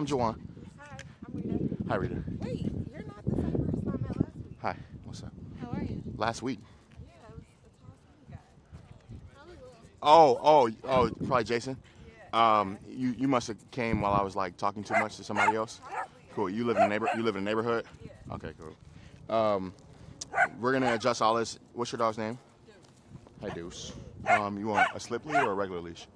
I'm Jawan. Hi, I'm Rita. Hi, Rita. Wait, you're not the same person I met last week. Hi. What's up? How are you? Last week. Yeah, it was the tall skinny guy. How was Probably Jason. Yeah. You must have came while I was like talking too much to somebody else. Probably. Cool. You live in a neighborhood? Yeah. Okay, cool. We're gonna adjust all this. What's your dog's name? Hi, Deuce. You want a slip lead or a regular leash?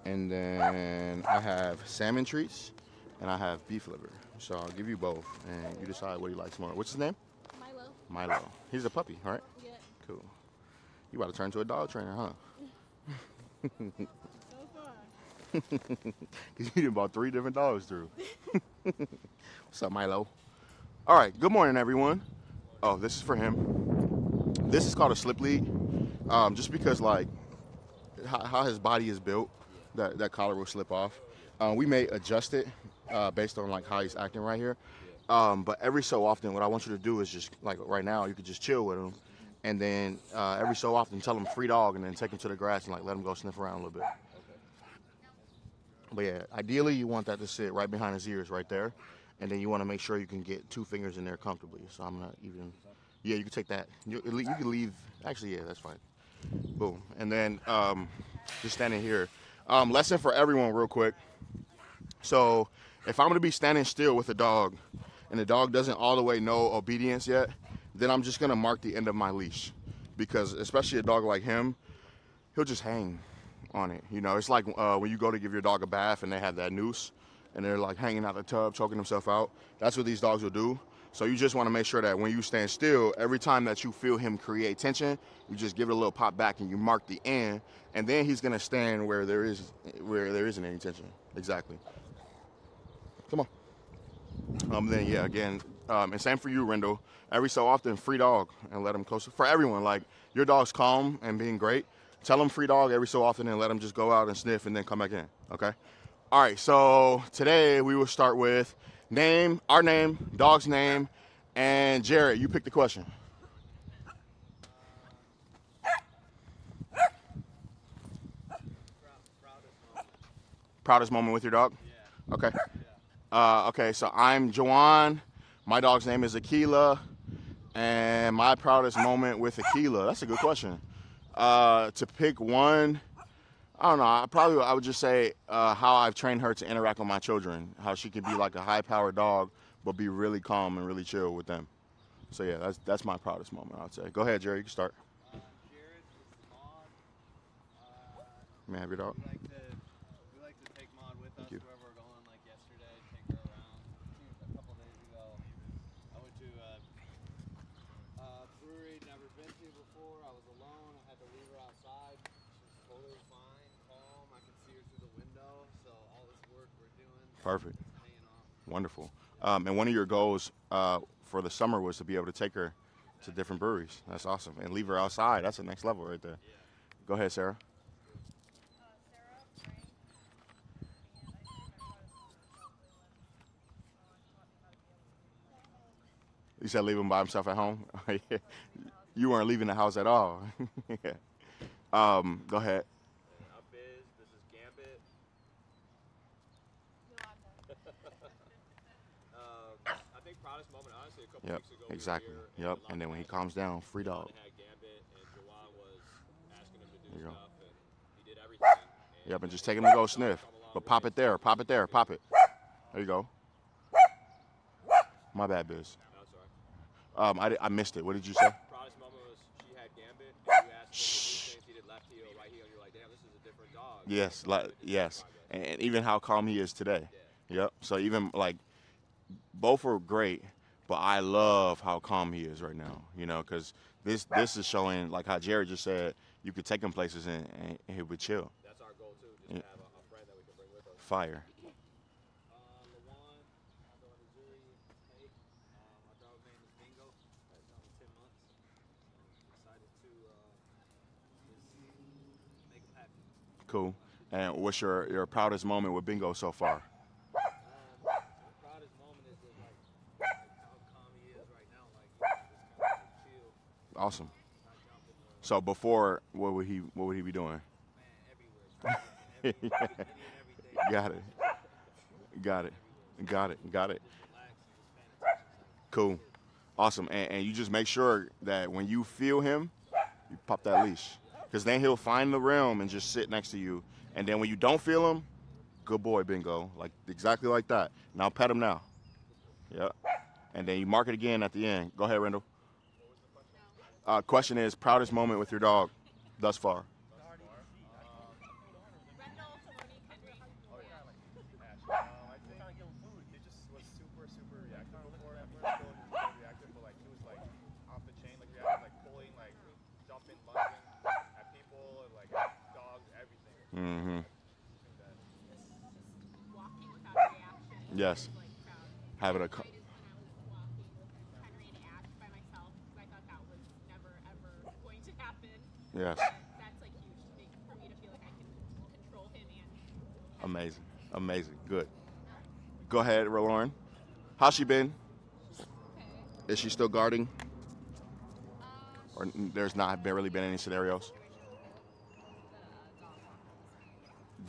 And then I have salmon treats and I have beef liver. So I'll give you both and you decide what he likes more. What's his name? Milo. Milo. He's a puppy, right? Yeah. Cool. You about to turn into a dog trainer, huh? So far. Because you done bought 3 different dogs through. What's up, Milo? All right, good morning, everyone. Oh, this is for him. This is called a slip lead. Just because, like, how his body is built, that collar will slip off. We may adjust it based on, like, how he's acting right here. But every so often, what I want you to do is just, like, right now, you could just chill with him. And then every so often, tell him free dog and then take him to the grass and, like, let him go sniff around a little bit. But, yeah, ideally, you want that to sit right behind his ears right there. And then you want to make sure you can get 2 fingers in there comfortably. So I'm not even, yeah, you can take that. You can leave, actually, yeah, that's fine. Boom. And then just standing here. Lesson for everyone real quick. So if I'm going to be standing still with a dog and the dog doesn't all the way know obedience yet, then I'm just going to mark the end of my leash. Because especially a dog like him, he'll just hang on it. You know, it's like when you go to give your dog a bath and they have that noose and they're like hanging out the tub, choking themselves out. That's what these dogs will do. So you just want to make sure that when you stand still, every time that you feel him create tension, you just give it a little pop back and you mark the end, and then he's gonna stand where there isn't any tension. Exactly. Come on. Then yeah, again, and same for you, Rendell. Every so often, free dog and let him close. For everyone, like your dog's calm and being great, tell him free dog every so often and let him just go out and sniff and then come back in. Okay. All right, so today we will start with name, our name, dog's name, and Jared, you pick the question. Proudest moment with your dog? Yeah. Okay. Okay, so I'm Jawan. My dog's name is Aquila. And my proudest moment with Aquila, that's a good question. To pick one, I don't know. I would just say how I've trained her to interact with my children. How she can be like a high-powered dog, but be really calm and really chill with them. So yeah, that's my proudest moment, I'd say. Go ahead, Jerry. You can start. Jared, this is Maud. May I have your dog? We like to take Maud with us you. wherever we're going. Like yesterday, take her around. A couple days ago, I went to a brewery I'd never been to before. I was alone. I had to leave her outside. She was totally fine, calm. I could see her through the window. So all this work we're doing, Perfect. it's paying off. Wonderful. And one of your goals for the summer was to be able to take her to different breweries. That's awesome. And leave her outside. That's the next level right there. Yeah. Go ahead, Sarah. Sarah, Frank, and I think my proudest moment is probably when Sean taught me how to be able to leave him by himself. You said leave him by himself at home? You weren't leaving the house at all. Yeah. Go ahead. I'm Biz. This is Gambit. I think proudest moment, honestly, a couple Yep, weeks ago. exactly. We were here Yep, and then when he calms down, free dog. had Gambit, and Jawan was asking him to do There you go. stuff, and he did everything. Yep, and just take him to go sniff. But pop it there, pop it there, pop it. There you go. My bad, Biz. Oh, sorry. I missed it. What did you say? Proudest moment was she had Gambit, and you asked him to do things. He did left heel, right heel, and you're like, damn, this is a different dog. Yes, yes. And even how calm he is today. Yep. So even like both are great, but I love how calm he is right now. You know, because this is showing like how Jared just said you could take him places and he would chill. That's our goal too, just to have a friend that we can bring with us. Fire. Lawan, although in Missouri, State. Our dog's name is Bingo. He's only 10 months. Excited to just make him happy. Cool. And what's your proudest moment with Bingo so far? My proudest moment is just like how calm he is right now. Like just kind of chill, Awesome. not jumping. So before, what would he be doing? Man, everywhere. Any and everything. Got it. Got it. Got it. Got it. Relax and just paying attention. Cool. Awesome. And you just make sure that when you feel him, you pop that leash. Because then he'll find the realm and just sit next to you. And then when you don't feel him, good boy, bingo. Like exactly like that. Now pet him now. Yep. And then you mark it again at the end. Go ahead, Rendell. Question is, proudest moment with your dog thus far? I think trying to give him food. He just was super reactive before. At first, he was reactive, but like he was like off the chain, like reactive, like pulling, like jumping, lunging at people, and, like at dogs, everything. Mm-hmm. Walking without a reaction. Yes. Like proud. Having a. Right is when I was walking with Henry and Ash by myself because I thought that was never ever going to happen. Yes. That's like huge to make for me to feel like I can control him and. Amazing. Amazing. Good. Go ahead, Lauren. How's she been? Okay. Is she still guarding? Or there's not barely been any scenarios?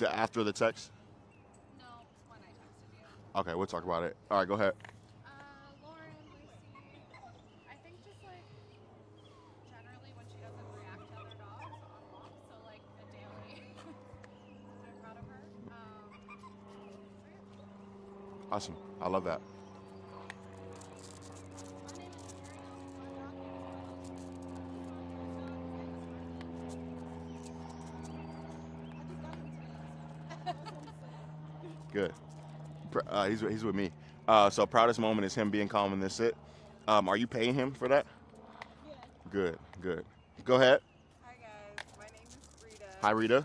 After the text? No, it's when I texted you. Okay, we'll talk about it. All right, go ahead. Lauren, Lucy, I think just like generally when she doesn't react to other dogs on walks, so like a daily, I'm proud of her. Awesome. I love that. My name is Good. He's with me. So proudest moment is him being calm in this sit. Are you paying him for that? Yeah. Good. Good. Go ahead. Hi guys, my name is Rita. Hi, Rita.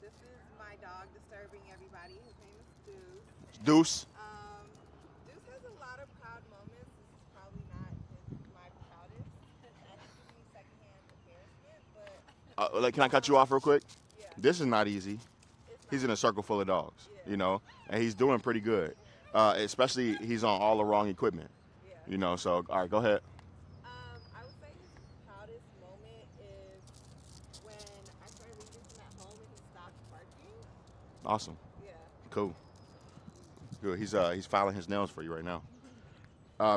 This is my dog disturbing everybody. His name is Deuce. Deuce. Deuce has a lot of proud moments. This is probably not my proudest. That's giving me secondhand embarrassment, but Can I cut you off real quick? yeah. This is not easy. He's in a circle full of dogs, you know, and he's doing pretty good. Especially he's on all the wrong equipment, Yeah. you know. So, all right, go ahead. I would say his proudest moment is when I started leaving him at home and he stopped barking. Awesome. Yeah. Cool. Good. He's filing his nails for you right now.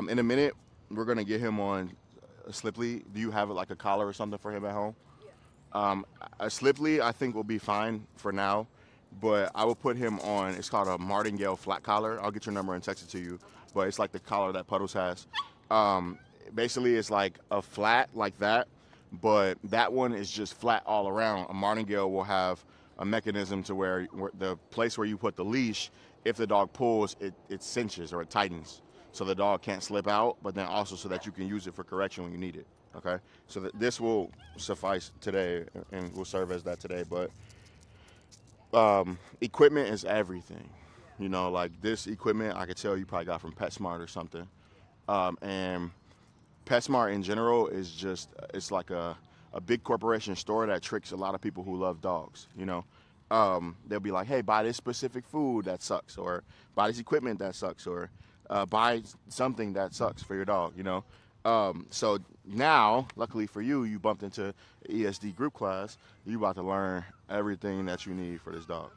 In a minute, we're gonna get him on a Slipply. Do you have like a collar or something for him at home? Yeah. A Slipply, I think, will be fine for now, but I will put him on. It's called a martingale flat collar. I'll get your number and text it to you. But it's like the collar that Puddles has. Basically, it's like a flat like that, but that one is just flat all around. A martingale will have a mechanism to where the place where you put the leash, if the dog pulls, it cinches or it tightens, so the dog can't slip out, but then also so that you can use it for correction when you need it. Okay, so this will suffice today and will serve as that today. But equipment is everything. You know, like this equipment, I could tell you probably got from PetSmart or something. And PetSmart in general is just, it's like a big corporation store that tricks a lot of people who love dogs, you know. They'll be like, hey, buy this specific food that sucks, or buy this equipment that sucks, or buy something that sucks for your dog, you know. So now, luckily for you, you bumped into ESD group class. You about to learn everything that you need for this dog,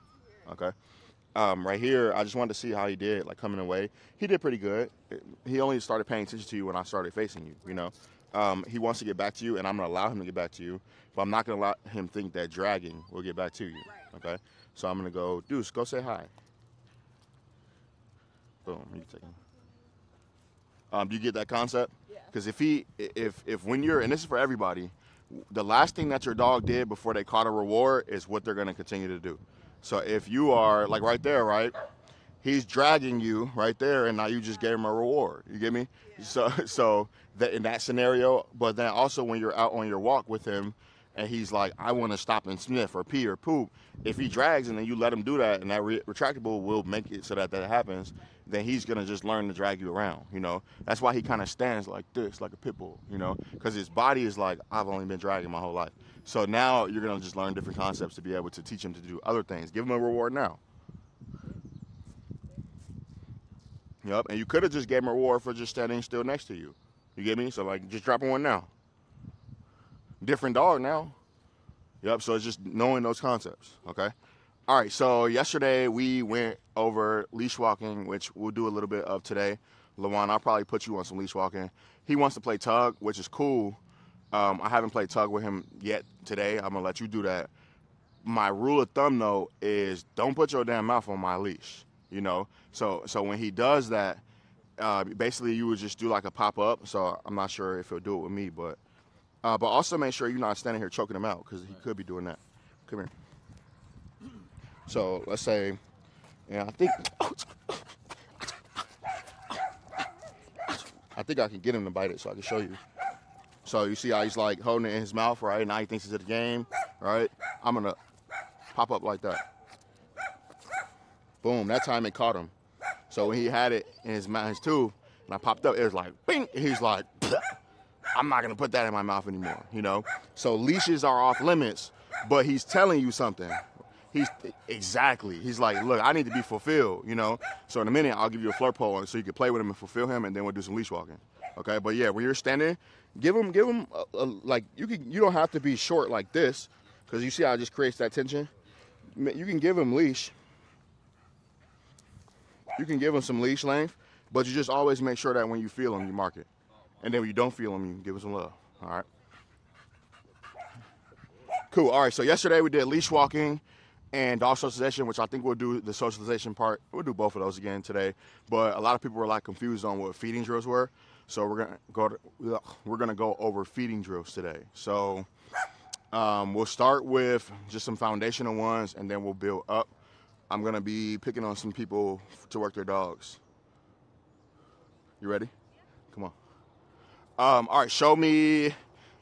okay? Right here, I just wanted to see how he did, like coming away. He did pretty good. He only started paying attention to you when I started facing you, you know. He wants to get back to you, and I'm going to allow him to get back to you, but I'm not going to allow him think that dragging will get back to you, okay? So I'm going to go, Deuce, go say hi. Boom, you can take him. Do you get that concept? Yeah. Because if when you're, and this is for everybody, the last thing that your dog did before they caught a reward is what they're going to continue to do. So if you are, like right there, right, he's dragging you right there, and now you just gave him a reward. You get me? Yeah. So that in that scenario, but then also when you're out on your walk with him, and he's like, I want to stop and sniff or pee or poop. If he drags and then you let him do that, and that retractable will make it so that happens, then he's going to just learn to drag you around, you know. That's why he kind of stands like this, like a pit bull, you know, because his body is like, I've only been dragging my whole life. So now you're going to just learn different concepts to be able to teach him to do other things. Give him a reward now. Yep, and you could have just gave him a reward for just standing still next to you. You get me? So, like, just drop him one now. different dog now. Yep, so it's just knowing those concepts, okay? All right, so yesterday we went over leash walking, which we'll do a little bit of today. LaJuan, I'll probably put you on some leash walking. He wants to play tug, which is cool. I haven't played tug with him yet today. I'm going to let you do that. My rule of thumb, though, is don't put your damn mouth on my leash, you know? So when he does that, basically you would just do like a pop-up. So I'm not sure if he'll do it with me, but also make sure you're not standing here choking him out because he could be doing that. Come here. So let's say, I think I can get him to bite it so I can show you. So you see how he's like holding it in his mouth, right? Now he thinks he's at the game, right? I'm going to pop up like that. Boom, that time it caught him. So when he had it in his mouth, his tooth, and I popped up, it was like, bing! He's like, I'm not going to put that in my mouth anymore, you know? So leashes are off limits, but he's telling you something. Exactly. He's like, look, I need to be fulfilled, you know? So in a minute, I'll give you a flirt pole so you can play with him and fulfill him, and then we'll do some leash walking. Okay? But yeah, when you're standing, give him like, you don't have to be short like this, because you see how it just creates that tension? You can give him leash. You can give him some leash length, but you just always make sure that when you feel him, you mark it. And then when you don't feel him, you can give him some love. All right? Cool. All right, so yesterday we did leash walking and dog socialization, which I think we'll do the socialization part. We'll do both of those again today. But a lot of people were like confused on what feeding drills were. So we're gonna go over feeding drills today. So we'll start with just some foundational ones, and then we'll build up. I'm gonna be picking on some people to work their dogs. You ready? Come on. All right, show me,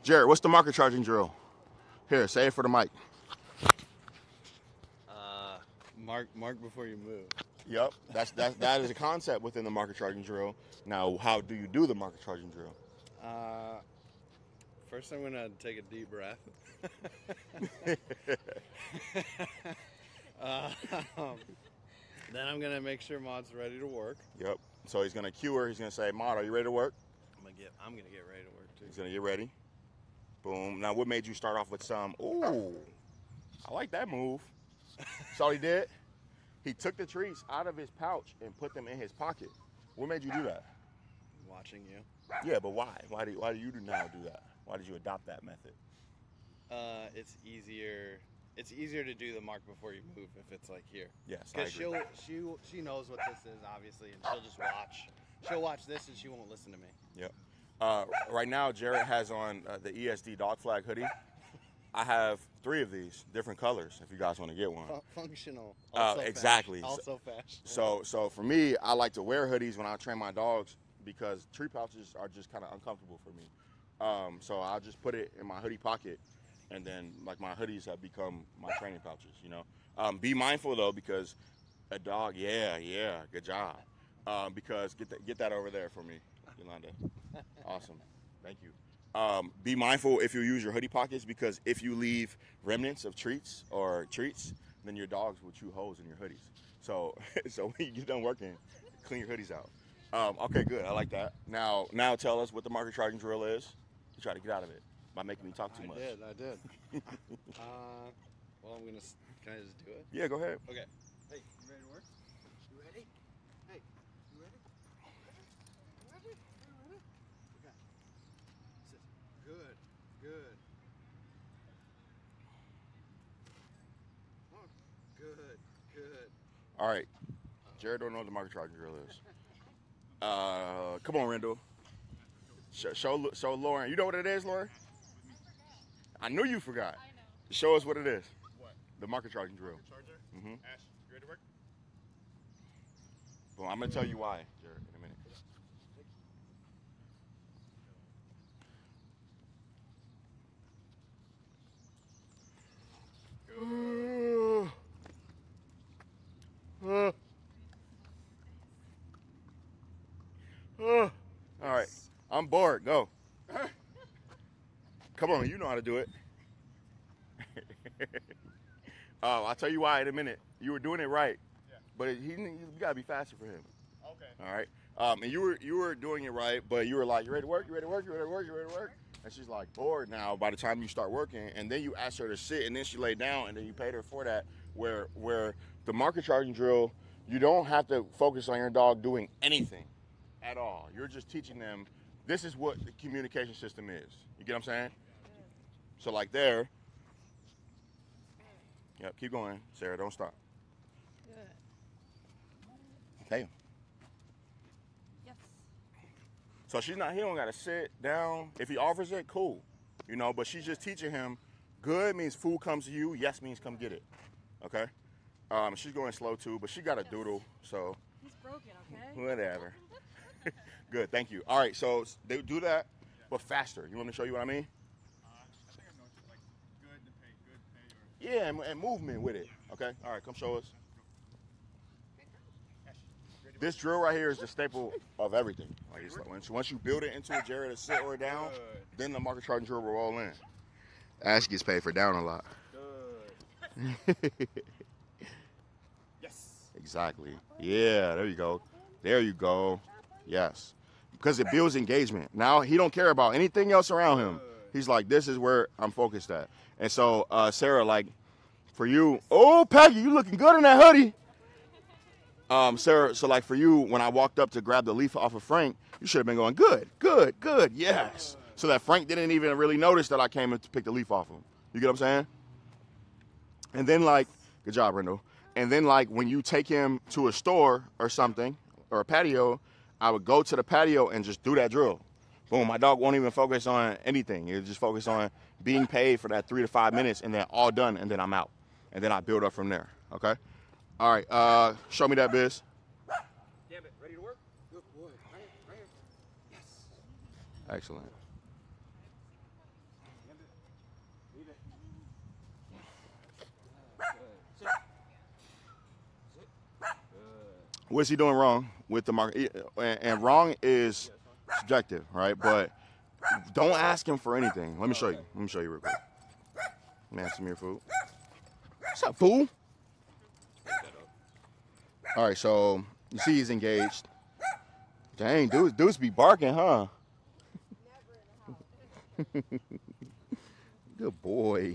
Jared. What's the marker charging drill? Here, say it for the mic. Mark before you move. Yep, that is a concept within the marker charging drill. Now, how do you do the marker charging drill? First, I'm gonna take a deep breath. Then I'm gonna make sure Maud's ready to work. Yep. So he's gonna cue her. He's gonna say, "Maud, are you ready to work?" I'm gonna get ready to work too. He's gonna get ready. Boom. Now, what made you start off with some? Ooh, I like that move. That's all he did. He took the treats out of his pouch and put them in his pocket. What made you do that? Watching you. Yeah, but why? Why do you now do that? Why did you adopt that method? It's easier. It's easier to do the mark before you move if it's like here. Yes, I Because agree. she knows what this is obviously, and she'll just watch. She'll watch this and she won't listen to me. Yep. Right now, Jared has on the ESD dog flag hoodie. I have 3 of these, different colors, if you guys want to get one. Functional. Exactly. Also fashion. So for me, I like to wear hoodies when I train my dogs because tree pouches are just kind of uncomfortable for me. So I'll just put it in my hoodie pocket, and then like my hoodies have become my training pouches, you know. Be mindful though, because a dog, yeah, good job. Because get that over there for me, Yolanda. Awesome, thank you. Be mindful if you use your hoodie pockets, because if you leave remnants of treats, then your dogs will chew holes in your hoodies. So when you get done working, clean your hoodies out. Okay, good. I like that. Now tell us what the marker charging drill is. You try to get out of it by making me talk too much. I did. Well, can I just do it? Yeah, go ahead. Okay. Hey, you ready to work? You ready? Hey, you ready? You ready? You ready? Okay. Good. Good. Good. Good. All right. Jared don't know what the marker charging drill is. Come on, Rendell. Show Lauren. You know what it is, Lauren? I knew you forgot. I know. Show us what it is. What? The marker charging drill. Charger? Mm-hmm. Ash, you ready to work? Well, I'm gonna tell you why, Jared, in a minute. All right, I'm bored. Go. Come on, you know how to do it. I'll tell you why in a minute. You were doing it right, Yeah. but you gotta be faster for him. Okay. All right. And you were doing it right, but you were like, you ready to work? You ready to work? You ready to work? You ready to work? And she's like bored now by the time you start working, and then you ask her to sit, and then she laid down, and then you paid her for that. Where the market charging drill, you don't have to focus on your dog doing anything at all. You're just teaching them this is what the communication system is. You get what I'm saying? So like there. Yep, keep going, Sarah. Don't stop. Okay. Yes. So he don't gotta sit down. If he offers it, cool. You know, but she's just teaching him good means food comes to you, yes means come get it. Okay? She's going slow too, but she got a doodle, so He's broken, okay? whatever. Good, thank you. All right, so they do that, but faster. You want me to show you what I mean? I think I know it's like good pay, or. Yeah, and movement with it. Okay? All right, come show us. This drill right here is the staple of everything. Like it's like once you build it into a Jared to sit or down, then the market charging drill will roll in. Ash gets paid for down a lot. Good. Yes. Exactly. Yeah, there you go. There you go. Yes. Because it builds engagement. Now he don't care about anything else around him. He's like, this is where I'm focused at. And so, Sarah, like, for you, oh, Peggy, you looking good in that hoodie. Sarah, so like for you, when I walked up to grab the leaf off of Frank, you should have been going, good, good, good, yes. So that Frank didn't even really notice that I came in to pick the leaf off him. You get what I'm saying? And then like, good job, Rendell. And then like when you take him to a store or something, or a patio, I would go to the patio and just do that drill. Boom, my dog won't even focus on anything. He'll just focus on being paid for that 3 to 5 minutes and then all done, and then I'm out. And then I build up from there, okay? All right, show me that, Biz. Damn it, ready to work? Good boy. Right here. Yes. Excellent. Leave it. Sit. Sit. Good. What's he doing wrong with the market? And wrong is subjective, right? But don't ask him for anything. Let me show you. Let me show you real quick. Man, some of your food. What's up, fool? All right, so you see he's engaged. Dang, dudes be barking, huh? Good boy.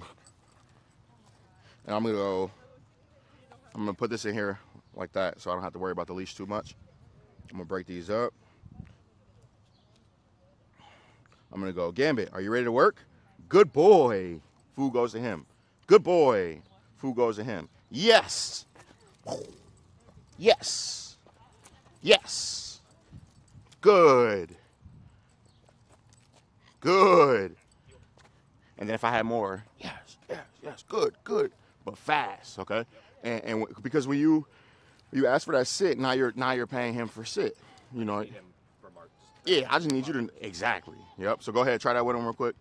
And I'm gonna put this in here like that so I don't have to worry about the leash too much. I'm gonna break these up. I'm gonna go, Gambit, are you ready to work? Good boy. Food goes to him. Good boy. Food goes to him. Yes. Yes. Yes. Good. Good. And then if I had more, yes, yes, yes, good, good, but fast, okay? And because when you ask for that sit, now you're paying him for sit, you know. Yeah, I just need you to exactly. Yep. So go ahead, try that with him real quick.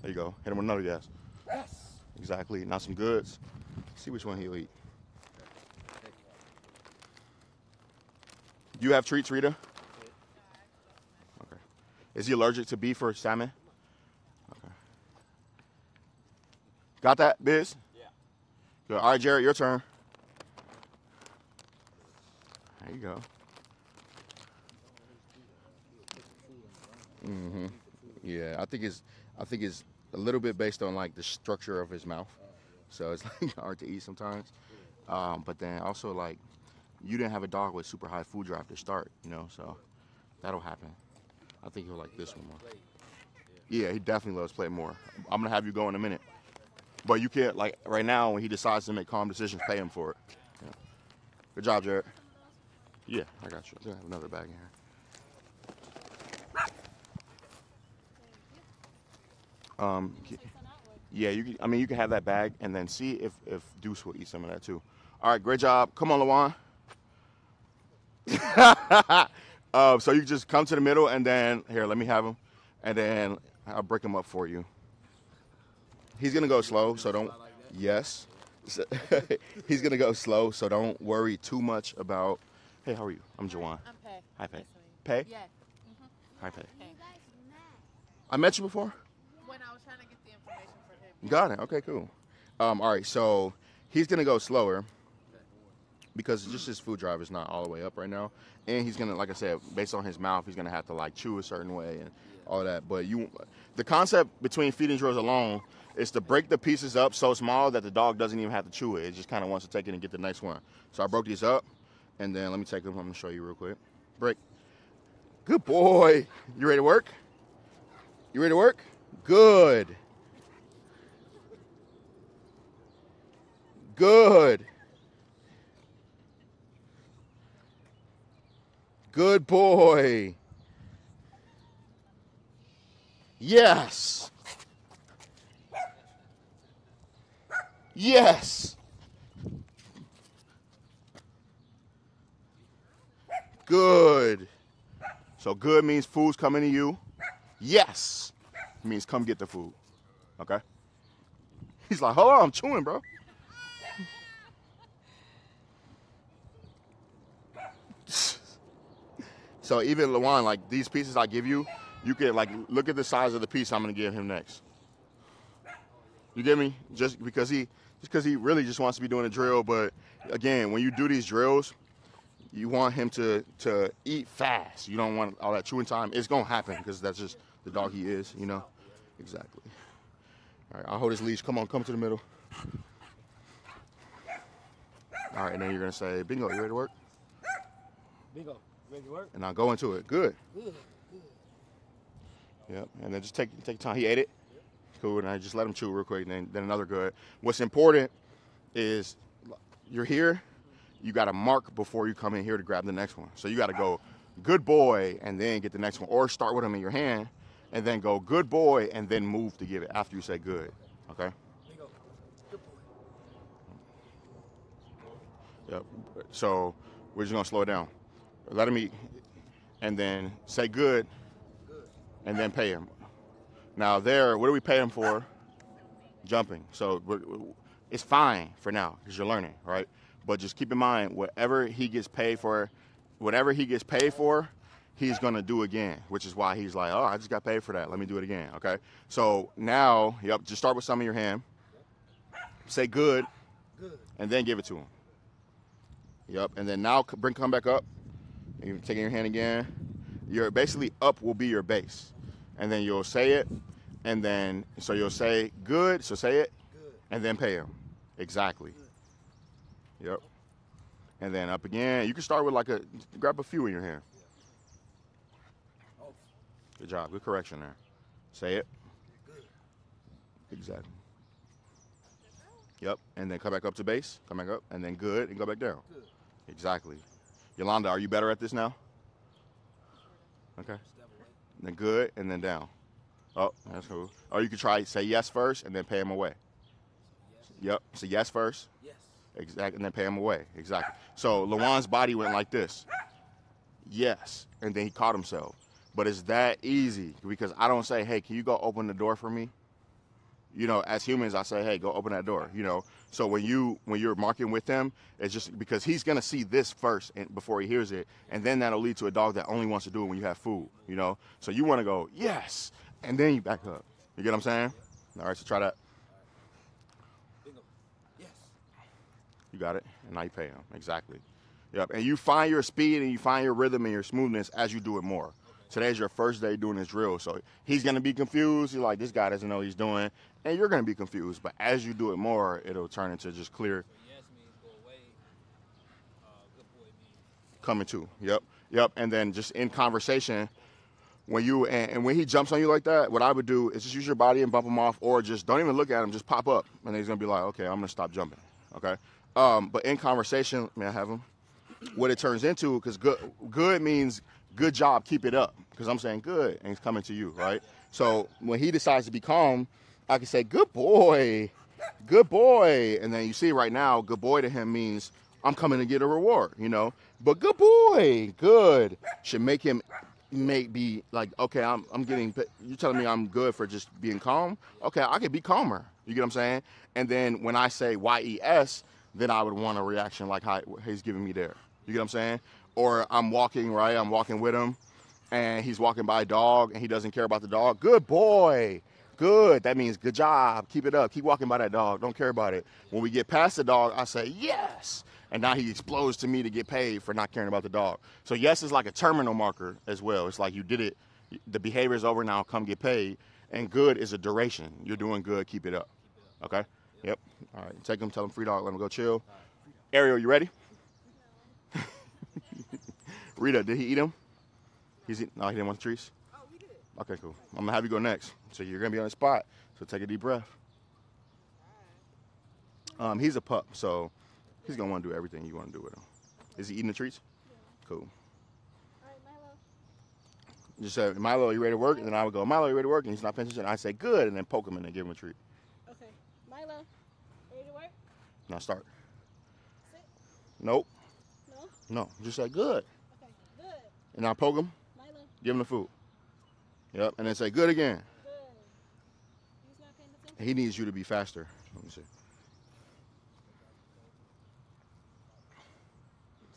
There you go. Hit him with another yes. Yes. Exactly. Now some goods. See which one he'll eat. Do you have treats, Rita? Okay. Is he allergic to beef or salmon? Okay. Got that, Biz? Yeah. Good. All right, Jared, your turn. There you go. Mm-hmm. Yeah, I think it's a little bit based on like the structure of his mouth, so it's like hard to eat sometimes. But then also like you didn't have a dog with super high food drive to start, you know, so that'll happen. I think he'll like this one more. Yeah, he definitely loves play more. I'm gonna have you go in a minute, but you can't like right now when he decides to make calm decisions, pay him for it. Yeah. Good job, Jared. Yeah, I got you. I have another bag in here. Yeah, you can have that bag and then see if Deuce will eat some of that too. All right, great job. Come on, Lawan. So you just come to the middle and then here, let me have him, and then I'll break him up for you. He's gonna go slow, so don't. Yes, he's gonna go slow, so don't worry too much about. Hey, how are you? I'm Jawan. I'm Pay. Hi, Pay. Nice to meet you. Pay. Yeah. Hi, Pay. Hey. I met you before. When I was trying to get the information for him. Got it. Okay, cool. All right, so he's gonna go slower because just his food drive is not all the way up right now, and he's gonna, like I said, based on his mouth, he's gonna have to like chew a certain way and all of that. But the concept between feeding drills alone is to break the pieces up so small that the dog doesn't even have to chew it. It just kind of wants to take it and get the next one. So I broke these up, and then let me take them. I'm gonna show you real quick. Break. Good boy. You ready to work? You ready to work? Good. Good. Good boy. Yes. Yes. Good. So good means food's coming to you. Yes means come get the food. Okay? He's like, hold on, I'm chewing, bro. So even Lawan, like these pieces I give you, you can like look at the size of the piece I'm gonna give him next. You get me? Just because he really just wants to be doing a drill. But again, when you do these drills, you want him to eat fast. You don't want all that chewing time. It's gonna happen because that's just the dog he is, you know? Exactly. All right, I'll hold his leash. Come on, come to the middle. All right, and then you're gonna say, bingo, you ready to work? Bingo, ready to work? And I'll go into it. Good. Good. Yep, and then just take time. He ate it. Cool, and I just let him chew real quick, and then another good. What's important is you're here, you got to mark before you come in here to grab the next one. So you got to go, good boy, and then get the next one. Or start with them in your hand, and then go, good boy, and then move to give it after you say good. Okay? Bingo. Good boy. Yep. So we're just going to slow it down. Let him eat, and then say good, and then pay him. Now there, what do we pay him for? Jumping. So it's fine for now because you're learning, right? But just keep in mind, whatever he gets paid for, he's gonna do again, which is why he's like, oh, I just got paid for that. Let me do it again, okay? So now, yep, just start with some in your hand. Say good, and then give it to him. Yep, and then now come back up. And you take it in your hand again. Your basically up will be your base. And then you'll say it, and then, so you'll say good, so say it, and then pay him. Exactly. Yep. And then up again. You can start with grab a few in your hand. Good job, good correction there. Say it. Exactly. Yep, and then come back up to base, come back up, and then good, and go back down. Exactly. Yolanda, are you better at this now? Okay. Then good, and then down. Oh, that's cool. Or you could try say yes first, and then pay him away. Yep. So yes first. Yes. Exactly, and then pay him away. Exactly. So Lawan's body went like this. Yes, and then he caught himself. But it's that easy because I don't say, hey, can you go open the door for me? You know, as humans, I say, hey, go open that door. You know, so when you're marking with him, it's just because he's gonna see this first before he hears it, and then that'll lead to a dog that only wants to do it when you have food. You know, so you want to go yes, and then you back up. You get what I'm saying? All right, so try that. Bingo. Yes. You got it, and now you pay him exactly. Yep, and you find your speed and you find your rhythm and your smoothness as you do it more. Today's your first day doing this drill, so he's gonna be confused. He's like, this guy doesn't know what he's doing, and you're gonna be confused. But as you do it more, it'll turn into just clear. Yes means go away. Good boy means Coming to. Yep. And then just in conversation, when you and when he jumps on you like that, what I would do is just use your body and bump him off, or just don't even look at him, just pop up, and then he's gonna be like, okay, I'm gonna stop jumping. Okay. But in conversation, may I have him? What it turns into, because good means good job, keep it up. Because I'm saying good, and he's coming to you, right? So when he decides to be calm, I can say, good boy. And then you see right now, good boy to him means I'm coming to get a reward, you know? But good boy, good, should make him be like, okay, I'm getting, you're telling me I'm good for just being calm? Okay, I could be calmer. You get what I'm saying? And then when I say YES, then I would want a reaction like how he's giving me there. You get what I'm saying? Or I'm walking, right? I'm walking with him, and he's walking by a dog, and he doesn't care about the dog. Good boy. Good. That means good job. Keep it up. Keep walking by that dog. Don't care about it. When we get past the dog, I say, yes. And now he explodes to me to get paid for not caring about the dog. So yes is like a terminal marker as well. It's like you did it. The behavior is over now. Come get paid. And good is a duration. You're doing good. Keep it up. Okay? Yep. All right. Take him. Tell him free dog. Let him go chill. Ariel, you ready? Rita, did he eat him? No, he didn't want the trees? Oh, we did. Okay, cool. I'm going to have you go next. So you're going to be on the spot. So take a deep breath. He's a pup, so he's going to want to do everything you want to do with him. Is he eating the treats? Yeah. Cool. All right, Milo. Just say, Milo, you ready to work? And then I would go, Milo, you ready to work? And he's not paying attention. I say, good, and then poke him and then give him a treat. Okay. Milo, ready to work? Now start. Sit. Nope. No? No. Just say, good. Okay. Good. And now poke him, Milo, give him the food. Yep, and then say, good again. good. He's not paying attention? He needs you to be faster. Let me see.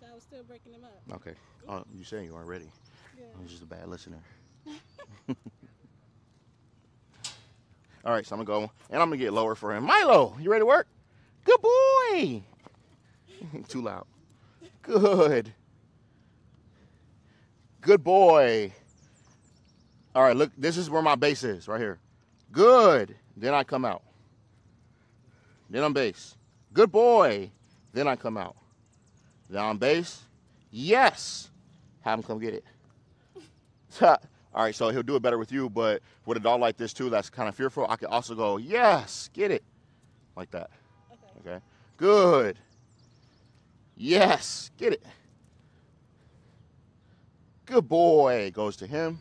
So I was still breaking him up. Okay. Oh, you saying you weren't ready. Yeah. I was just a bad listener. All right, so I'm going to go, and I'm going to get lower for him. Milo, you ready to work? Good boy. Too loud. Good. Good boy. All right, look, this is where my base is, right here. Good. Then I come out. Then I'm base. Good boy. Then I come out. Then I'm base. Yes. Have him come get it. All right, so he'll do it better with you, but with a dog like this too that's kind of fearful, I can also go, yes, get it. Like that. Okay. Good. Yes, get it. Good boy. Goes to him.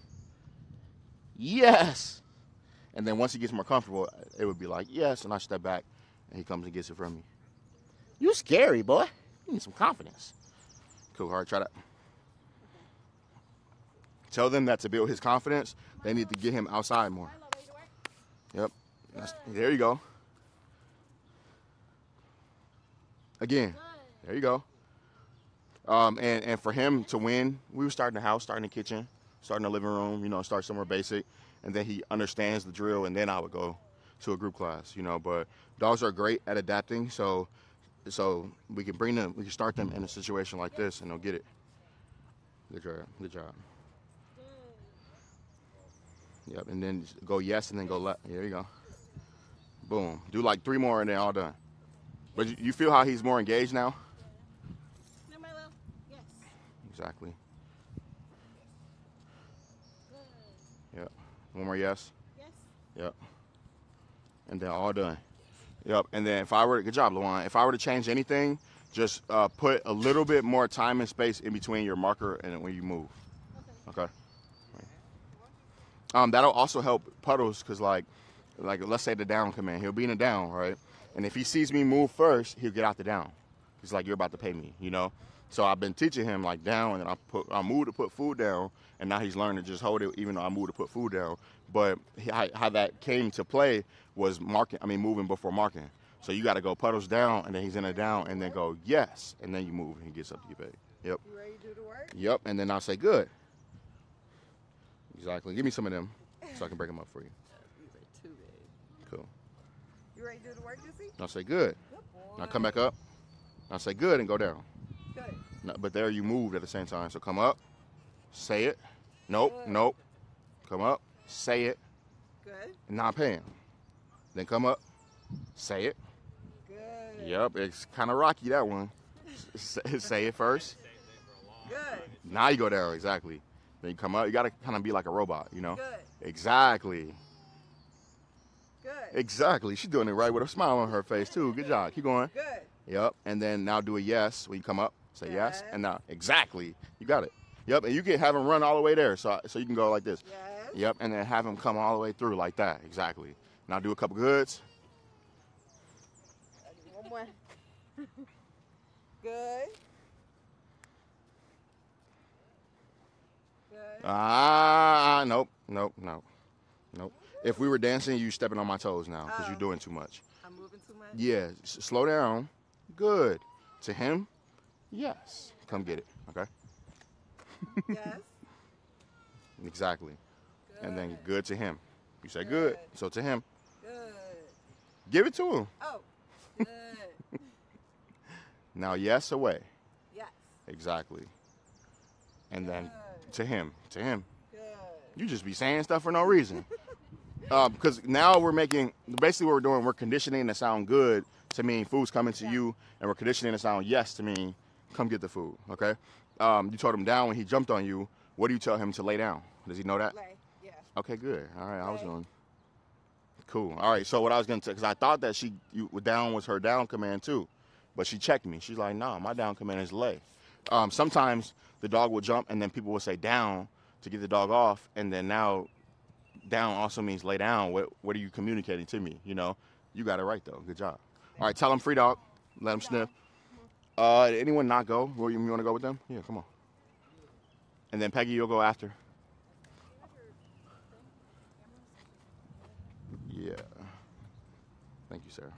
Yes. And then once he gets more comfortable, it would be like, yes, and I step back, and he comes and gets it from me. You scary, boy. You need some confidence. Cool, all right, try that. Tell them that to build his confidence, they need to get him outside more. Milo, ready to work? Yep. There you go. Again. Good. There you go. And for him to win, we would start in the house, start in the kitchen, start in the living room, you know, start somewhere basic. And then he understands the drill, and then I would go to a group class, you know. But dogs are great at adapting, so we can bring them, we can start them in a situation like this, and they'll get it. Good job. Good job. Yep, and then go yes, and then go left. There you go. Boom. Do like 3 more, and then all done. But you feel how he's more engaged now? No, Milo. Yes. Exactly. Good. Yep. One more yes. Yes. Yep. And then all done. Yep. And then if I were, good job, Luan. If I were to change anything, just put a little bit more time and space in between your marker and when you move. Okay. That'll also help puddles, because like let's say the down command, he'll be in a down, right? And if he sees me move first, he'll get out the down. He's like, you're about to pay me, you know? So I've been teaching him like down, and then I move to put food down, and now he's learning to just hold it even though I move to put food down. But how that came to play was moving before marking. So you got to go puddles down, and then he's in a down, and then go yes, and then you move, and he gets up to get paid. Yep. You ready to do the work? Yep, and then I'll say good. Exactly. Give me some of them so I can break them up for you. These are too big. Cool. You ready to do the work, Juicy? I'll say good. Good boy. Now come back up. I'll say good and go down. Good. No, but there you moved at the same time. So come up, say it. Nope, Good. nope. Come up, say it, Good. and not pay him. Then come up, say it. Good. Yep, it's kind of rocky, that one. Say it first. Good. Now you go down, exactly. Then you come up. You got to kind of be like a robot, you know? Good. Exactly. Good. Exactly. She's doing it right with a smile on her face, too. Good job. Keep going. Good. Yep. And then now do a yes when you come up. Say yes. Yes. And now, exactly. You got it. Yep. And you can have him run all the way there. So you can go like this. Yes. Yep. And then have him come all the way through like that. Exactly. Now do a couple goods. One more. Good. Good. Nope. If we were dancing, you stepping on my toes now because you're doing too much. I'm moving too much? Yeah. Slow down. Good. To him, yes. Come get it. Okay? Yes. Exactly. Good. And then good to him. You say good. Good. So to him, Good. give it to him. Oh, good. Now, yes, away. Yes. Exactly. And then Good. to him. Good. You just be saying stuff for no reason. Because now we're making, basically what we're doing, we're conditioning the sound good to mean food's coming to you, and we're conditioning the sound yes to mean come get the food, okay? You told him down when he jumped on you. What do you tell him to lay down? Does he know that? Lay. Yeah. Okay, good. All right, I was Lay. going. Cool. All right, so what I was going to, because I thought that down was her down command too, but she checked me. She's like, nah, my down command is lay. Sometimes the dog will jump and then people will say down to get the dog off, and then now down also means lay down. What are you communicating to me? You know, you got it right though. Good job. All right, tell him free dog. Let him sniff. Anyone not go? You want to go with them? Yeah, come on. And then Peggy, you'll go after. Yeah. Thank you, Sarah.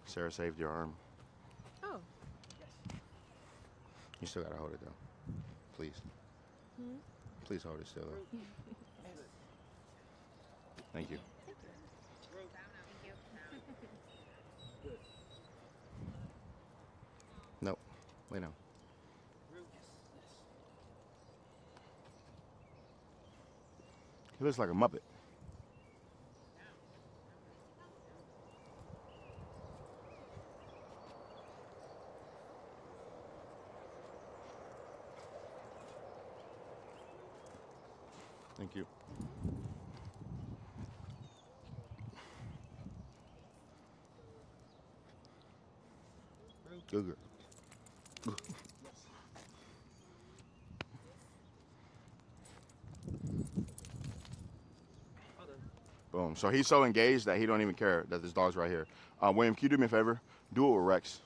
Sarah saved your arm. Oh. You still gotta hold it though. Please. Please hold it still. Though. Thank you. Nope. Lay down. He looks like a Muppet. Thank you. Good girl. Boom. So he's so engaged that he don't even care that this dog's right here. William, can you do me a favor? Do it with Rex.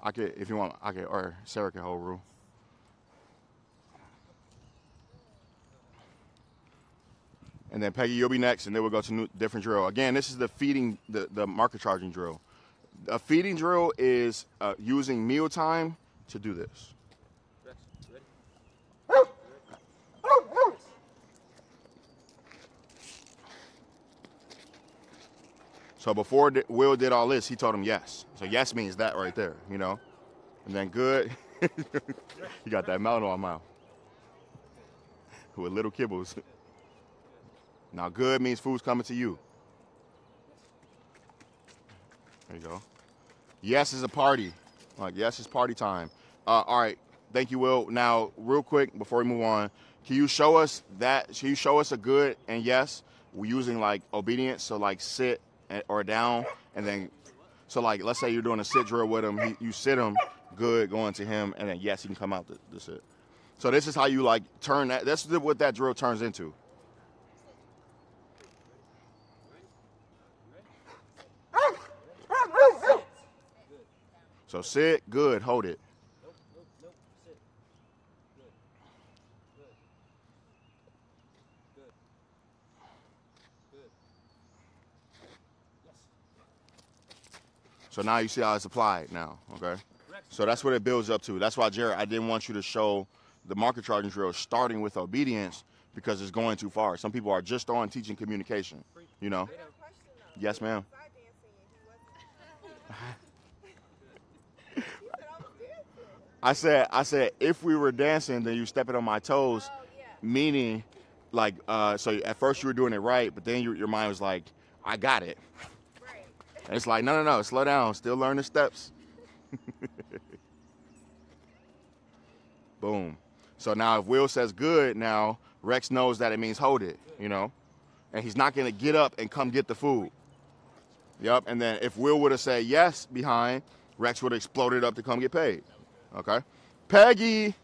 I could, if you want, I could, or Sarah can hold Rue. And then Peggy, you'll be next, and then we'll go to different drill. Again, this is the feeding, the marker charging drill. A feeding drill is using mealtime to do this. Rex, ready? So before Will did all this, he told him yes. So yes means that right there, you know? And then good, you got that mouth on my mouth. With little kibbles. Now good means food's coming to you. There you go. Yes is a party. Like yes is party time. All right, thank you, Will. Now, real quick before we move on, can you show us that? Can you show us a good and yes? We're using like obedience, so like sit or down, and then so like let's say you're doing a sit drill with him. You sit him, good, going to him, and then yes, he can come out to sit. So this is how you like turn that. That's what that drill turns into. So sit, good, hold it. Nope, nope, nope. Sit. Good. Good. Good. Good. Yes. So now you see how it's applied now, okay? So that's what it builds up to. That's why, Jared, I didn't want you to show the marker charging drill starting with obedience because it's going too far. Some people are just on teaching communication, you know? I got a question though. Yes, ma'am. Side dancing and he wasn't. He said I was dancing. I said, if we were dancing, then you stepping on my toes, Oh yeah. meaning, like, so at first you were doing it right, but then your mind was like, I got it. Right. And it's like, no, slow down, still learn the steps. Boom. So now if Will says good, now Rex knows that it means hold it, you know? And he's not gonna get up and come get the food. Yep, and then if Will would have said yes behind, Rex would have exploded up to come get paid. Okay? Peggy!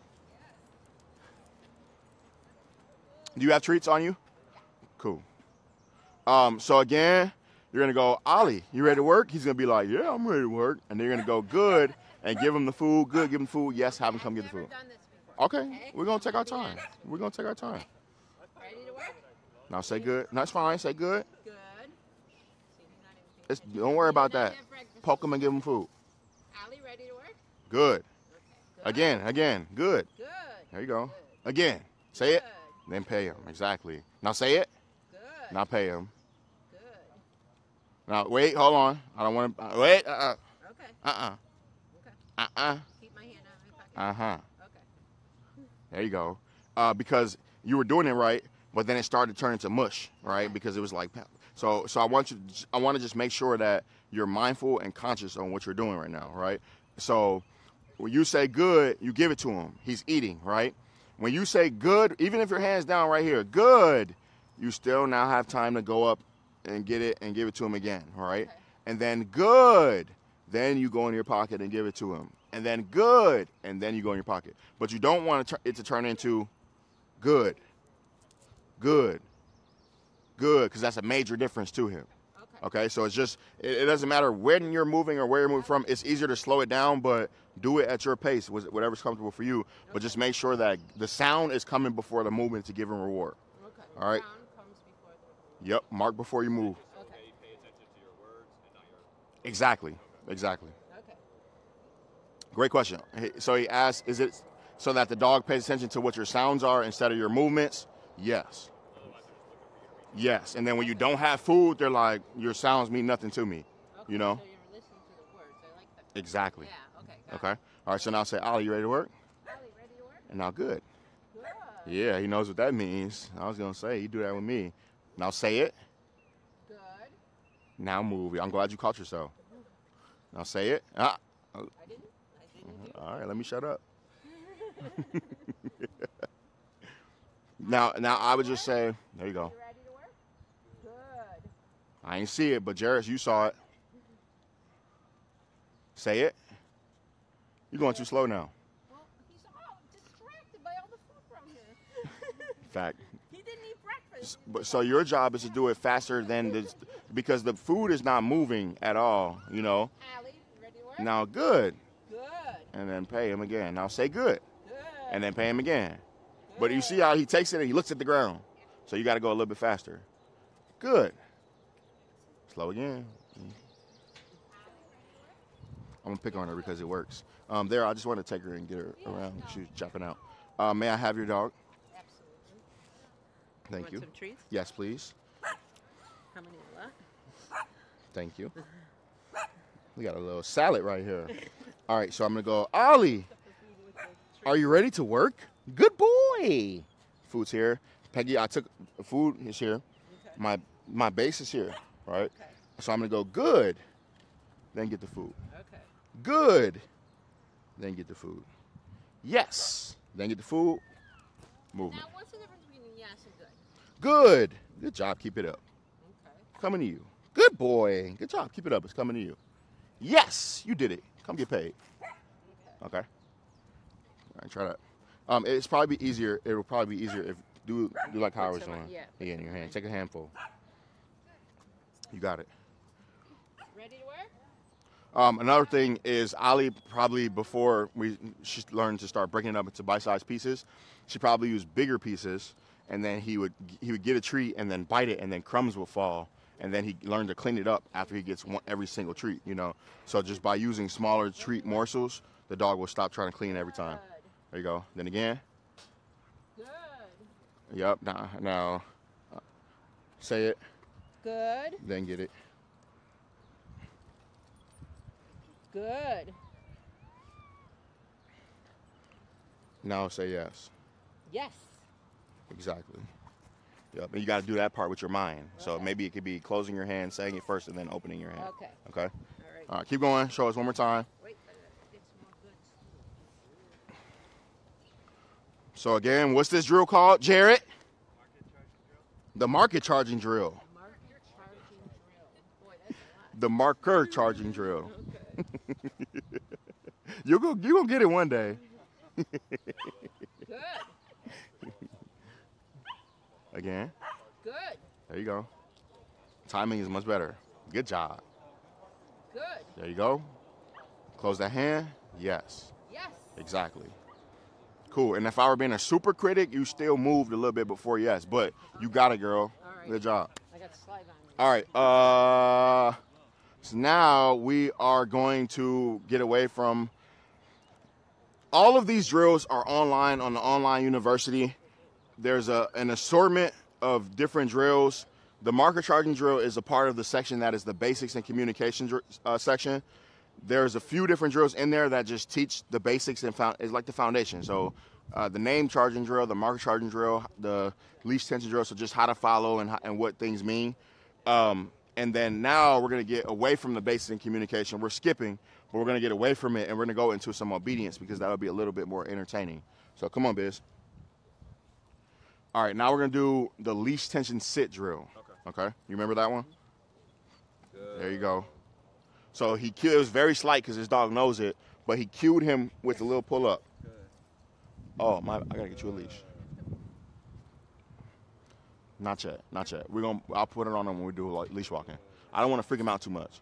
Do you have treats on you? Cool. So again, you're gonna go, Ollie, you ready to work? He's gonna be like, yeah, I'm ready to work. And then you're gonna go good and give him the food, good, give him food, yes, have him come get the food. Done this before. Okay, we're gonna take our time. We're gonna take our time. Ready to work? Now say good. No, it's fine, say good. Good. See, he's not even Don't worry about Then that. have breakfast. Poke him and give him food. Allie, ready to work? Good. Okay. Again. Good. Good. There you go. Good. Again. Say it. Good. Then pay him. Exactly. Now say it. Good. Now pay him. Good. Now wait. Hold on. I don't want to. Wait. Okay. Okay. Keep my hand out of my pocket. Okay. There you go. Because you were doing it right, but then it started to turn into mush, right? Because it was like, so I want to just make sure that you're mindful and conscious on what you're doing right now, right? So when you say good, you give it to him. He's eating, right? When you say good, even if your hand's down right here, good, you still now have time to go up and get it and give it to him again, all right? Okay. And then good, then you go in your pocket and give it to him. And then good, and then you go in your pocket. But you don't want it to turn into good, because that's a major difference to him. Okay, so it's just, it doesn't matter when you're moving or where you're moving from. It's easier to slow it down, but do it at your pace, whatever's comfortable for you. But just make sure that the sound is coming before the movement to give him reward. Okay. All right? Sound comes before the Yep, mark before you move. Okay. Pay attention to your words and not your. Exactly. Okay. Great question. So he asked, is it so that the dog pays attention to what your sounds are instead of your movements? Yes. Yes. And then when you don't have food, they're like, your sounds mean nothing to me. Okay. You know? So you're listening to the words. I like that. Exactly. Yeah. Okay. Got Okay. All right. So now say, Ollie, you ready to work? It. Allie, ready to work? And now good. Good. Yeah, he knows what that means. I was going to say, you do that with me. Now say it. Good. Now move. I'm glad you caught yourself. Now say it. Ah. I didn't. All right, let me shut up. Now I would just say, there you go. You ready to work? Good. I ain't see it, but Jairus, you saw it. Say it. You're going too slow now. Well, he's all distracted by all the food from here. Fact. He didn't eat breakfast. But so your job is to do it faster than this, because the food is not moving at all, you know. Allie, you ready to work? Now good. Good. And then pay him again. Now say good. Good. And then pay him again. But you see how he takes it and he looks at the ground. So you got to go a little bit faster. Good. Slow again. I'm going to pick on her because it works. There, I just want to take her and get her around. She was jumping out. May I have your dog? Absolutely. Thank you. Want some treats? Yes, please. How many you want? Thank you. We got a little salad right here. All right, so I'm going to go, Ollie, are you ready to work? Good boy. Food's here. Peggy, I took food is here. Okay. My base is here, right? Okay. So I'm going to go good, then get the food. Okay. Good, then get the food. Yes, then get the food. Movement. Now, what's the difference between yes and good? Good. Good job. Keep it up. Okay. Coming to you. Good boy. Good job. Keep it up. It's coming to you. Yes, you did it. Come get paid. Okay. All right, try that. It's probably easier. It will probably be easier if do like how I was doing. Yeah. In your hand. Take a handful. You got it. Ready to work? Another thing is Ollie probably before she learned to start breaking it up into bite-sized pieces, she probably used bigger pieces, and then he would get a treat and then bite it, and then crumbs would fall, and then he learned to clean it up after he gets every single treat, you know. So just by using smaller treat morsels, the dog will stop trying to clean every time. There you go. Then again. Good. Yep. Now, say it. Good. Then get it. Good. Now say yes. Yes. Exactly. Yep. And you got to do that part with your mind. So Okay. maybe it could be closing your hand, saying it first, and then opening your hand. Okay. Okay. All right. All right. Keep going. Show us one more time. Wait, get some more goods. So again, what's this drill called, Jarrett? The market charging drill. Marker charging drill. Boy, that's a lot. The marker charging drill. Okay. You're gonna get it one day. Good. Again. Good. There you go. Timing is much better. Good job. Good. There you go. Close that hand. Yes. Yes. Exactly. Cool. And if I were being a super critic, you still moved a little bit before yes, but you got it, girl. All right. Good job. I got slide on me. All right. So now we are going to get away from all of these drills are online on the online university. There's an assortment of different drills. The marker charging drill is a part of the section that is the basics and communication section. There's a few different drills in there that just teach the basics and is like the foundation. So the name charging drill, the marker charging drill, the leash tension drill, so just how to follow and what things mean. And then now we're going to get away from the basics and communication. We're skipping, but we're going to get away from it, and we're going to go into some obedience because that'll be a little bit more entertaining. So come on, Biz. All right, now we're going to do the leash tension sit drill. Okay? You remember that one? Good. There you go. So he cued, it was very slight because his dog knows it, but he cued him with a little pull up. Good. Oh, I got to get you a leash. Not yet, not yet. I'll put it on him when we do like leash walking. I don't want to freak him out too much.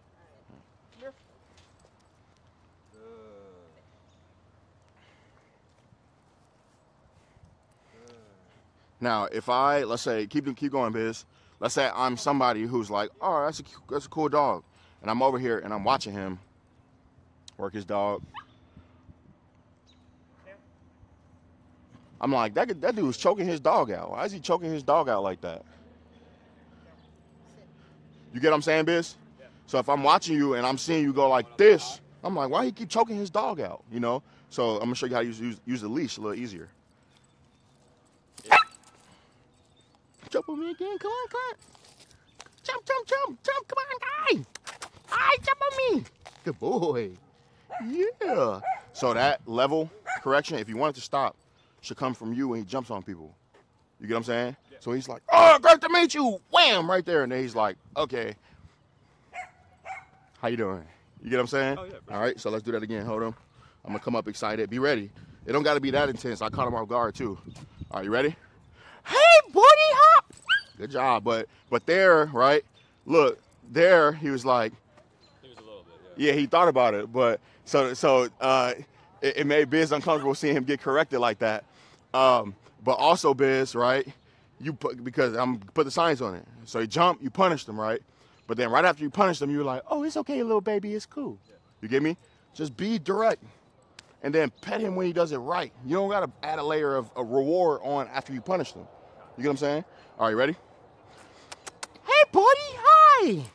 Now, if let's say, keep going, Biz. Let's say I'm somebody who's like, oh, that's a cool dog, and I'm over here and I'm watching him work his dog. I'm like, that dude's choking his dog out. Why is he choking his dog out like that? You get what I'm saying, Biz? Yeah. So if I'm watching you and I'm seeing you go like this, I'm like, why he keep choking his dog out? You know? So I'm gonna show you how to use the leash a little easier. Jump on me again, come on. Jump, come on, guy, jump on me. Good boy. Yeah. So that level correction, if you want it to stop, should come from you when he jumps on people. You get what I'm saying? Yeah. So he's like, oh, great to meet you. Wham, right there. And then he's like, okay. How you doing? You get what I'm saying? Oh, yeah, all right, so let's do that again. Hold on. I'm going to come up excited. Be ready. It don't got to be that intense. I caught him off guard, too. All right, you ready? Hey, buddy, hop. Good job. But there, right? Look, there, he was like. He was a little bit, yeah. Yeah, he thought about it. But so it made Biz uncomfortable seeing him get corrected like that. But also, Biz, right? Because I'm put the signs on it. So he jumped, you punished him, right? But then right after you punished him, you were like, oh, it's okay, little baby, it's cool. Yeah. You get me? Just be direct. And then pet him when he does it right. You don't got to add a layer of a reward on after you punish them. You get what I'm saying? All right, you ready? Hey, buddy, hi.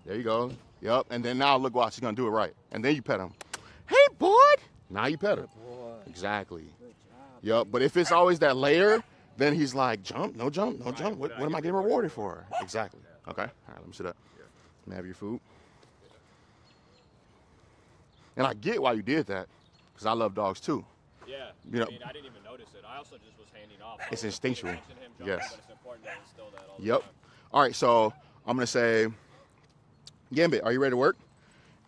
There you go. Yep. And then now look, watch, he's going to do it right. And then you pet him. Hey, bud. Now you pet him. Exactly. Yep. But if it's always that layer, then he's like, jump, no jump, no jump. What am I getting rewarded for? Exactly. Okay. All right, let me sit up. Let me have your food. And I get why you did that, because I love dogs too. Yeah. You know, I mean, I didn't even notice it. I also just was handing off. It's instinctual. Yes. But it's important to instill that all the Yep. time. All right, so I'm going to say, Gambit, are you ready to work?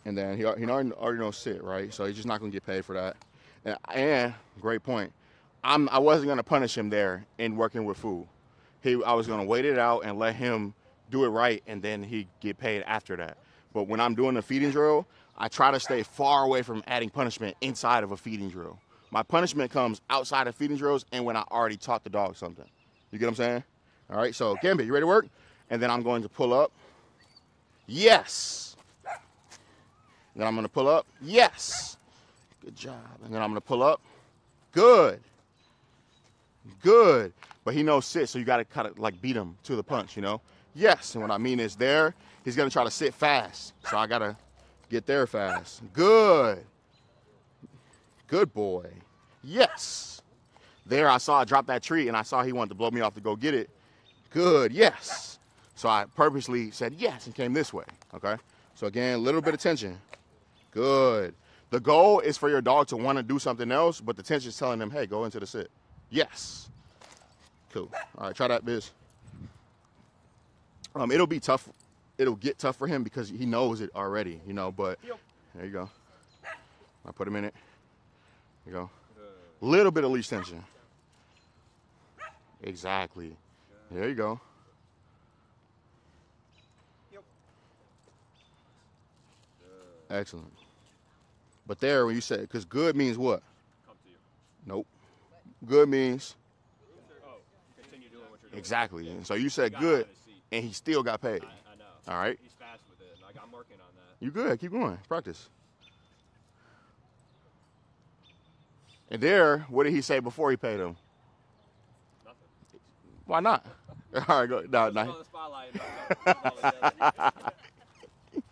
And then he already knows sit, right? So he's just not going to get paid for that. And great point. I wasn't going to punish him there in working with food. I was going to wait it out and let him do it right, and then he get paid after that. But when I'm doing the feeding drill, I try to stay far away from adding punishment inside of a feeding drill. My punishment comes outside of feeding drills and when I already taught the dog something. You get what I'm saying? All right, so Gambit, you ready to work? And then I'm going to pull up. Yes. And then I'm going to pull up. Yes. Good job. And then I'm going to pull up. Good. Good. But he knows sit, so you got to kind of like beat him to the punch, you know? Yes. And what I mean is there, he's going to try to sit fast. So I got to get there fast. Good. Good boy. Yes. There I saw I dropped that tree, and I saw he wanted to blow me off to go get it. Good. Yes. So I purposely said yes and came this way. Okay? So again, a little bit of tension. Good. The goal is for your dog to want to do something else, but the tension is telling them, hey, go into the sit. Yes. Cool. All right, try that, Biz. It'll be tough. It'll get tough for him because he knows it already, you know, but there you go. I put him in it. There you go. Little bit of leash tension. Exactly. There you go. Excellent. But there, when you say, because good means what? Come to you. Nope. Good means Oh, continue doing what you're doing. exactly. And so you said got good, out of his seat. and he still got paid. I know. All right. He's fast with it. And I'm working on that. You good? Keep going. Practice. And there, what did he say before he paid him? Nothing. Why not? All right, go. No, Just no. on the spotlight. Good. It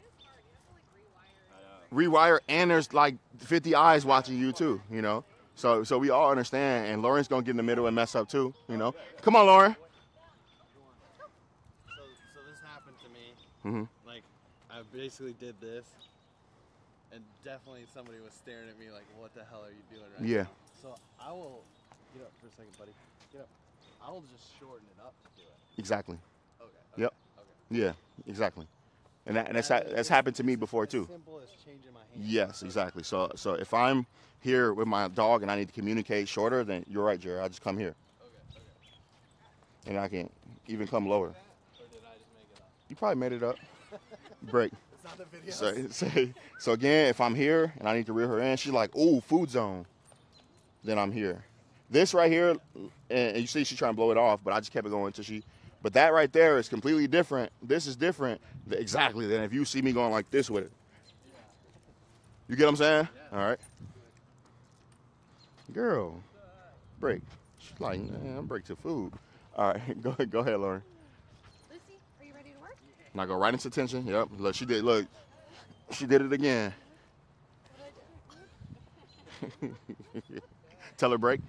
is hard. You have to like rewire. I know. Rewire, and there's like 50 eyes watching you too, you know. So we all understand, and Lauren's gonna get in the middle and mess up too, you know. Come on, Lauren. So this happened to me. Mm-hmm. Like, I basically did this, and definitely somebody was staring at me like, "What the hell are you doing right Yeah. now?" So I will get up for a second, buddy. Get up. I will just shorten it up to do it. Exactly. Okay. Yep. Okay. Yeah. Exactly. And that's happened to me before too. As simple as changing my hand. Yes, exactly. So if I'm here with my dog and I need to communicate shorter, then you're right, Jared. I just come here, Okay. and I can even come lower. Or did I just make it up? You probably made it up. Break. It's not the video. So again, if I'm here and I need to reel her in, she's like, "Ooh, food zone." Then I'm here. This right here, and you see she's trying to blow it off, but I just kept it going until she. But that right there is completely different. This is different, exactly, than if you see me going like this with it. You get what I'm saying? Yeah. All right. Girl, break. She's like, man, break to food. All right, go ahead, Lauren. Lucy, are you ready to work? Now go right into tension. Yep. Look, she did. Look, she did it again. Tell her break.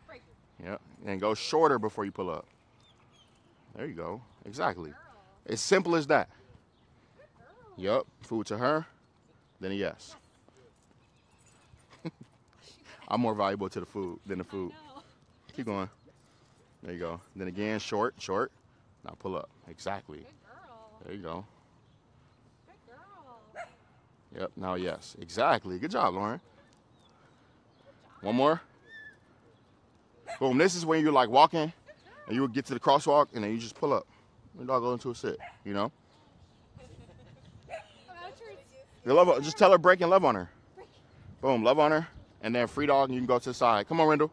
Break. Yep. And go shorter before you pull up. There you go. Exactly. As simple as that. Yep. Food to her, then a yes. I'm more valuable to the food than the food. No. Keep going. There you go. Then again, short. Now pull up. Exactly. Good girl. There you go. Good girl. Yep. Now yes. Exactly. Good job, Lauren. One more. Boom. This is when you're like walking, and you would get to the crosswalk, and then you just pull up. Your dog go into a sit. You know. You love. Just tell her break and love on her. Boom. Love on her, and then free dog, and you can go to the side. Come on, Rendell.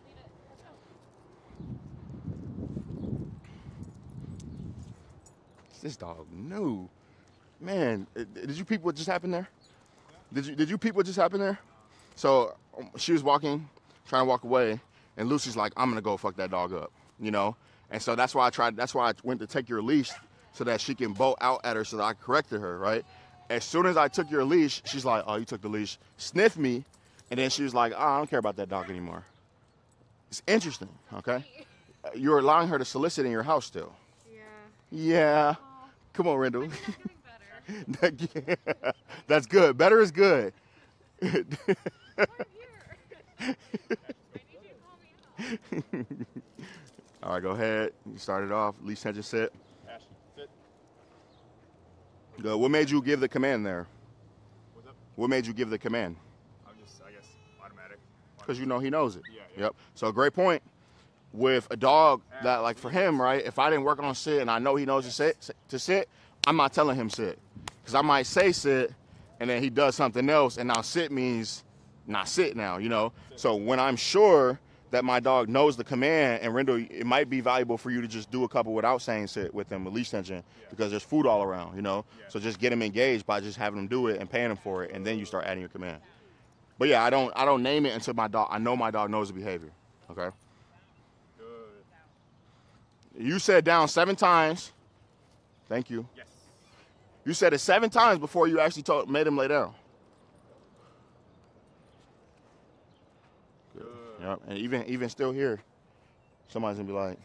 Leave it. Let's go. This dog new. Man, did you peep what just happened there? Did you peep what just happened there? So she was walking, trying to walk away, and Lucy's like, "I'm gonna go fuck that dog up," you know. And so that's why I went to take your leash so that she can bolt out at her so that I corrected her, right? As soon as I took your leash, she's like, "Oh, you took the leash," sniffed me, and then she was like, "Oh, I don't care about that dog anymore." It's interesting, okay? You're allowing her to solicit in your house still. Yeah. Yeah. Aw. Come on, Rendell. I think I'm getting better. That's good. Better is good. I'm here. I need you to call me out. All right, go ahead. You started off. Leash tension sit. Ash, sit. Good. What made you give the command there? What's up? What made you give the command? I'm just, I guess, automatic. Because you know he knows it. Yeah. Yep. So great point. With a dog that, like for him, right? If I didn't work on sit and I know he knows to sit, I'm not telling him sit. Because I might say sit, and then he does something else, and now sit means not sit now, you know? So when I'm sure that my dog knows the command, and Rendell, it might be valuable for you to just do a couple without saying sit with him with leash tension, because there's food all around, you know? So just get him engaged by just having him do it and paying him for it, and then you start adding your command. But yeah, I don't name it until I know my dog knows the behavior, okay? Good. You said down 7 times. Thank you. Yes. You said it 7 times before you actually made him lay down. Good. Yep. And even still here, somebody's gonna be like,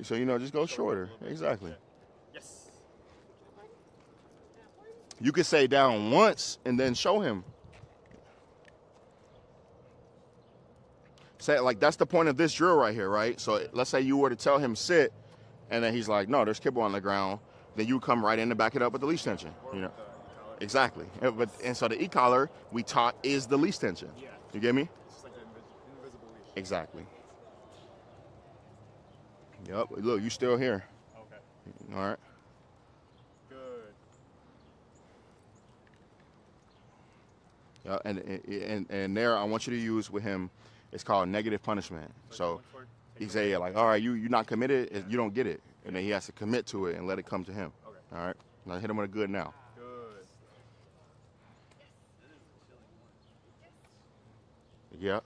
so you know, just go shorter. Exactly. Yes. You could say down once and then show him. Say like that's the point of this drill right here, right? So let's say you were to tell him sit, and then he's like, no, there's kibble on the ground. Then you come right in and back it up with the leash tension. You know. Exactly. And so the e-collar we taught is the leash tension. Yeah. You get me? It's just like an invisible leash. Exactly. Yep. Look, you still here. Okay. All right. Good. Yeah. And there, I want you to use with him. It's called negative punishment. So, He say, yeah, like, all right, you're not committed, you don't get it. And then he has to commit to it and let it come to him. Okay. All right? Now hit him with a good now. Good. Yep.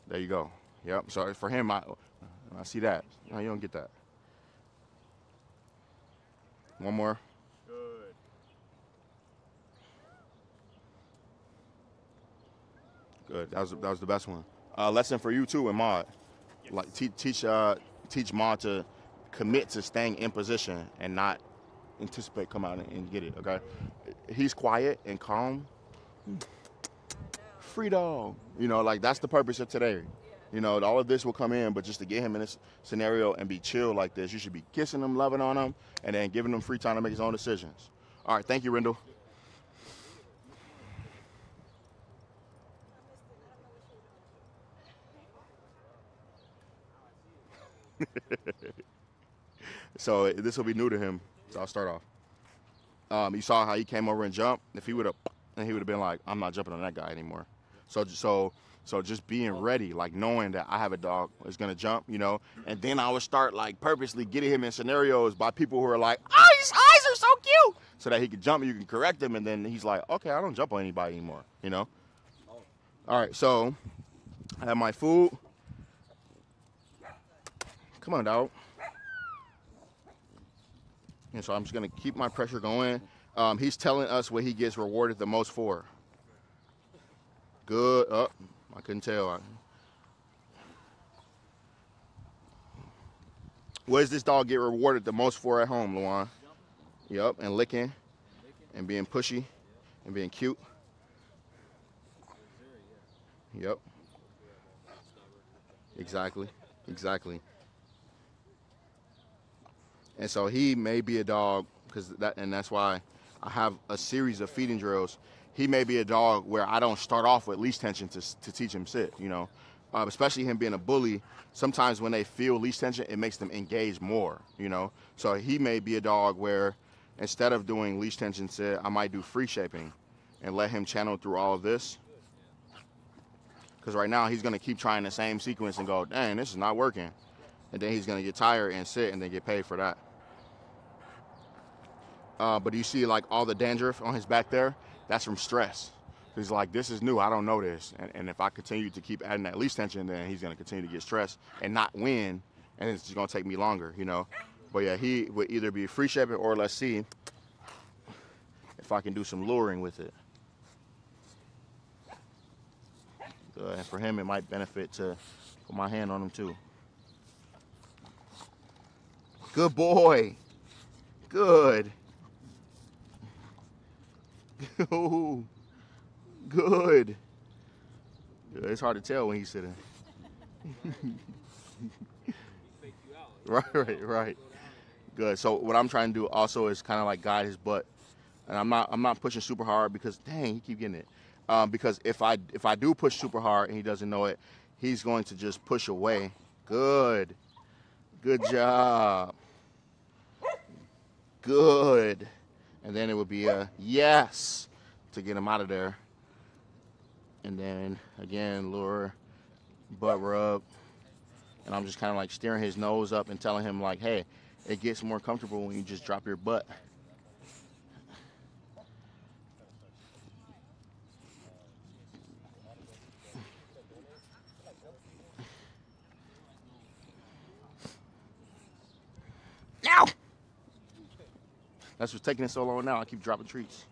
There you go. Yep. So for him, I see that. No, you don't get that. One more. Good. Good. That was the best one. Lesson for you too, and Maud. Yes. Like teach Maud to commit to staying in position and not anticipate come out and get it. Okay. He's quiet and calm. Free dog. You know, like that's the purpose of today. You know, all of this will come in, but just to get him in this scenario and be chill like this, you should be kissing him, loving on him, and then giving him free time to make his own decisions. All right, thank you, Rendell. So this will be new to him, so I'll start off. You saw how he came over and jumped. If he would have been like, I'm not jumping on that guy anymore. So just being ready, like knowing that I have a dog that's gonna jump, you know, and then I would start like purposely getting him in scenarios by people who are like, oh, his eyes are so cute, so that he can jump and you can correct him, and then he's like, okay, I don't jump on anybody anymore, you know. All right, so I have my food. Come on, dog. And so I'm just gonna keep my pressure going. He's telling us what he gets rewarded the most for. Good. Oh, I couldn't tell. What does this dog get rewarded the most for at home, Luan? Yep, and licking, and being pushy, and being cute. Yep. Exactly. And so he may be a dog, and that's why I have a series of feeding drills. He may be a dog where I don't start off with leash tension to teach him sit, you know. Especially him being a bully, sometimes when they feel leash tension, it makes them engage more, you know. So he may be a dog where instead of doing leash tension sit, I might do free shaping and let him channel through all of this. Because right now he's going to keep trying the same sequence and go, dang, this is not working. And then he's going to get tired and sit and then get paid for that. But you see like all the dandruff on his back there? That's from stress. He's like, this is new, I don't know this. And if I continue to keep adding that leash tension, then he's gonna continue to get stressed and not win, and it's just gonna take me longer, you know? But yeah, he would either be free shaping or let's see if I can do some luring with it. Good, and for him, it might benefit to put my hand on him too. Good boy, good. Ooh, good. It's hard to tell when he's sitting. Right. Good. So what I'm trying to do also is kind of like guide his butt, and I'm not pushing super hard because dang, he keep getting it. Because if I do push super hard and he doesn't know it, he's going to just push away. Good job. Good. And then it would be a yes to get him out of there. And then, again, lure, butt rub. And I'm just kind of like steering his nose up and telling him, like, hey, it gets more comfortable when you just drop your butt. Ow! That's what's taking it so long now. I keep dropping treats.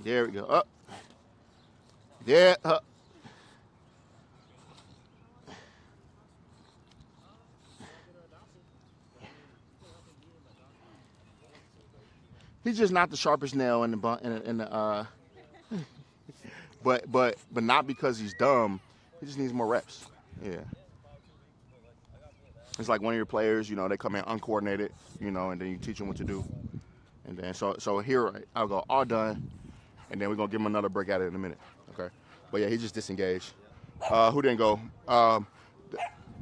There we go. Up. Yeah. Up. He's just not the sharpest nail in the but not because he's dumb. He just needs more reps. Yeah. It's like one of your players, you know, they come in uncoordinated, you know, and then you teach them what to do. And then, so here, I'll go all done, and then we're going to give him another break at it in a minute, okay? But, yeah, he just disengaged. Who didn't go?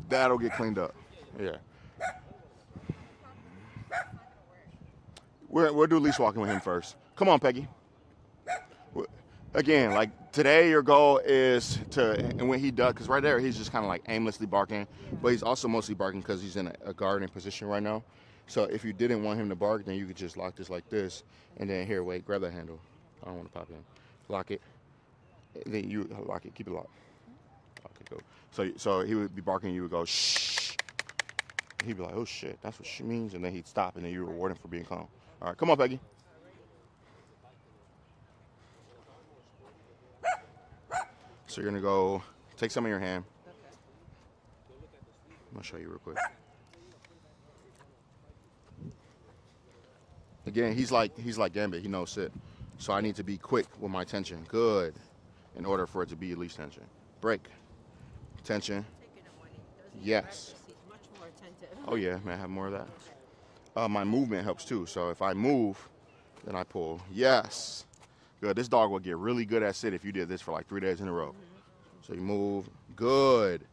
That'll get cleaned up, yeah. We'll do leash walking with him first. Come on, Peggy. Again, like, Today, your goal is to, and when he does, because right there, he's just kind of like aimlessly barking, but he's also mostly barking because he's in a guarding position right now. So if you didn't want him to bark, then you could just lock this like this, and then here, wait, grab that handle. I don't want to pop in. Lock it. Then you lock it. Keep it locked. Okay, cool. So he would be barking, you would go shh. He'd be like, oh shit, that's what she means, and then he'd stop, and then you reward him for being calm. All right, come on, Peggy. So you're gonna go take some in your hand. I'm gonna show you real quick. Again, he's like Gambit. He knows sit. So I need to be quick with my tension. Good. In order for it to be leash tension. Break. Tension. Yes. Much more attentive. Oh yeah, may I have more of that? My movement helps too. So if I move, then I pull. Yes. Good. This dog will get really good at sit if you did this for like 3 days in a row. So you move. Good.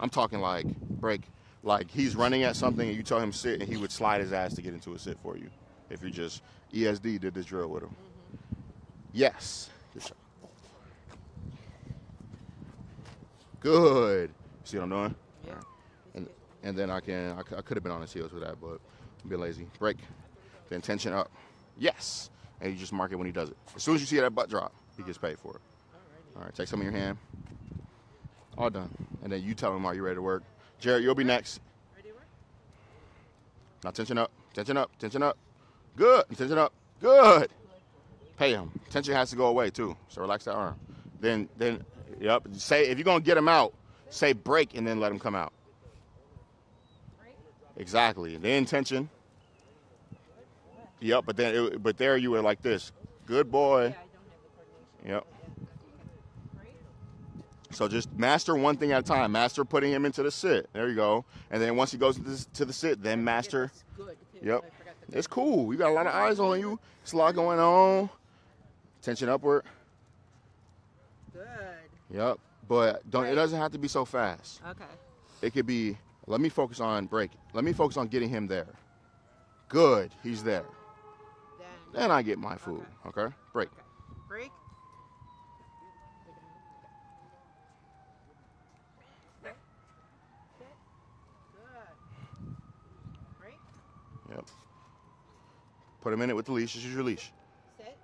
I'm talking like break. Like he's running at something and you tell him sit and he would slide his ass to get into a sit for you. If you just ESD did this drill with him. Yes. Good job. Good. See what I'm doing? Yeah. And then I could have been on his heels with that, but I'm being lazy. Break. Then tension up. Yes. And you just mark it when he does it. As soon as you see that butt drop, he gets paid for it. All right, take some in your hand. All done. And then you tell him, are you ready to work? Jared, you'll be next. Ready to work? Now tension up, tension up, tension up. Good. Tension up. Good. Pay him. Tension has to go away too. So relax that arm. Then yep. Say if you're gonna get him out, say break and then let him come out. Exactly. Then tension. Yep. But there you were like this. Good boy. Yeah, I don't have the coordination. Yep. So just master one thing at a time. Master putting him into the sit. There you go. And then once he goes to the sit, then master. Good, too. Yep. I forgot It's cool. You got a lot of eyes on you. It's a lot going on. Tension upward. Good. Yep. But don't. It doesn't have to be so fast. Okay. It could be. Let me focus on break. Let me focus on getting him there. Good. He's there. Then I get my food. Okay. Break. Okay. Break. Yep. Put him in it with the leash. This is your leash. Sit.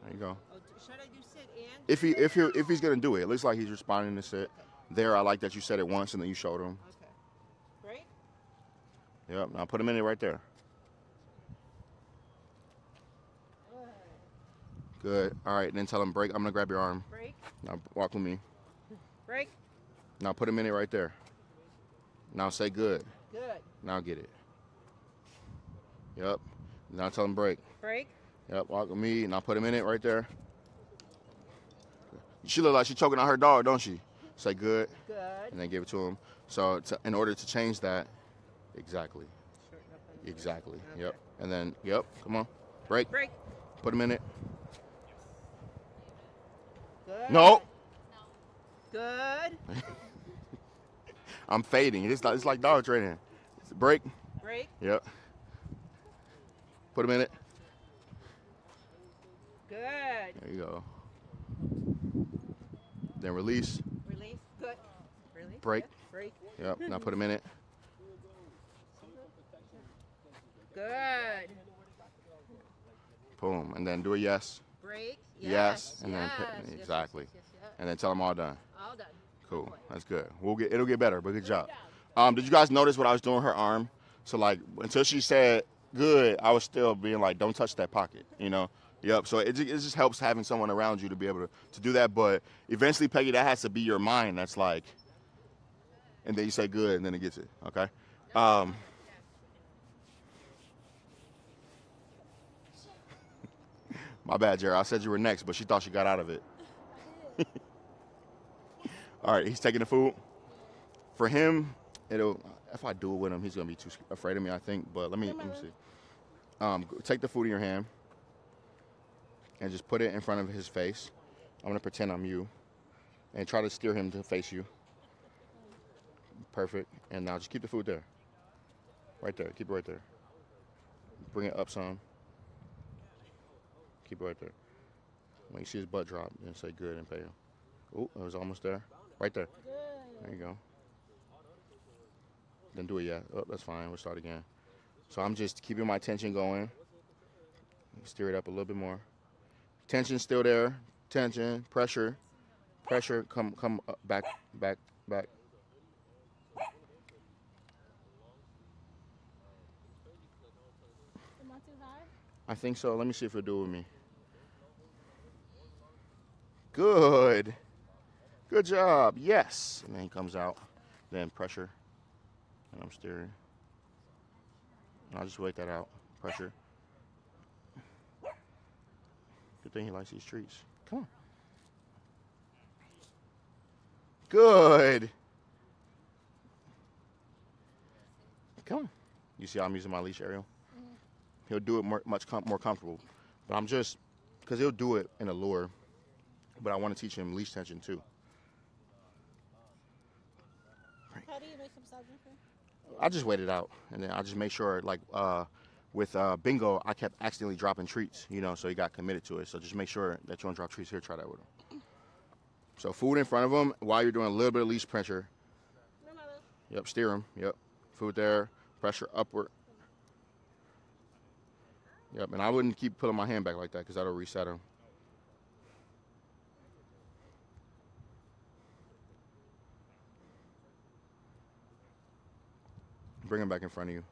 There you go. Oh, should I do sit and? If he's gonna do it, it looks like he's responding to sit. There, I like that you said it once and then you showed him. Okay. Break. Yep. Now put him in it right there. Good. All right. Then tell him break. I'm gonna grab your arm. Break. Now walk with me. Break. Now put him in it right there. Now say good. Good. Now get it. Yep. Now tell him break. Break. Yep. Walk with me. Now put him in it right there. She look like she's choking on her dog, don't she? Say good. Good. And then give it to him. So in order to change that, exactly. Exactly. Okay. Yep. And then, yep. Come on. Break. Break. Put him in it. Good. No. Good. I'm fading. It's like dog training. Break. Break. Yep. Put him in it. Good. There you go. Then release. Release. Good. Release. Break. Good. Break. Yep. Now put him in it. Good. Boom. And then do a yes. Break. Yes. And yes. then exactly. Yes. And then tell them all done. All done. Cool. That's good. It'll get better, but good job. Did you guys notice what I was doing her arm? So like until she said good, I was still being like, don't touch that pocket, you know? Yep. So it just helps having someone around you to be able to do that. But eventually, Peggy, that has to be your mind. That's like, and then you say good, and then it gets it. Okay. My bad, Jared. I said you were next, but she thought she got out of it. All right, he's taking the food. For him, if I do it with him, he's gonna be too afraid of me, I think. But let me see. Take the food in your hand and just put it in front of his face. I'm gonna pretend I'm you, and try to steer him to face you. Perfect. And now just keep the food there. Right there. Keep it right there. Bring it up some. Keep it right there. When you see his butt drop, then say good and pay him. Oh, it was almost there. Right there. Good. There you go. Didn't do it yet. Oh, that's fine. We'll start again. So I'm just keeping my tension going. Steer it up a little bit more. Tension still there. Tension, pressure, pressure. Come up, back. Am I too high? I think so. Let me see if it'll do it with me. Good. Good job. Yes. And then he comes out. Then pressure. And I'm steering. And I'll just wait that out. Pressure. Good thing he likes these treats. Come on. Good. Come on. You see how I'm using my leash, Ariel? Mm-hmm. He'll do it much more comfortable. But I'm just, because he'll do it in a lure, but I want to teach him leash tension too. How do you make him stop drinking? I just wait it out, and then I just make sure, like with Bingo, I kept accidentally dropping treats, you know, so he got committed to it. So just make sure that you don't drop treats here. Try that with him. So food in front of him while you're doing a little bit of leash pressure. No, no, no. Yep, steer him. Yep, food there, pressure upward. Yep, and I wouldn't keep pulling my hand back like that because that'll reset him. Bring him back in front of you.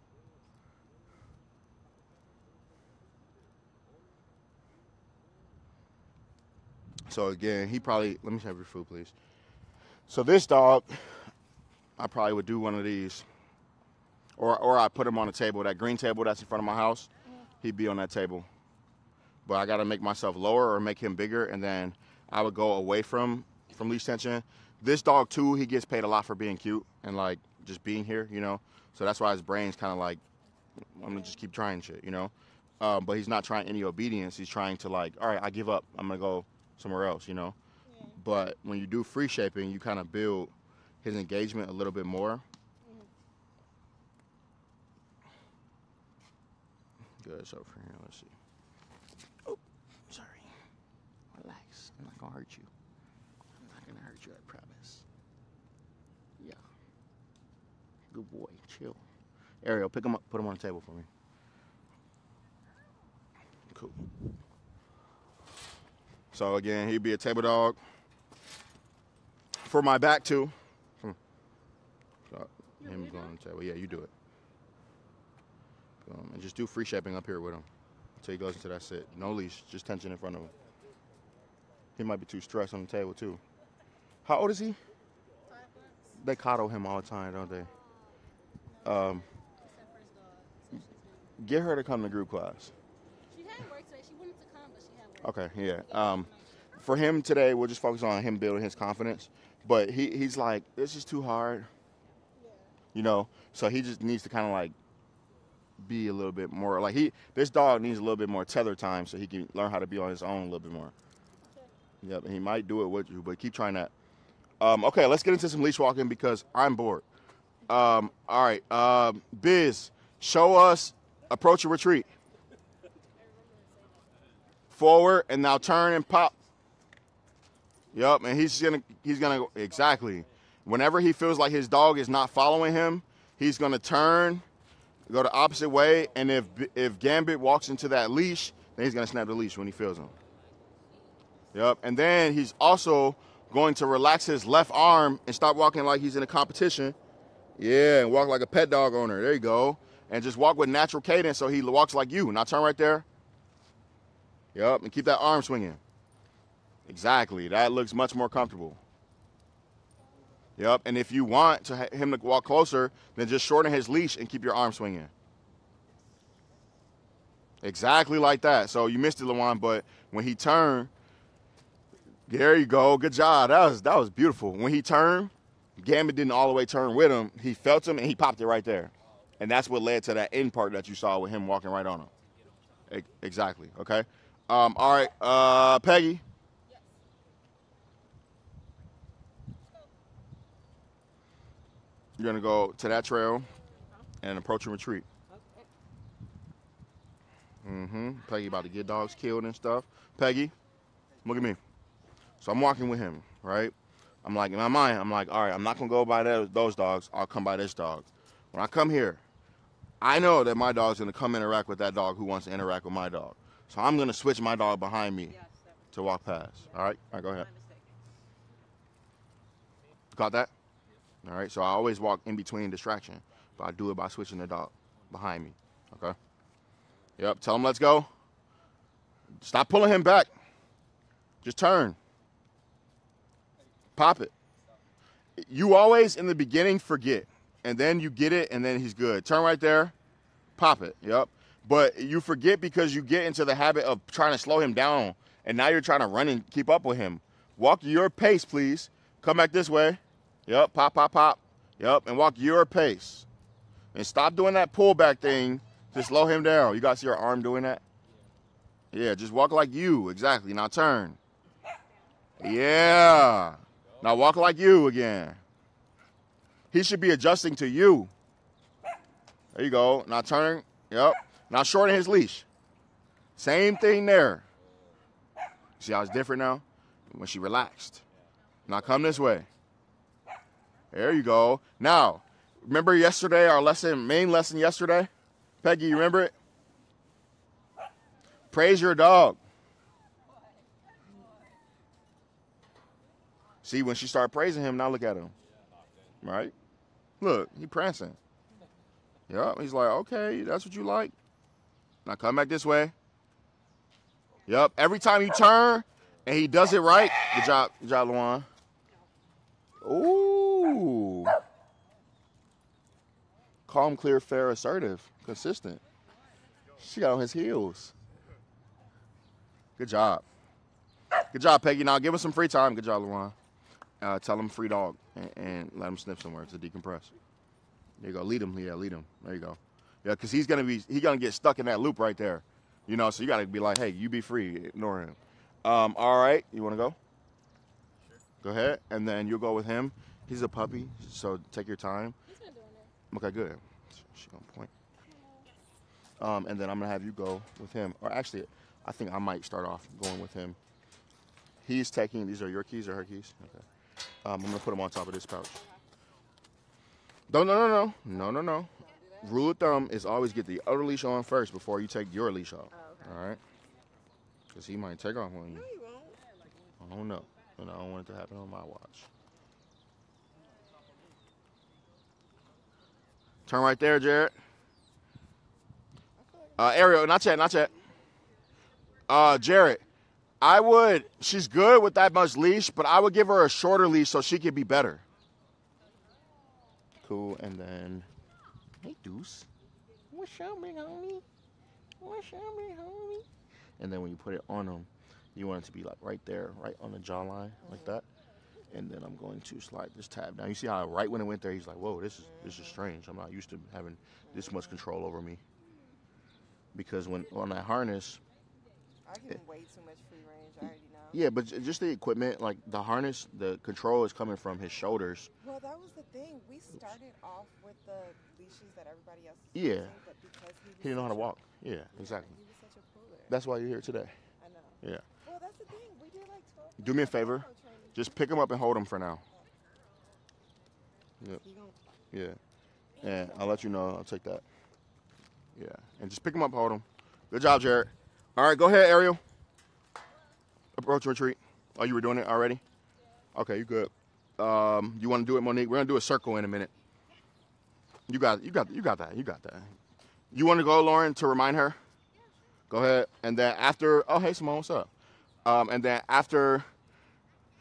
So again, he probably, let me have your food, please. So this dog, I probably would do one of these. Or I put him on a table, that green table that's in front of my house, he'd be on that table. But I gotta make myself lower or make him bigger, and then I would go away from leash tension. This dog too, he gets paid a lot for being cute and like just being here, you know? So that's why his brain's kind of like, I'm gonna just keep trying shit, you know? But he's not trying any obedience. He's trying to like, all right, I give up. I'm gonna go somewhere else, you know? Yeah. But when you do free shaping, you kind of build his engagement a little bit more. Good, so for here, let's see. Oh, sorry. Relax. I'm not gonna hurt you. I'm not gonna hurt you, I promise. Yeah. Good boy. Chill. Ariel, pick him up, put him on the table for me. Cool. So again, he'd be a table dog. For my back too. So, him going on the table. Yeah, you do it. And just do free shaping up here with him until he goes into that sit. No leash, just tension in front of him. He might be too stressed on the table too. How old is he? 5 months. They coddle him all the time, don't they? Except for his dog. So she's been... Get her to come to group class. She had work today. She wanted to come, but she had work. Okay, yeah. For him today, we'll just focus on him building his confidence. But he's like, this is too hard. Yeah. You know? So he just needs to kind of like be a little bit more like this dog needs a little bit more tether time so he can learn how to be on his own a little bit more. Okay. Yep, and he might do it with you, but keep trying that. Okay, let's get into some leash walking because I'm bored. All right, Biz, show us approach and retreat. Forward and now turn and pop. Yep, and he's gonna go exactly. Whenever he feels like his dog is not following him, he's gonna turn, go the opposite way, and if Gambit walks into that leash, then he's gonna snap the leash when he feels him. Yep, and then he's also going to relax his left arm and stop walking like he's in a competition. Yeah, and walk like a pet dog owner. There you go. And just walk with natural cadence so he walks like you. Now turn right there. Yep, and keep that arm swinging. Exactly, that looks much more comfortable. Yep, and if you want him to walk closer, then just shorten his leash and keep your arm swinging. Exactly like that. So you missed it, Lawan, but when he turned, there you go. Good job. That was beautiful. When he turned, Gambit didn't all the way turn with him. He felt him, and he popped it right there. And that's what led to that end part that you saw with him walking right on him. Exactly, okay? All right, Peggy. You're going to go to that trail and approach and retreat. Peggy about to get dogs killed and stuff. Peggy. Look at me. So I'm walking with him, right? I'm like, in my mind, I'm like, all right, I'm not going to go by those dogs. I'll come by this dog. When I come here, I know that my dog's going to come interact with that dog who wants to interact with my dog. So I'm going to switch my dog behind me to walk past. All right? All right, go ahead. Got that? All right, so I always walk in between distraction, but I do it by switching the dog behind me. Okay? Yep, tell him let's go. Stop pulling him back. Just turn. Pop it. You always, in the beginning, forget. And then you get it, and then he's good. Turn right there. Pop it. Yep. But you forget because you get into the habit of trying to slow him down, and now you're trying to run and keep up with him. Walk your pace, please. Come back this way. Yep. Pop, pop, pop. Yep. And walk your pace. And stop doing that pullback thing to slow him down. You guys see your arm doing that? Yeah, just walk like you. Exactly. Now turn. Yeah. Now walk like you again. He should be adjusting to you. There you go. Now turn. Yep. Now shorten his leash. Same thing there. See how it's different now? When she relaxed. Now come this way. There you go. Now, remember yesterday, our main lesson yesterday? Peggy, you remember it? Praise your dog. See, when she started praising him, now look at him. Right? Look, he prancing. Yep, he's like, okay, that's what you like. Now come back this way. Yep, every time you turn and he does it right, good job, Luan. Ooh. Calm, clear, fair, assertive, consistent. She got on his heels. Good job. Good job, Peggy. Now give him some free time. Good job, Luan. Tell him free dog and let him sniff somewhere to decompress. There you go. Lead him. Yeah, lead him. There you go. Yeah, because he's gonna get stuck in that loop right there. You know, so you gotta be like, hey, you be free. Ignore him. All right. You wanna go? Sure. Go ahead. And then you'll go with him. He's a puppy, so take your time. He's been doing it. Okay, good. She's gonna point. And then I'm gonna have you go with him. Or actually, I think I might start off going with him. He's taking, these are your keys or her keys? Okay. I'm going to put them on top of this pouch. No. Rule of thumb is always get the other leash on first before you take your leash off. Oh, okay. All right? Because he might take off on you. No, he won't. I don't know. And I don't want it to happen on my watch. Turn right there, Jared. Ariel, not yet. Jared, she's good with that much leash, but I would give her a shorter leash so she could be better. Cool, and then, hey, Deuce. What's up, big homie? And then when you put it on him, you want it to be like right there, right on the jawline, like that. And then I'm going to slide this tab down. You see how right when it went there, he's like, whoa, this is strange. I'm not used to having this much control over me. Because when on that harness, I give him way too much free range. I already know. yeah, but just the equipment, like the harness, the control is coming from his shoulders. Well, that was the thing. We started off with the leashes that everybody else was Yeah. using, but because He didn't know how to walk. Yeah, exactly. He was such a puller. That's why you're here today. I know. Yeah. Well, that's the thing. We did like 12. Do me a favor. training. Just pick him up and hold him for now. Yep. He gonna- Yeah. And I'll let you know. I'll take that. Yeah. And just pick him up, hold him. Good job, Jared. All right, go ahead, Ariel. Approach retreat. Oh, you were doing it already? Okay, you good. You want to do it, Monique? We're gonna do a circle in a minute. You got that. You want to go, Lauren, to remind her? Go ahead. And then after, oh, hey, Simone, what's up? And then after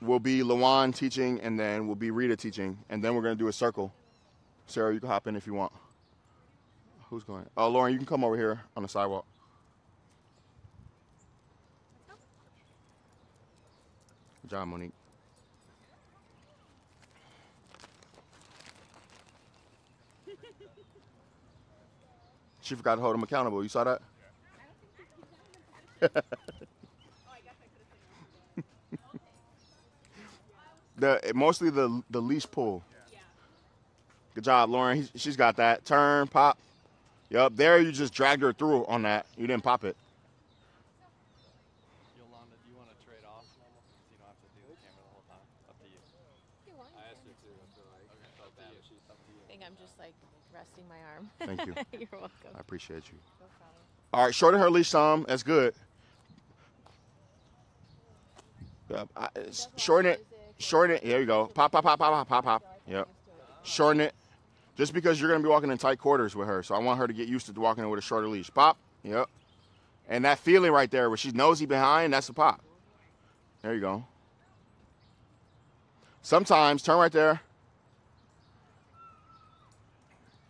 will be Lawan teaching, and then will be Rita teaching, and then we're gonna do a circle. Sarah, you can hop in if you want. Who's going? Oh, Lauren, you can come over here on the sidewalk. Good job, Monique. She forgot to hold him accountable. You saw that? Mostly the leash pull. Good job, Lauren. She's got that. Turn, pop. Yep, there you just dragged her through on that. You didn't pop it. Yolanda, do you want to trade off? asked her too. I feel like. I felt bad, but she's up to you. I think I'm just like resting my arm. Thank you. You're welcome. I appreciate you. No problem. All right, shorten her leash some. That's good. Shorten it. Shorten it. Here you go. Pop, pop, pop, pop, pop, pop, pop. Yep. Shorten it. Just because you're going to be walking in tight quarters with her. So I want her to get used to walking with a shorter leash. Pop. Yep. And that feeling right there where she's nosy behind, that's a pop. There you go. Sometimes, turn right there.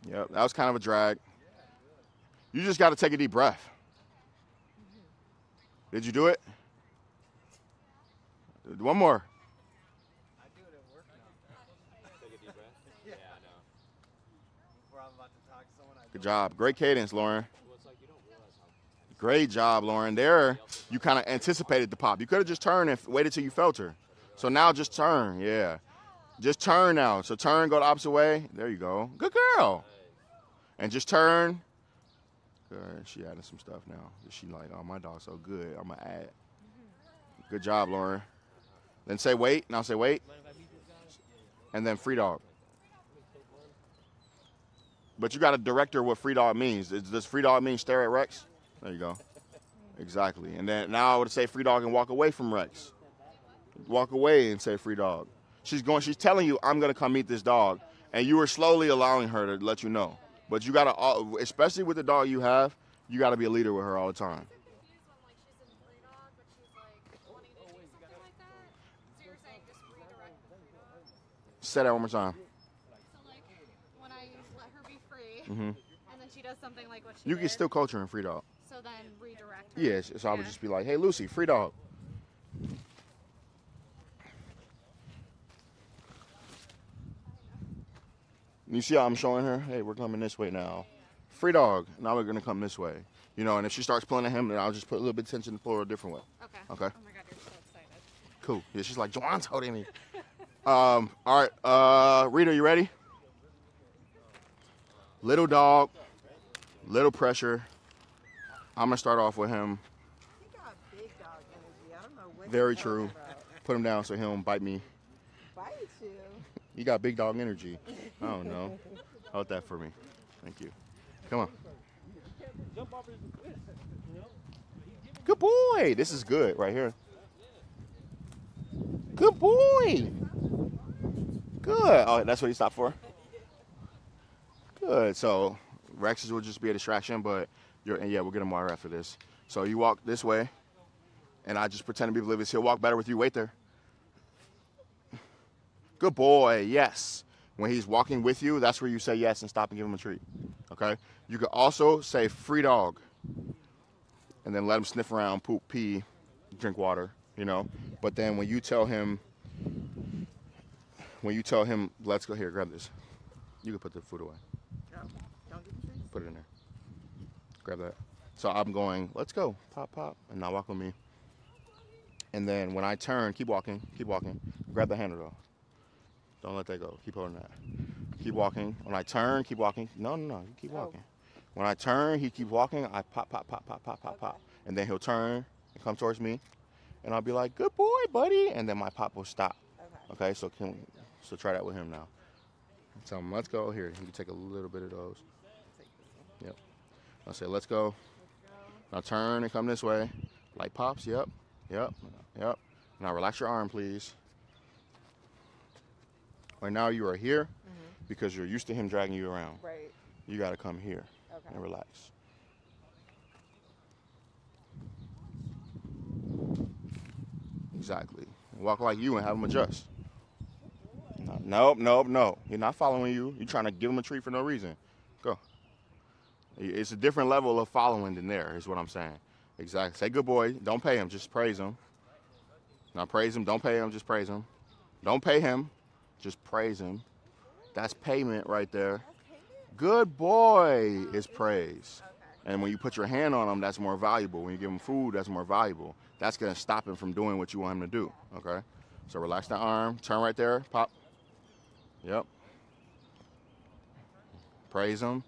Yep, that was kind of a drag. You just got to take a deep breath. Did you do it? One more. I do it at work now. Take a deep breath. Yeah, I know. Before I'm about to talk to someone, I Good job. Great cadence, Lauren. Well, it's like you don't realize how. Great job, Lauren. There, you kind of anticipated the pop. You could have just turned and waited till you felt her. So now just turn. Yeah. Just turn now. So turn, go the opposite way. There you go. Good girl. And just turn. Good. She adding some stuff now. She like, oh, my dog's so good. I'm going to add. Good job, Lauren. Then say wait. Now say wait. And then free dog. But you got to direct her what free dog means. Does free dog mean stare at Rex? There you go. Exactly. And then now I would say free dog and walk away from Rex. Walk away and say free dog. She's telling you, I'm going to come meet this dog. And you are slowly allowing her to let you know. But you got to, especially with the dog you have, you got to be a leader with her all the time. Say that one more time. So like when I let her be free, And then she does something like what she you did, can still coach her in free dog. so then redirect her. Yes, so I would just be like, hey, Lucy, free dog. You see how I'm showing her? Hey, we're coming this way now. Free dog. Now we're going to come this way. You know, and if she starts pulling at him, then I'll just put a little bit of tension and pull her a different way. Okay. Okay. Oh my God, you're so excited. Cool. Yeah, she's like, Joanne's holding me. All right. Rita, you ready? Little dog. Little pressure. I'm going to start off with him. He got big dog energy. I don't know what Very he's talking true. about. Put him down so he don't bite me. Bite you. You got big dog energy. I don't know. Hold that for me. Thank you. Come on. Good boy. This is good right here. Good boy. Good. Oh, that's what he stopped for? Good. So Rex's will just be a distraction, but and yeah, we'll get him water after this. So you walk this way, and I just pretend to be oblivious. He'll walk better with you. Wait there. Good boy. Yes. When he's walking with you, that's where you say yes and stop and give him a treat. Okay? You could also say free dog. And then let him sniff around, poop, pee, drink water, you know? But then when you tell him, let's go here, grab this. You can put the food away. No, don't get the treats. Put it in there. Grab that. So I'm going, let's go. Pop, pop. And now walk with me. And then when I turn, keep walking. Grab the handle though. Don't let that go. Keep holding that. Keep walking. When I turn, keep walking. No. You keep walking. When I turn, he keeps walking. I pop, pop, pop, pop, pop, pop, pop. And then he'll turn and come towards me. And I'll be like, good boy, buddy. And then my pop will stop. Okay, so try that with him now. Tell him, let's go. Here, you can take a little bit of those. Yep. I'll say, let's go. Now turn and come this way. Light pops. Yep. Now relax your arm, please. Right now you are here because you're used to him dragging you around. Right. You got to come here and relax. Exactly. Walk like you and have him adjust. No. He's not following you. You're trying to give him a treat for no reason. Go. It's a different level of following than there, is what I'm saying. Exactly. Say good boy. Don't pay him. Just praise him. Now praise him. Don't pay him. Just praise him. Don't pay him. Just praise him. That's payment right there. Good boy is praise. And when you put your hand on him, that's more valuable. When you give him food, that's more valuable. That's going to stop him from doing what you want him to do. Okay? So relax that arm. Turn right there. Pop. Yep. Praise him.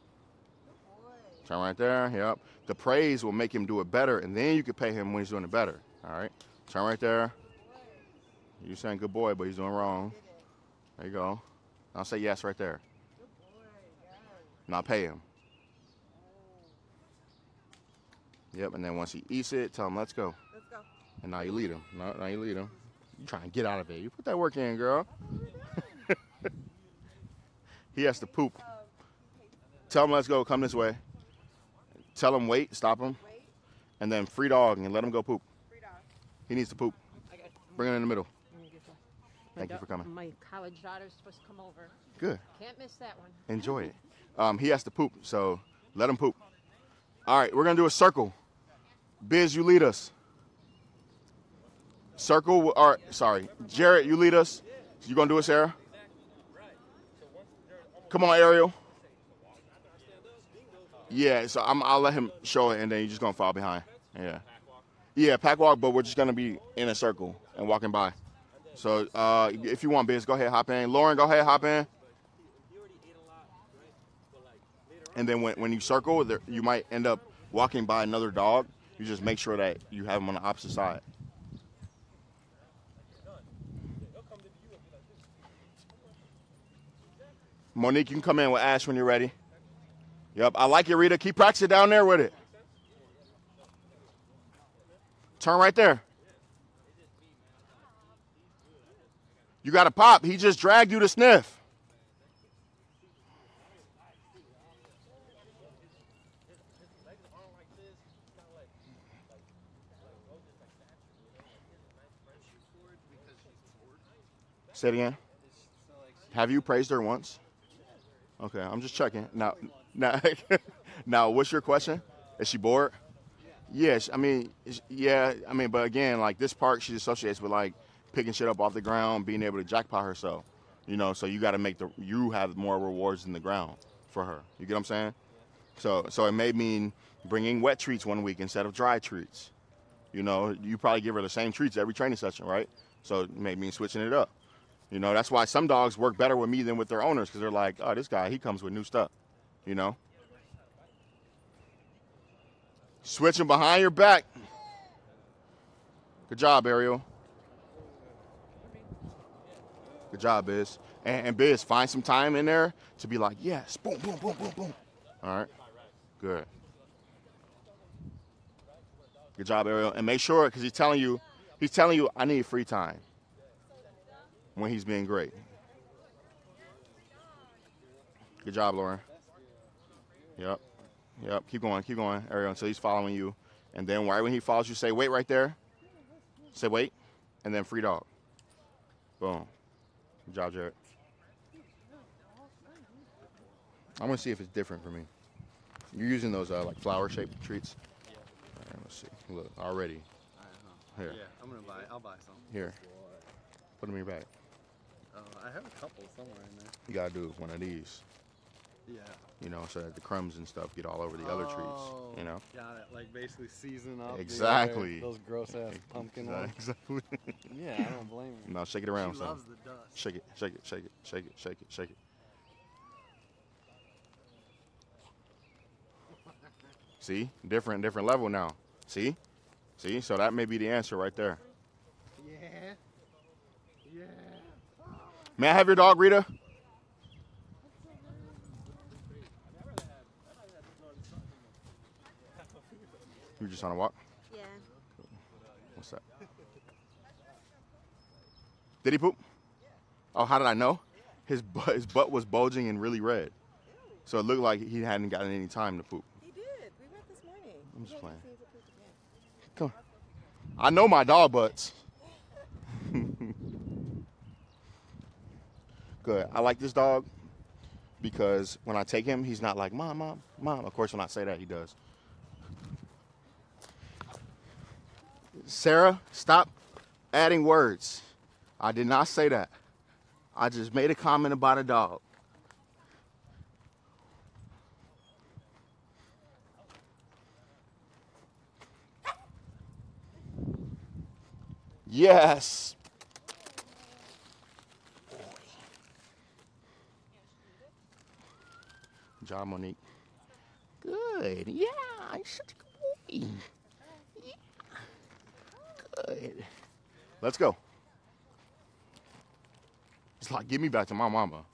Turn right there. Yep. The praise will make him do it better, and then you can pay him when he's doing it better. All right? Turn right there. You're saying good boy, but he's doing wrong. There you go. I'll say yes right there. Good boy. Yes. Now pay him. Yep, and then once he eats it, tell him, let's go. Let's go. And now you lead him. Now you lead him. You trying to get out of it. You put that work in, girl. He has to poop. Tell him, let's go. Come this way. Tell him, wait. Stop him. Wait. And then free dog and let him go poop. Free dog. He needs to poop. Bring it in the middle. Thank you My for coming. My college daughter's supposed to come over. Good. Can't miss that one. Enjoy it. He has to poop, so let him poop. All right, we're going to do a circle. Biz, you lead us. Circle, or sorry, Jarrett, you lead us. You going to do it, Sarah? Come on, Ariel. Yeah, so I'll let him show it, and then you're just going to fall behind. Yeah. Yeah, pack walk, but we're just going to be in a circle and walking by. So if you want, Biz, go ahead, hop in. Lauren, go ahead, hop in. And then when you circle, you might end up walking by another dog. You just make sure that you have them on the opposite side. Monique, you can come in with Ash when you're ready. Yep, I like it, Rita. Keep practicing down there with it. Turn right there. You got to pop. He just dragged you to sniff. Say it again. Have you praised her once? Okay, I'm just checking. Now, what's your question? Is she bored? Yes, I mean, but again, like this park, she associates with like picking shit up off the ground, being able to jackpot herself. You know, so you got to you have more rewards in the ground for her. You get what I'm saying? So it may mean bringing wet treats one week instead of dry treats. You know, you probably give her the same treats every training session, right? So it may mean switching it up. You know, that's why some dogs work better with me than with their owners, because they're like, oh, this guy, he comes with new stuff, you know? Switching behind your back. Good job, Ariel. Good job, Biz. And Biz, find some time in there to be like, yes, boom, boom, boom, boom, boom. All right, good. Good job, Ariel. And make sure, because he's telling you, I need free time when he's being great. Good job, Lauren. Yep. Keep going, Ariel, until he's following you. And then right when he follows you, say, wait right there. Say, wait. And then free dog. Boom. Good job, Jared. I'm going to see if it's different for me. You're using those like flower-shaped treats? Yeah. All right, let's see. Look, already. Here. Yeah, I'll buy some. Here. Put them in your bag. I have a couple somewhere in there. You got to do one of these. Yeah. You know, so that the crumbs and stuff get all over the other treats, you know? Got it. Like basically season up. Exactly. Those gross ass pumpkin ones. Exactly. Yeah, I don't blame you. No, shake it around. She son. loves the dust. Shake it, shake it, shake it, shake it, shake it, shake it. See? Different level now. See? See? So that may be the answer right there. Yeah. Yeah. May I have your dog, Rita? You were just on a walk? Yeah. What's that? Did he poop? Oh, how did I know? His butt was bulging and really red. So it looked like he hadn't gotten any time to poop. He did. We went this morning. I'm just playing. He needs to poop again. Come on. I know my dog butts. Good. I like this dog because when I take him, he's not like, Mom, Mom, Mom. Of course, when I say that, he does. Sarah, stop adding words. I did not say that. I just made a comment about a dog. Yes. Good job, Monique. Good. Yeah, you're such a good boy. Yeah. Good. Let's go. It's like, give me back to my mama.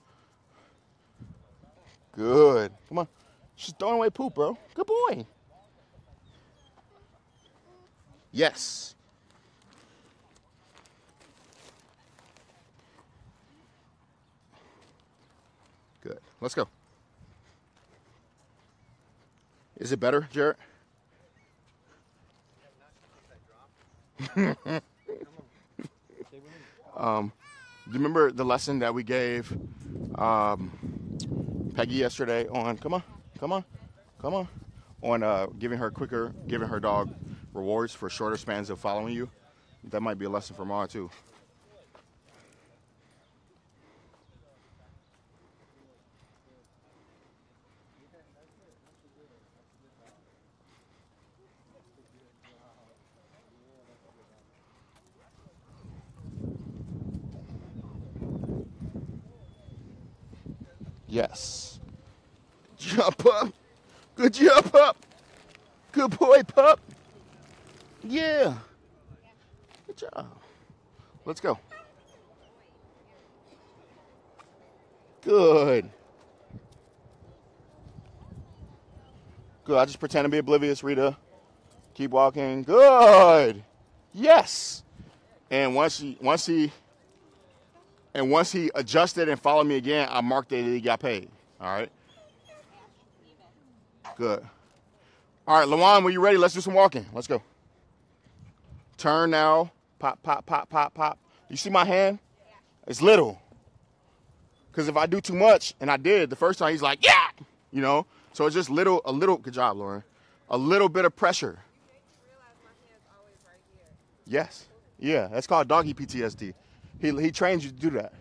Good. Come on. She's throwing away poop, bro. Good boy. Yes. Good. Let's go. Is it better, Jarrett? Do you remember the lesson that we gave Peggy yesterday on, come on, on giving her dog rewards for shorter spans of following you? That might be a lesson for Ma too. Yes. Jump up. Good jump up. Good boy, pup. Yeah. Good job. Let's go. Good. Good. I just pretend to be oblivious, Rita. Keep walking. Good. Yes. And once he adjusted and followed me again, I marked that he got paid. All right. Good. All right, Lawan, when you're ready, let's do some walking. Let's go. Turn now. Pop, pop, pop, pop, pop. You see my hand? It's little. Because if I do too much, and I did the first time, he's like, yeah, you know. So it's just a little. Good job, Lauren. A little bit of pressure. Yes. Yeah, that's called doggy PTSD. He trains you to do that.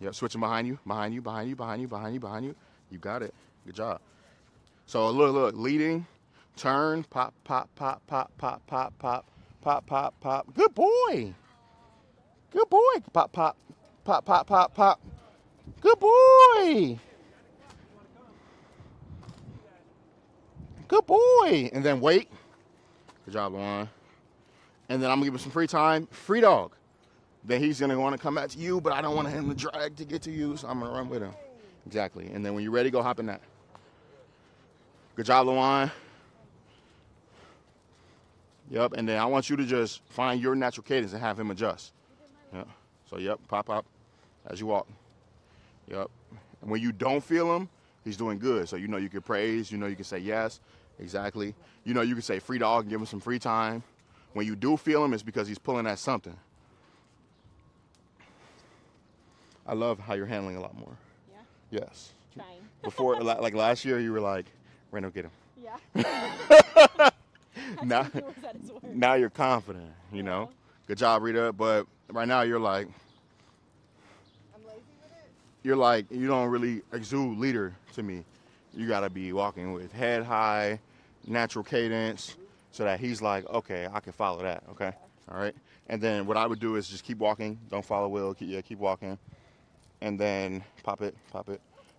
Yep, switching behind you. You got it. Good job. So look, leading, turn, pop, pop, pop, pop, pop, pop, pop, pop, pop, pop. Good boy. Good boy. Pop, pop, pop, pop, pop, pop. Good boy. Good boy. And then wait. Good job, Luan. And then I'm going to give him some free time. Free dog. Then he's going to want to come back to you, but I don't want him to drag to get to you, so I'm going to run with him. Exactly. And then when you're ready, go hop in that. Good job, Luan. Yep. And then I want you to just find your natural cadence and have him adjust. Yep. So, yep, pop, pop as you walk. Yep. And when you don't feel him, he's doing good. So, you know you can praise. You know you can say yes. Exactly. You know you can say free dog and give him some free time. When you do feel him, it's because he's pulling at something. I love how you're handling a lot more. Yeah? Yes. Trying. Before, like last year, you were like, Reno, get him. Yeah. Now you're confident, you know. Good job, Rita. But right now you're like, I'm lazy with it. you're like, you don't really exude leader to me. You got to be walking with head high, natural cadence, so that he's like, okay, I can follow that, okay? All right? And then what I would do is just keep walking. Don't follow Will. Keep walking. And then pop it.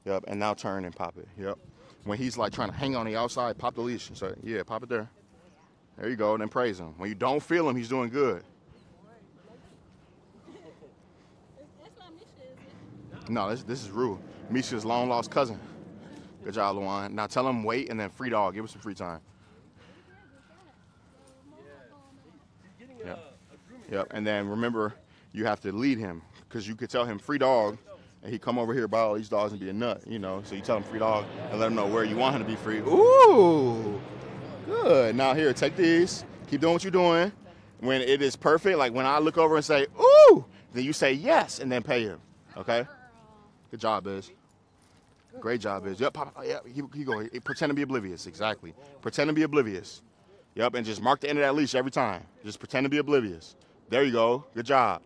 Yep. And now turn and pop it. Yep. When he's like trying to hang on the outside, pop the leash. So, yeah, pop it there. There you go. And then praise him. When you don't feel him, he's doing good. That's not Misha, is it? No, this is Rue. Misha's long lost cousin. Good job, Luan. Now tell him wait and then free dog. Give us some free time. Yep. And then remember, you have to lead him because you could tell him free dog and he come over here by all these dogs and be a nut, you know. So you tell him free dog and let him know where you want him to be free. Ooh, good. Now here, take these. Keep doing what you're doing. When it is perfect, like when I look over and say, ooh, then you say yes and then pay him, okay? Good job, Biz. Great job, Biz. Yep, pop, yep, keep going. Pretend to be oblivious, exactly. Pretend to be oblivious. Yep, and just mark the end of that leash every time. Just pretend to be oblivious. There you go. Good job.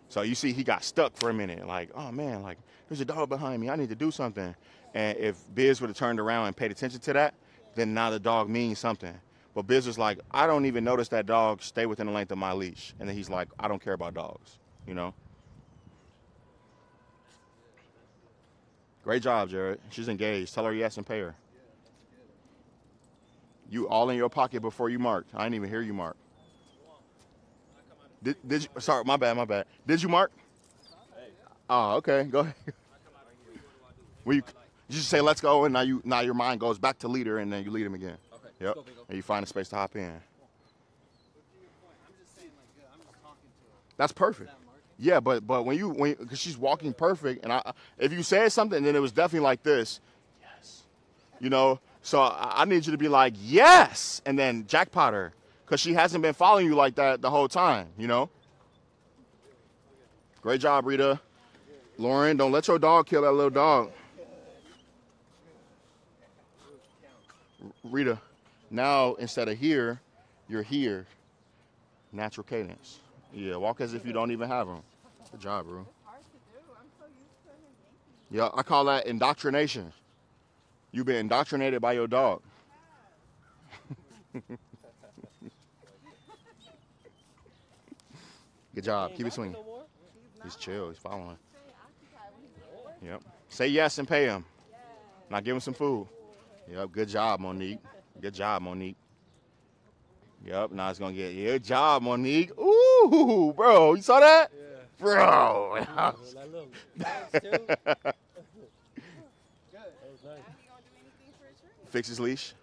So you see he got stuck for a minute. Like, oh, man, like, there's a dog behind me. I need to do something. And if Biz would have turned around and paid attention to that, then now the dog means something. But Biz was like, I don't even notice that dog stay within the length of my leash. And then he's like, I don't care about dogs, you know? Great job, Jared. She's engaged. Tell her yes and pay her. You all in your pocket before you marked. I didn't even hear you mark. Did you? Sorry, my bad. Did you mark? Oh, okay. Go ahead. Well, you just say let's go, and now your mind goes back to leader, and then you lead him again. Okay. Yep. Go, Bingo. And you find a space to hop in. I'm just saying, like, I'm just talking to her. That's perfect. Yeah, but when because she's walking perfect, and if you said something, then it was definitely like this. Yes. You know. So I need you to be like yes, and then jackpot her, because she hasn't been following you like that the whole time. You know. Great job, Rita. Lauren, don't let your dog kill that little dog. Rita, now instead of here, you're here. Natural cadence. Yeah, walk as if you don't even have them. Good job, bro. It's hard to do. I'm so used to him yanking. Yeah, I call that indoctrination. You've been indoctrinated by your dog. Good job. Keep it swinging. He's chill. He's following. Stay occupied when he's at work. Yep. Say yes and pay him. Now give him some food. Yep. Good job, Monique. Good job, Monique. Yep. Now it's gonna get good job, Monique. Ooh, bro. You saw that? Yeah. Bro. Like, look, thanks, too. Good. That was nice. Now he gonna do anything for a treat? Fix his leash.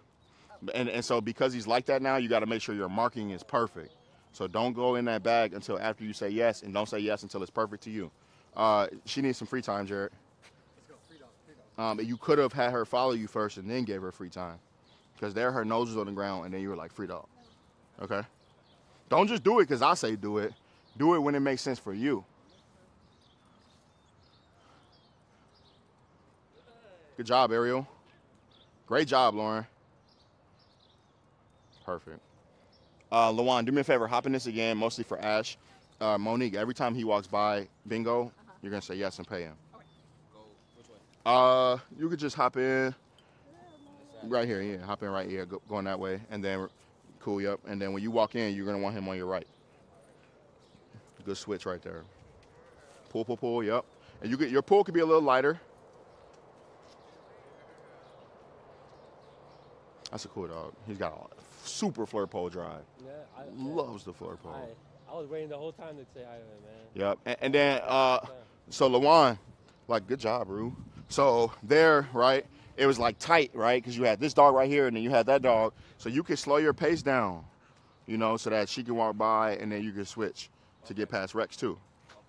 And so because he's like that now, you got to make sure your marking is perfect. So don't go in that bag until after you say yes, and don't say yes until it's perfect to you. She needs some free time, Jared. Let's go. Free dog. You could have had her follow you first and then gave her free time. Because there her nose was on the ground and then you were like, free dog. Okay? Don't just do it because I say do it. Do it when it makes sense for you. Good job, Ariel. Great job, Lauren. Perfect. Lawan, do me a favor. Hop in this again, mostly for Ash. Monique, every time he walks by Bingo, you're going to say yes and pay him. Go which way? You could just hop in right here. Yeah, hop in right here, going that way. And then, cool, yep. And then when you walk in, you're going to want him on your right. Good switch right there. Pull, yep. And your pull could be a little lighter. That's a cool dog. He's got a super flirt pole drive. Yeah, Loves the flirt pole. I was waiting the whole time to say hi to him, man. Yep. And then, so Lawan, like, good job, Rue. So there, right, it was like tight, right? Because you had this dog right here and then you had that dog. So you could slow your pace down, you know, so that she can walk by and then you can switch to get past Rex too.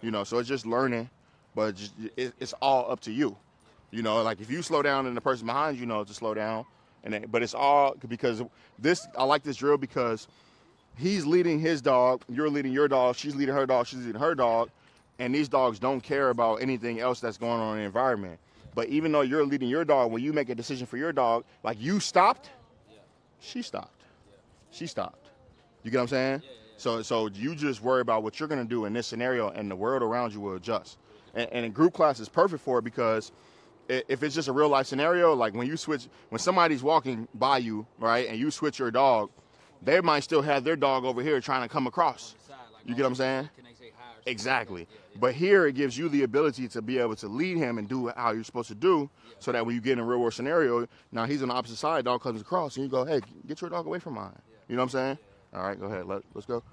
You know, so it's just learning, but it's all up to you. You know, like if you slow down and the person behind you knows to slow down. But it's all because I like this drill because he's leading his dog, you're leading your dog, she's leading her dog, she's leading her dog, and these dogs don't care about anything else that's going on in the environment. But even though you're leading your dog, when you make a decision for your dog, like you stopped, she stopped. She stopped. You get what I'm saying? So you just worry about what you're going to do in this scenario, and the world around you will adjust. And in group class is perfect for it because if it's just a real life scenario, like when somebody's walking by you, right, and you switch your dog, they might still have their dog over here trying to come across. You get what I'm saying? Exactly. But here it gives you the ability to be able to lead him and do how you're supposed to do, so that when you get in a real world scenario, now he's on the opposite side, dog comes across, and you go, hey, get your dog away from mine. You know what I'm saying? All right, go ahead. Let's go.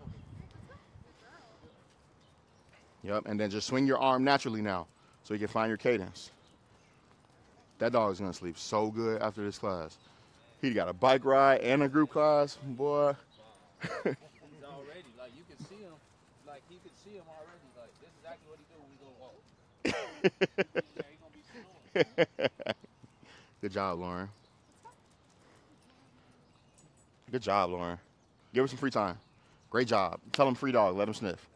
Yep, and then just swing your arm naturally now so you can find your cadence. That dog is going to sleep so good after this class. He got a bike ride and a group class, boy. He's already, like, you can see him, like, he could see him already, like, this is exactly what he do when we go walk. Yeah, he gonna be snoring. Good job, Lauren. Good job, Lauren. Give her some free time. Great job. Tell him free dog. Let him sniff.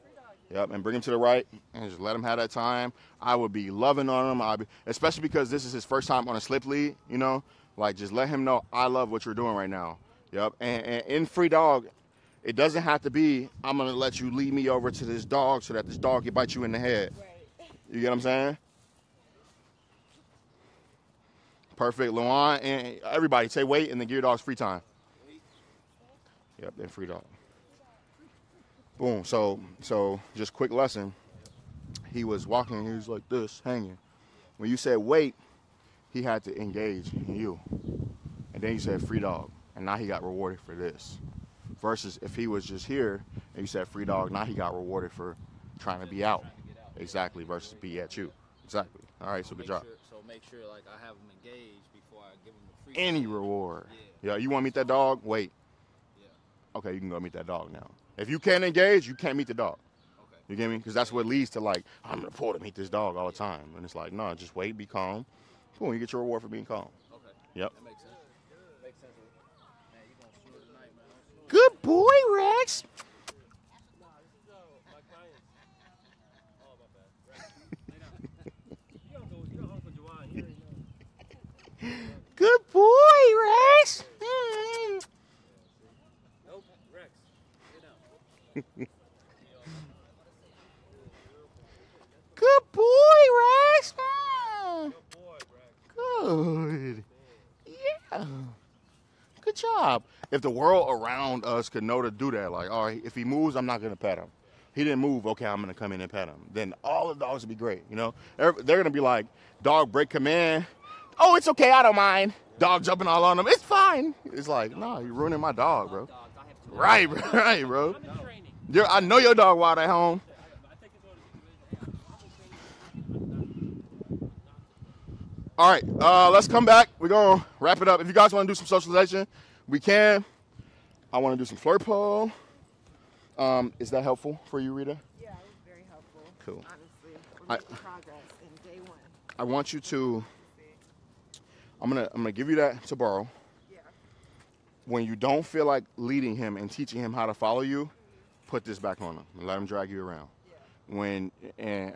Yep, and bring him to the right and just let him have that time. I would be loving on him, especially because this is his first time on a slip lead, you know? Like, just let him know I love what you're doing right now. Yep, and in free dog, it doesn't have to be, I'm going to let you lead me over to this dog so that this dog can bite you in the head. Right. You get what I'm saying? Perfect. Luan, and everybody, say wait and then give your dogs free time. Yep, then free dog. Boom. So just quick lesson. He was walking, he was like this, hanging. When you said wait, he had to engage in you. And then you said free dog. And now he got rewarded for this. Versus if he was just here and you said free dog, now he got rewarded for trying to be out. Exactly, versus be at you. Exactly. All right, so good job. So make sure like I have him engaged before I give him the free. Any reward. Yeah, you want to meet that dog? Wait. Yeah. Okay, you can go meet that dog now. If you can't engage, you can't meet the dog. Okay. You get me? Because that's what leads to like, I'm going to pull to meet this dog all the time. And it's like, no, just wait, be calm. Boom, you get your reward for being calm. Okay. Yep. That makes sense. Makes sense. Man, you gonna snore tonight, man. Good boy, Rex. Nah, this is my client. Oh, my bad. You don't hold for Juwan. He already knows. Good boy, Rex. Nope, Rex. Get down. Good boy, Rex. Good boy, Rex. Good. Yeah. Good job. If the world around us could know to do that, like, all right, if he moves, I'm not going to pet him. He didn't move, okay, I'm going to come in and pet him. Then all the dogs would be great, you know? They're going to be like, dog break command. Oh, it's okay, I don't mind. Dog jumping all on him. It's fine. It's like, no, you're ruining my dog, bro. Right, right, bro. I know your dog wild at home. All right, let's come back. We're going to wrap it up. If you guys want to do some socialization, we can. I want to do some flirt pole. Is that helpful for you, Rita? Yeah, it was very helpful. Cool. Honestly, we're making progress in day one. I want you to, I'm gonna give you that to borrow. Yeah. When you don't feel like leading him and teaching him how to follow you, put this back on him and let him drag you around. And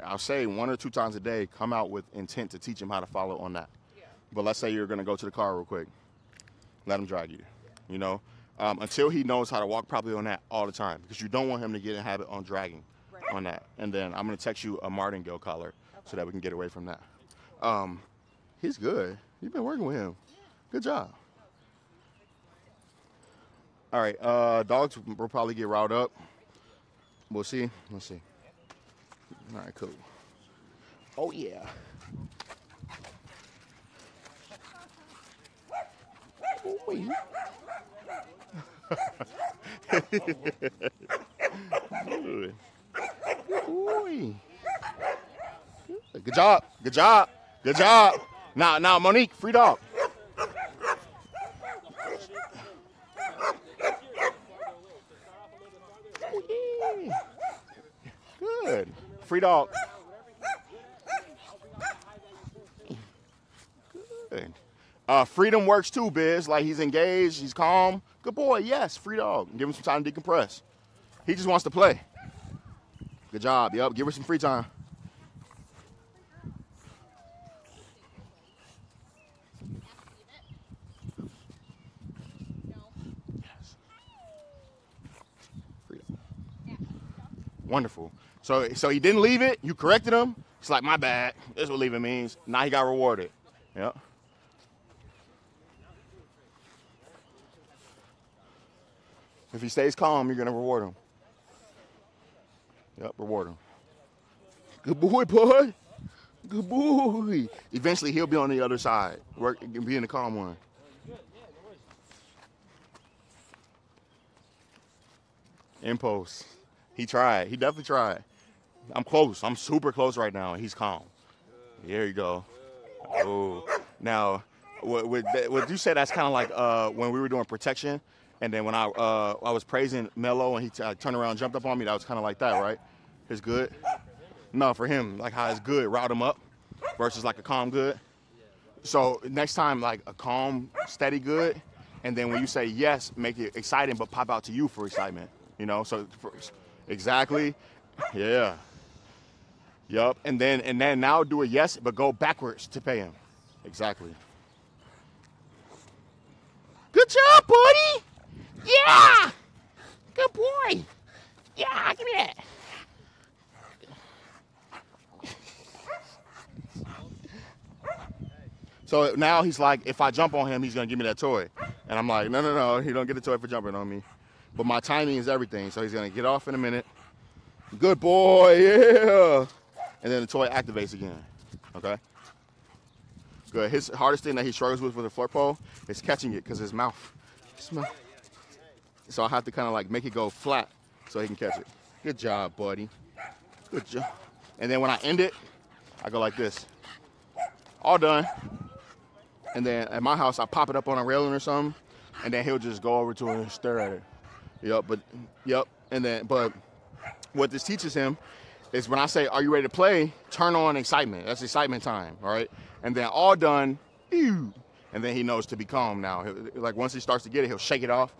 I'll say 1 or 2 times a day, come out with intent to teach him how to follow on that. Yeah. But let's say you're going to go to the car real quick. Let him drag you, you know, until he knows how to walk properly on that all the time, because you don't want him to get in habit on dragging on that. And then I'm going to text you a martingale collar so that we can get away from that. He's good. You've been working with him. Good job. All right, dogs will probably get riled up. We'll see. Let's see. All right, cool. Oh, yeah. Ooh-wee. Good. Ooh-wee. Good job. Good job. Good job. Now, Monique, free dog. Good. Free dog. Good. Freedom works too, Biz. Like, he's engaged, he's calm. Good boy, yes, free dog. Give him some time to decompress. He just wants to play. Good job. Yep, give her some free time. Yes. Free dog. Wonderful. So he didn't leave it. You corrected him. It's like, my bad. This is what leaving means. Now he got rewarded. Yep. If he stays calm, you're going to reward him. Yep, reward him. Good boy, boy. Good boy. Eventually, he'll be on the other side. Work, be in the calm one. Impulse. He tried. He definitely tried. I'm close. I'm super close right now. He's calm. There you go. Oh. Now, what you said, that's kind of like when we were doing protection, and then when I was praising Mello and he turned around and jumped up on me, that was kind of like that, right? It's good? No, for him, like how it's good, route him up versus like a calm good. So next time, like a calm, steady good, and then when you say yes, make it exciting, but pop out to you for excitement. You know, so exactly, yeah, yup. And then now do a yes, but go backwards to pay him. Exactly. Good job, buddy. Yeah. Good boy. Yeah, give me that. So now he's like, if I jump on him, he's gonna give me that toy, and I'm like, no, he don't get the toy for jumping on me. But my timing is everything, so he's going to get off in a minute. Good boy, yeah. And then the toy activates again, okay? Good. His hardest thing that he struggles with a flirt pole is catching it because his mouth. So I have to kind of like make it go flat so he can catch it. Good job, buddy. Good job. And then when I end it, I go like this. All done. And then at my house, I pop it up on a railing or something, and then he'll just go over to it and stare at it. Yep. And then, but what this teaches him is when I say, "Are you ready to play?" Turn on excitement. That's excitement time, all right? And then all done, ew. And then he knows to be calm now. Like once he starts to get it, he'll shake it off,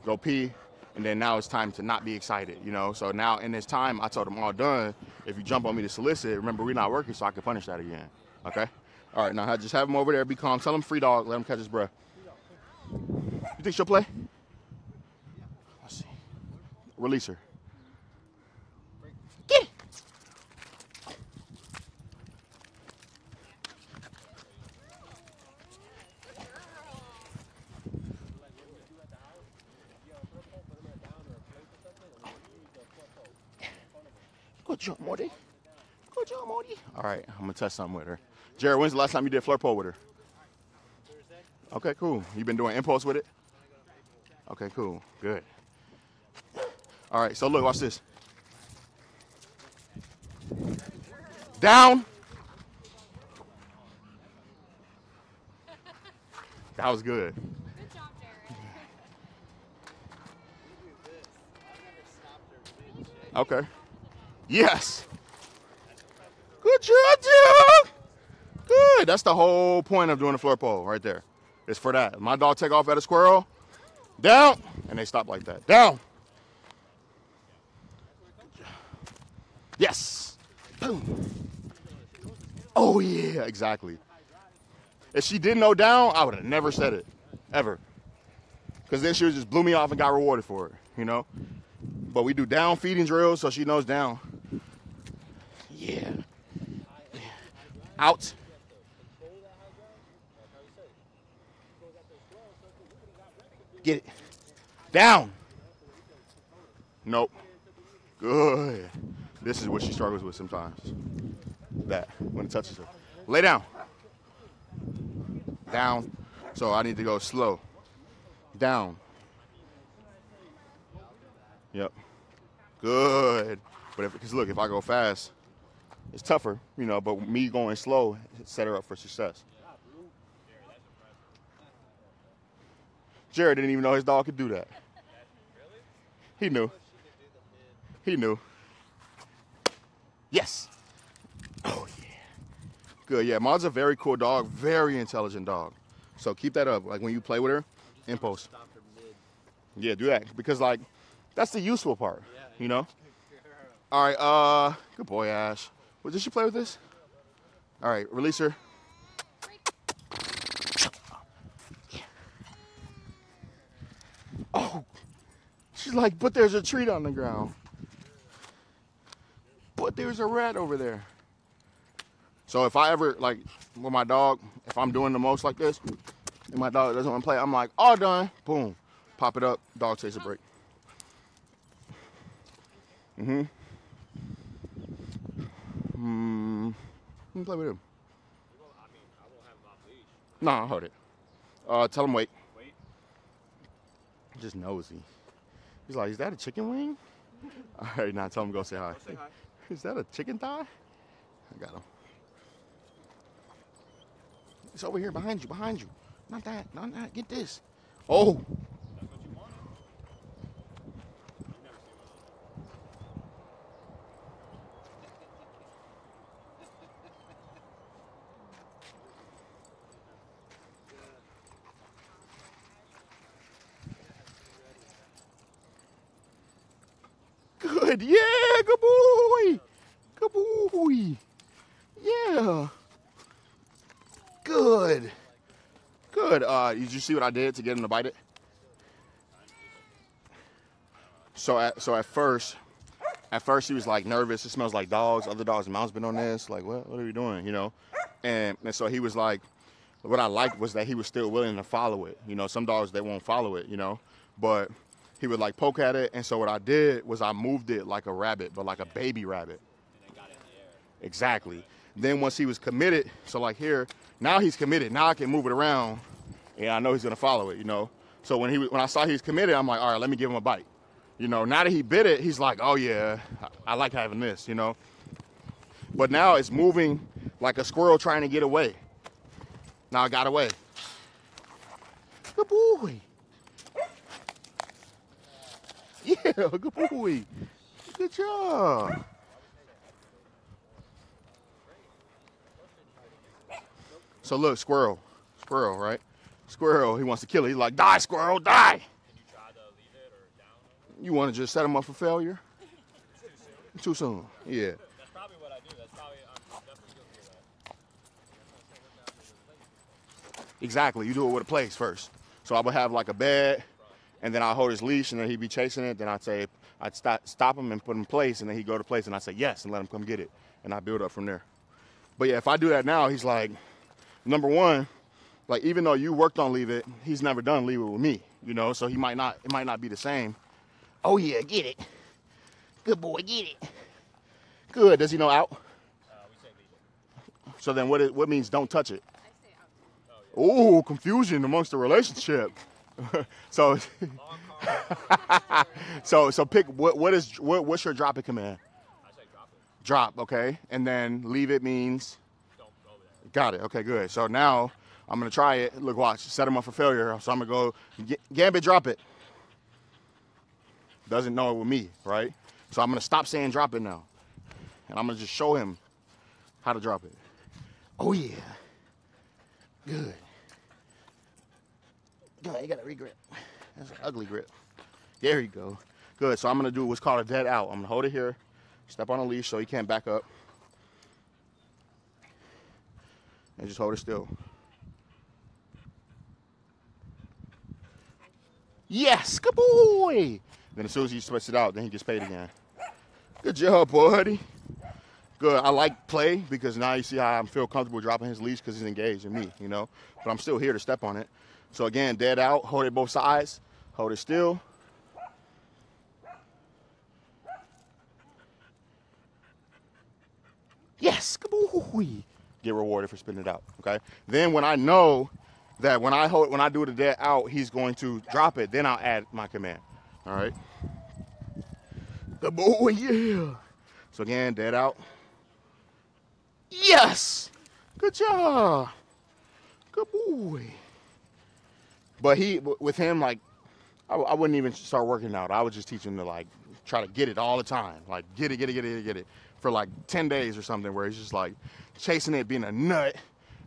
go pee, and then now it's time to not be excited, you know? So now in this time, I told him all done. If you jump on me to solicit, remember we're not working, so I can punish that again, okay? All right, now just have him over there, be calm. Tell him free dog, let him catch his breath. You think she'll play? Let's see. Release her. Get it. Good job, Morty. Good job, Morty. All right, I'm gonna test something with her. Jared, when's the last time you did flirt pole with her? Okay, cool. You been doing impulse with it? Okay, cool. Good. All right, so look, watch this. Down. That was good. Good job, Jared. Okay. Yes. Good job, Jared. Good. That's the whole point of doing the floor pole right there. It's for that. My dog take off at a squirrel. Down. And they stop like that. Down. Yes. Boom. Oh, yeah, exactly. If she didn't know down, I would have never said it. Ever. Because then she would just blew me off and got rewarded for it, you know? But we do down feeding drills so she knows down. Yeah. Out. Get it. Down. Nope. Good. This is what she struggles with sometimes. That, when it touches her. Lay down. Down. So I need to go slow. Down. Yep. Good. But because look, if I go fast, it's tougher, you know, but me going slow set her up for success. Jared didn't even know his dog could do that. He knew. He knew. Yes. Oh, yeah. Good, yeah. Maud's a very cool dog, very intelligent dog. So keep that up. Like when you play with her, impulse. Yeah, do that. Because, like, that's the useful part, you know? All right, good boy, Ash. Well, did she play with this? All right, release her. Oh, she's like, but there's a treat on the ground. But there's a rat over there. So if I ever, like, with my dog, if I'm doing the most like this, and my dog doesn't want to play, I'm like, all done. Boom. Pop it up. Dog takes a break. Let me play with him. No, I'll hold it. Tell him wait. Just nosy. He's like, is that a chicken wing? All right, now tell him go say hi. Say hi. Is that a chicken thigh? I got him. It's over here behind you, behind you. Not that, not that. Get this. Oh. That's what you wanted. Good, yeah, good boy. Good boy. Yeah. Good. Good. Did you see what I did to get him to bite it? So at first he was like nervous. It smells like dogs. Other dogs' mouths been on this. Like, what are you doing? You know? And so he was like, what I liked was that he was still willing to follow it. You know, some dogs, they won't follow it, you know? But he would like poke at it. And so what I did was I moved it like a rabbit, but like a baby rabbit. And it got in the air. Exactly. Then once he was committed, so like here, now he's committed. Now I can move it around, and I know he's gonna follow it, you know. So when I saw he was committed, I'm like, all right, let me give him a bite. You know, now that he bit it, he's like, oh yeah, I like having this, you know. But now it's moving like a squirrel trying to get away. Now I got away. Good boy. Yeah, good boy. Good job. So look, squirrel, right? Squirrel, he wants to kill it. He's like, die, squirrel, die. Can you try to leave it or down him? You want to just set him up for failure? Too soon? Too soon, yeah. That's probably what I do. That's probably, I'm definitely guilty of that. Exactly, you do it with a place first. So I would have like a bed, and then I'll hold his leash, and then he'd be chasing it. Then I'd stop him and put him in place, and then he'd go to place, and I'd say yes, and let him come get it. And I build up from there. But yeah, if I do that now, he's like, number one, like even though you worked on leave it, he's never done leave it with me, you know, so it might not be the same. Oh yeah, get it. Good boy, get it. Good, does he know out? We say leave it. So then what means don't touch it? I say out. Oh, confusion amongst the relationship. So, so pick what's your drop it command? I say drop it. Drop, okay, and then leave it means. Don't go there. Got it. Okay, good. So now I'm gonna try it. Look, watch. Set him up for failure. So I'm gonna go Gambit, drop it. Doesn't know it with me, right? So I'm gonna stop saying drop it now, and I'm gonna just show him how to drop it. Oh yeah. Good. Good. You got a regrip. That's an ugly grip. There you go. Good. So I'm gonna do what's called a dead out. I'm gonna hold it here, step on a leash so he can't back up, and just hold it still. Yes, good boy. Then as soon as he switches it out, then he gets paid again. Good job, buddy. Good. I like play because now you see how I feel comfortable dropping his leash because he's engaged in me, you know. But I'm still here to step on it. So again, dead out, hold it both sides, hold it still. Yes, good boy. Get rewarded for spitting it out, okay? Then when I know that when I do the dead out, he's going to drop it, then I'll add my command, all right? Good boy, yeah. So again, dead out. Yes, good job. Good boy. But with him, like, I wouldn't even start working out. I would just teach him to, like, try to get it all the time. Like, get it. For, like, 10 days or something where he's just, like, chasing it, being a nut,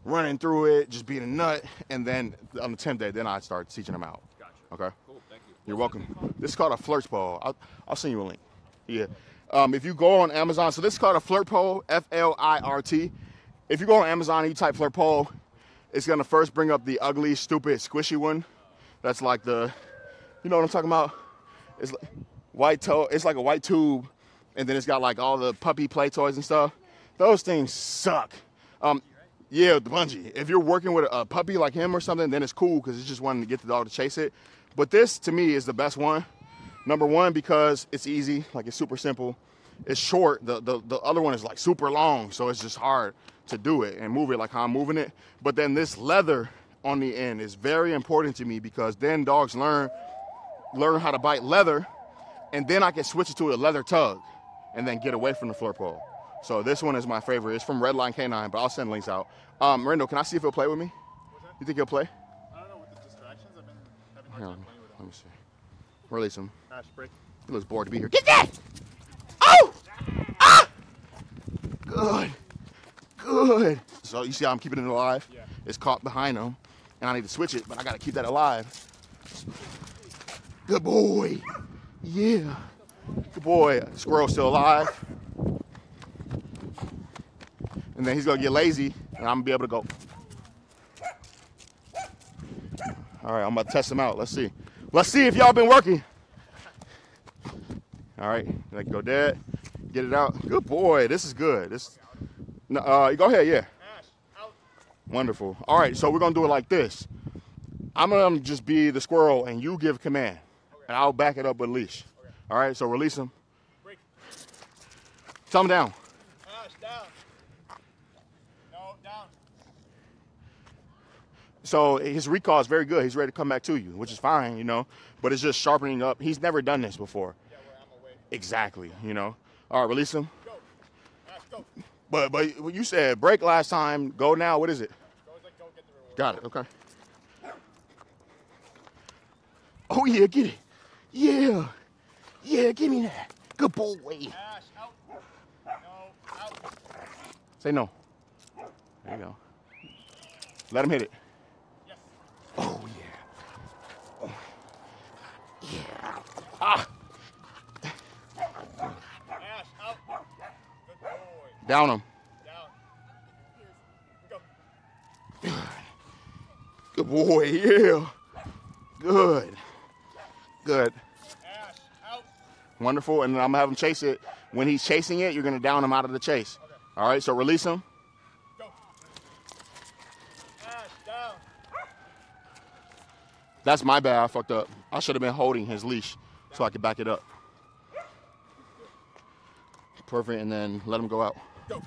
running through it, just being a nut. And then on the 10th day, then I'd start teaching him out. Gotcha. Okay? Cool, thank you. You're welcome. This is called a flirt pole. I'll send you a link. Yeah. If you go on Amazon, so this is called a flirt pole, F-L-I-R-T. If you go on Amazon and you type flirt pole, it's going to first bring up the ugly, stupid, squishy one. That's like you know what I'm talking about? It's like white toe. It's like a white tube, and then it's got like all the puppy play toys and stuff. Those things suck. Yeah, the bungee. If you're working with a puppy like him or something, then it's cool because it's just wanting to get the dog to chase it. But this, to me, is the best one. Number one, because it's easy, like it's super simple. It's short. The other one is like super long, so it's just hard to do it and move it like how I'm moving it. But then this leather on the end is very important to me because then dogs learn how to bite leather, and then I can switch it to a leather tug and then get away from the flirt pole. So this one is my favorite. It's from Redline Canine, but I'll send links out. Randall, can I see if he'll play with me? You think he'll play? I don't know, with the distractions, I've been having Hang hard on, time playing with let me see. Release him. Ash, break. He looks bored to be here. Get that! Oh! Ah! Good. Good. So you see how I'm keeping it alive? Yeah. It's caught behind him, and I need to switch it, but I got to keep that alive. Good boy. Yeah. Good boy. Squirrel's still alive. And then he's going to get lazy, and I'm going to be able to go. All right, I'm about to test him out. Let's see. Let's see if y'all been working. All right, like go dead, get it out. Good boy, this is good. No, go ahead, yeah. Ash, out. Wonderful. All right, so we're gonna do it like this. I'm gonna just be the squirrel, and you give command, and I'll back it up with a leash. Okay. All right, so release him. Break. Tell him down. Ash, down. No, down. So his recall is very good. He's ready to come back to you, which is fine, you know. But it's just sharpening up. He's never done this before. Yeah, where I'm away. Exactly, you know. All right, release him. Go. Ash, go. But you said break last time. Go now. What is it? Go, like, go get the reward. Got it. Okay. Oh yeah, get it. Yeah. Yeah, give me that. Good boy. Ash, out. No, out. Say no. There you go. Let him hit it. Yes. Oh yeah. Oh. Yeah. Ah. Ash, out. Good boy. Down him. Down. Go. Good boy. Yeah. Good. Good. Ash, out. Wonderful. And then I'm gonna have him chase it. When he's chasing it, you're gonna down him out of the chase. Okay. All right. So release him. Go. Ash, down. That's my bad. I fucked up. I should have been holding his leash so I could back it up. Perfect. And then let him go out. Go.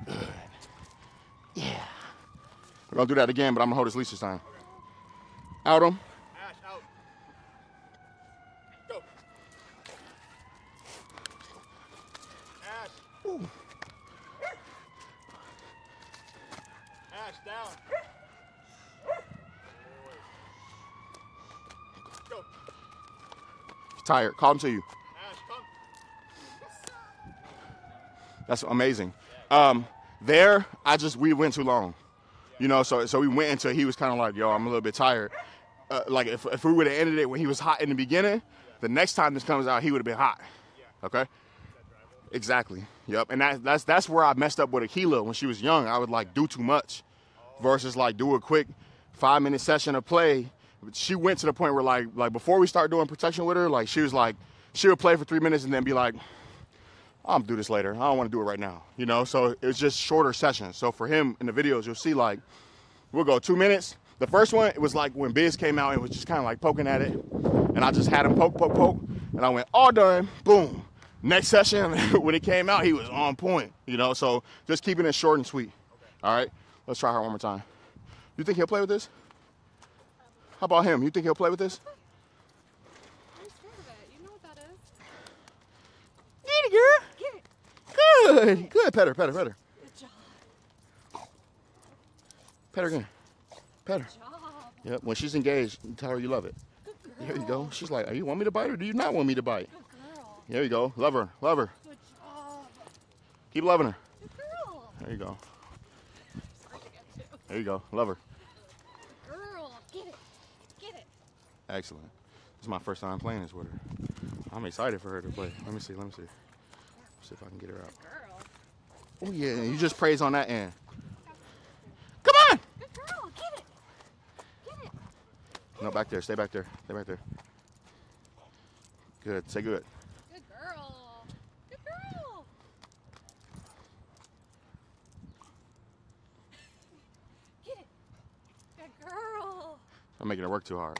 Good. Yeah. We're gonna do that again, but I'm gonna hold his leash this time. Okay. Out him. Ash, out. Go. Ash. Ooh. Ash, down. Go. He's tired. Call him to you. Ash, come. That's amazing. There, we went too long. You know, so we went until he was kind of like, yo, I'm a little bit tired. Like if we would have ended it when he was hot in the beginning, the next time this comes out, he would have been hot. Okay? Exactly. Yep. And that's where I messed up with Akila when she was young. I would like do too much versus like do a quick 5-minute session of play. She went to the point where like before we start doing protection with her, like she was like, she would play for 3 minutes and then be like, I'm gonna do this later. I don't want to do it right now. You know, so it was just shorter sessions. So for him in the videos, you'll see like, we'll go 2 minutes. The first one, it was like when Biz came out, it was just kind of like poking at it. And I just had him poke. And I went, all done, boom. Next session, when it came out, he was on point. You know, so just keeping it short and sweet. All right, let's try her one more time. You think he'll play with this? How about him? You think he'll play with this? I'm scared of it. You know what that is. Get it, girl. Get it. Good. Good. Pet her. Good job. Pet her again. Pet her. Good job. Yep. When she's engaged, tell her you love it. Good girl. There you go. She's like, you want me to bite or do you not want me to bite? Good girl. There you go. Love her. Love her. Good job. Keep loving her. Good girl. There you go. Sorry again, too. There you go. Love her. Girl, get it. Get it. Excellent. This is my first time playing this with her. I'm excited for her to play. Let me see. See if I can get her out. Girl. Oh yeah, you just praise on that end. Come on! Good girl. Get it. Get it. No, back there. Stay back there. Stay back there. Good. Say good. Good girl. Good girl. Get it. Good girl. I'm making her work too hard.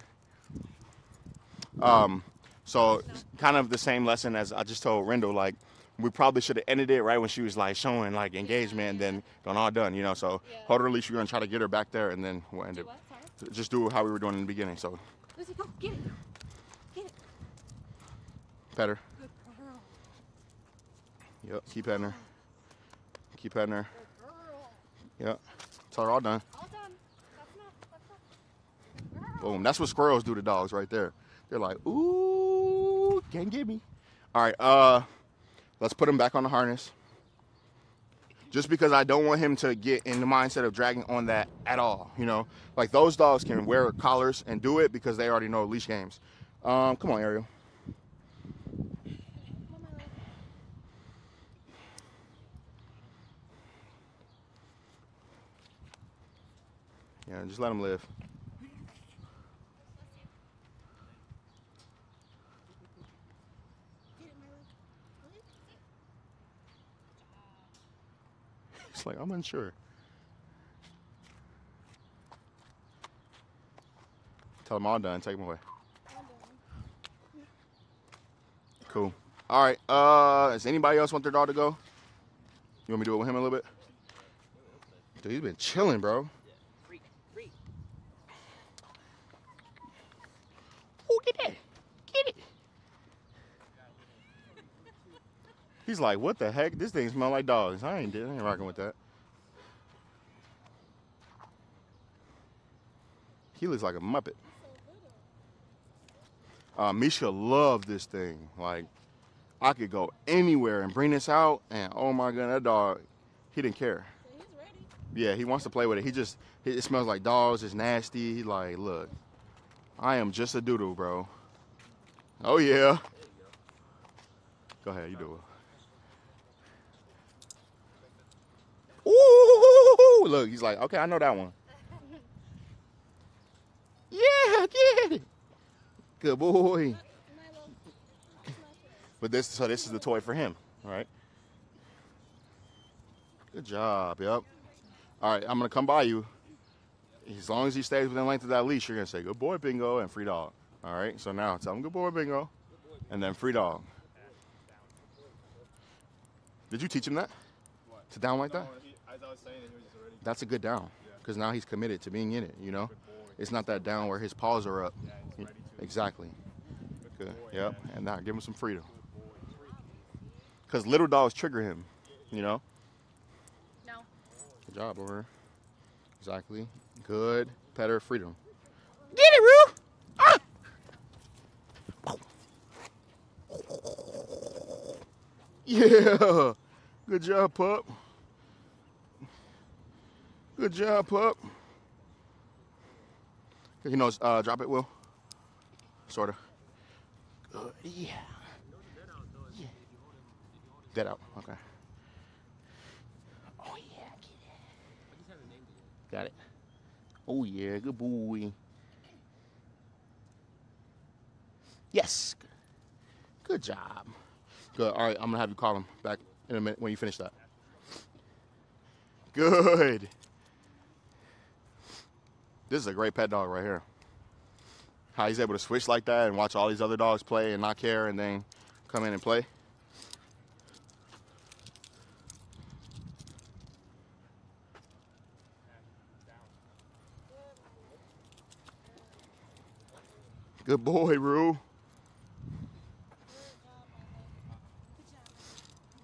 So kind of the same lesson as I just told Rendell, like we probably should have ended it right when she was like showing like engagement and then gone all done, you know. So hold her leash, we're gonna try to get her back there and then we'll end Do it. what? Sorry. Just do how we were doing in the beginning. So Lucy, go. Get it. Get it. pet her. Good girl. Yep, keep petting her. Keep petting her. Good girl. Yep. Tell her all done. All done. That's enough. That's enough. Girl. Boom. That's what squirrels do to dogs right there. They're like, ooh, can't get me. All right, let's put him back on the harness. Just because I don't want him to get in the mindset of dragging on that at all, you know? Like those dogs can wear collars and do it because they already know leash games. Come on, Ariel. Yeah, just let him live. It's like, I'm unsure. Tell them all done. Take them away. Cool. All right. Does anybody else want their dog to go? You want me to do it with him a little bit? Dude, he's been chilling, bro. Freak, freak. Oh, get that. Get it. He's like, what the heck? This thing smells like dogs. I ain't rocking with that. He looks like a Muppet. Misha loved this thing. Like, I could go anywhere and bring this out, and oh my god, that dog, he didn't care. So he's ready. Yeah, he wants to play with it. It smells like dogs. It's nasty. He's like, look, I am just a doodle, bro. Oh yeah. Go ahead, you do it. Ooh, look, he's like, okay, I know that one. Yeah, get it. Good boy. But this is the toy for him, all right? Good job, yep. All right, I'm gonna come by you. As long as he stays within length of that leash, you're gonna say, good boy, Bingo, and free dog. All right, so now tell him good boy, Bingo, and then free dog. Did you teach him that? What? To down like No, that? as I was saying, he was just already. That's a good down, because now he's committed to being in it, you know? It's not that down where his paws are up. Yeah, he's ready to. Exactly. Good, boy, yep, man. and now give him some freedom. Because little dogs trigger him, you know? No. Good job, over. Exactly. Good. Petter, freedom. Get it, Roo! Ah! Yeah. Good job, pup. Good job, pup. You know, drop it, Will. Sort of. Good. Yeah. Yeah. Dead out. Okay. Oh yeah. Got it. Oh yeah. Good boy. Yes. Good job. Good. All right. I'm gonna have you call him back in a minute when you finish that. Good. This is a great pet dog right here. How he's able to switch like that and watch all these other dogs play and not care and then come in and play. Good boy, Rue.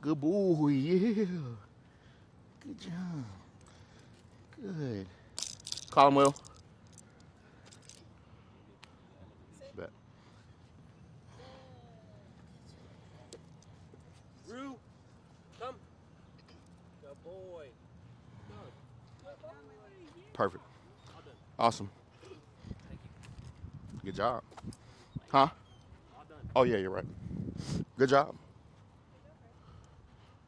Good boy, yeah. Good job. Good. Call him, Will. Bet. Rue, come. Good boy. Perfect. All done. Awesome. Thank you. Good job. Huh? All done. Oh, yeah, you're right. Good job.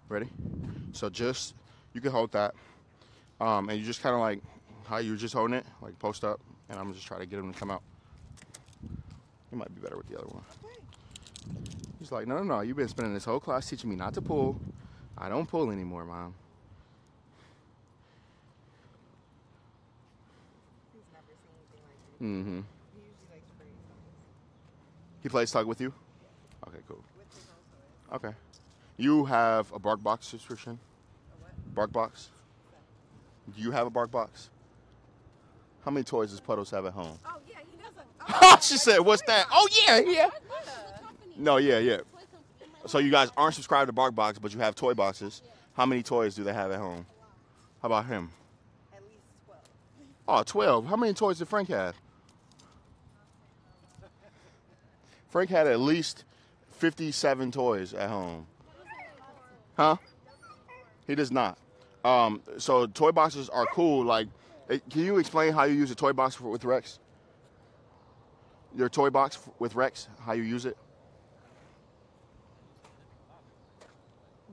Ready? So just, you can hold that. And you just kind of like, how you were just holding it, like post up, and I'm just trying to get him to come out. You might be better with the other one. He's like, no, you've been spending this whole class teaching me not to pull. I don't pull anymore, Mom. He's never seen anything like it. Mm-hmm. He usually likes pretty toys. He plays tug with you? Okay, cool. With his own toys. Okay. You have a bark box subscription? A what? Bark box? Do you have a bark box? How many toys does Puddles have at home? Oh, yeah, he doesn't. She said, what's that? Oh, yeah. No, yeah. So you guys aren't subscribed to Bark Box, but you have toy boxes. How many toys do they have at home? How about him? At least 12. Oh, 12. How many toys did Frank have? Frank had at least 57 toys at home. Huh? He does not. So toy boxes are cool. Like, can you explain how you use a toy box with Rex? Your toy box with Rex, how you use it? I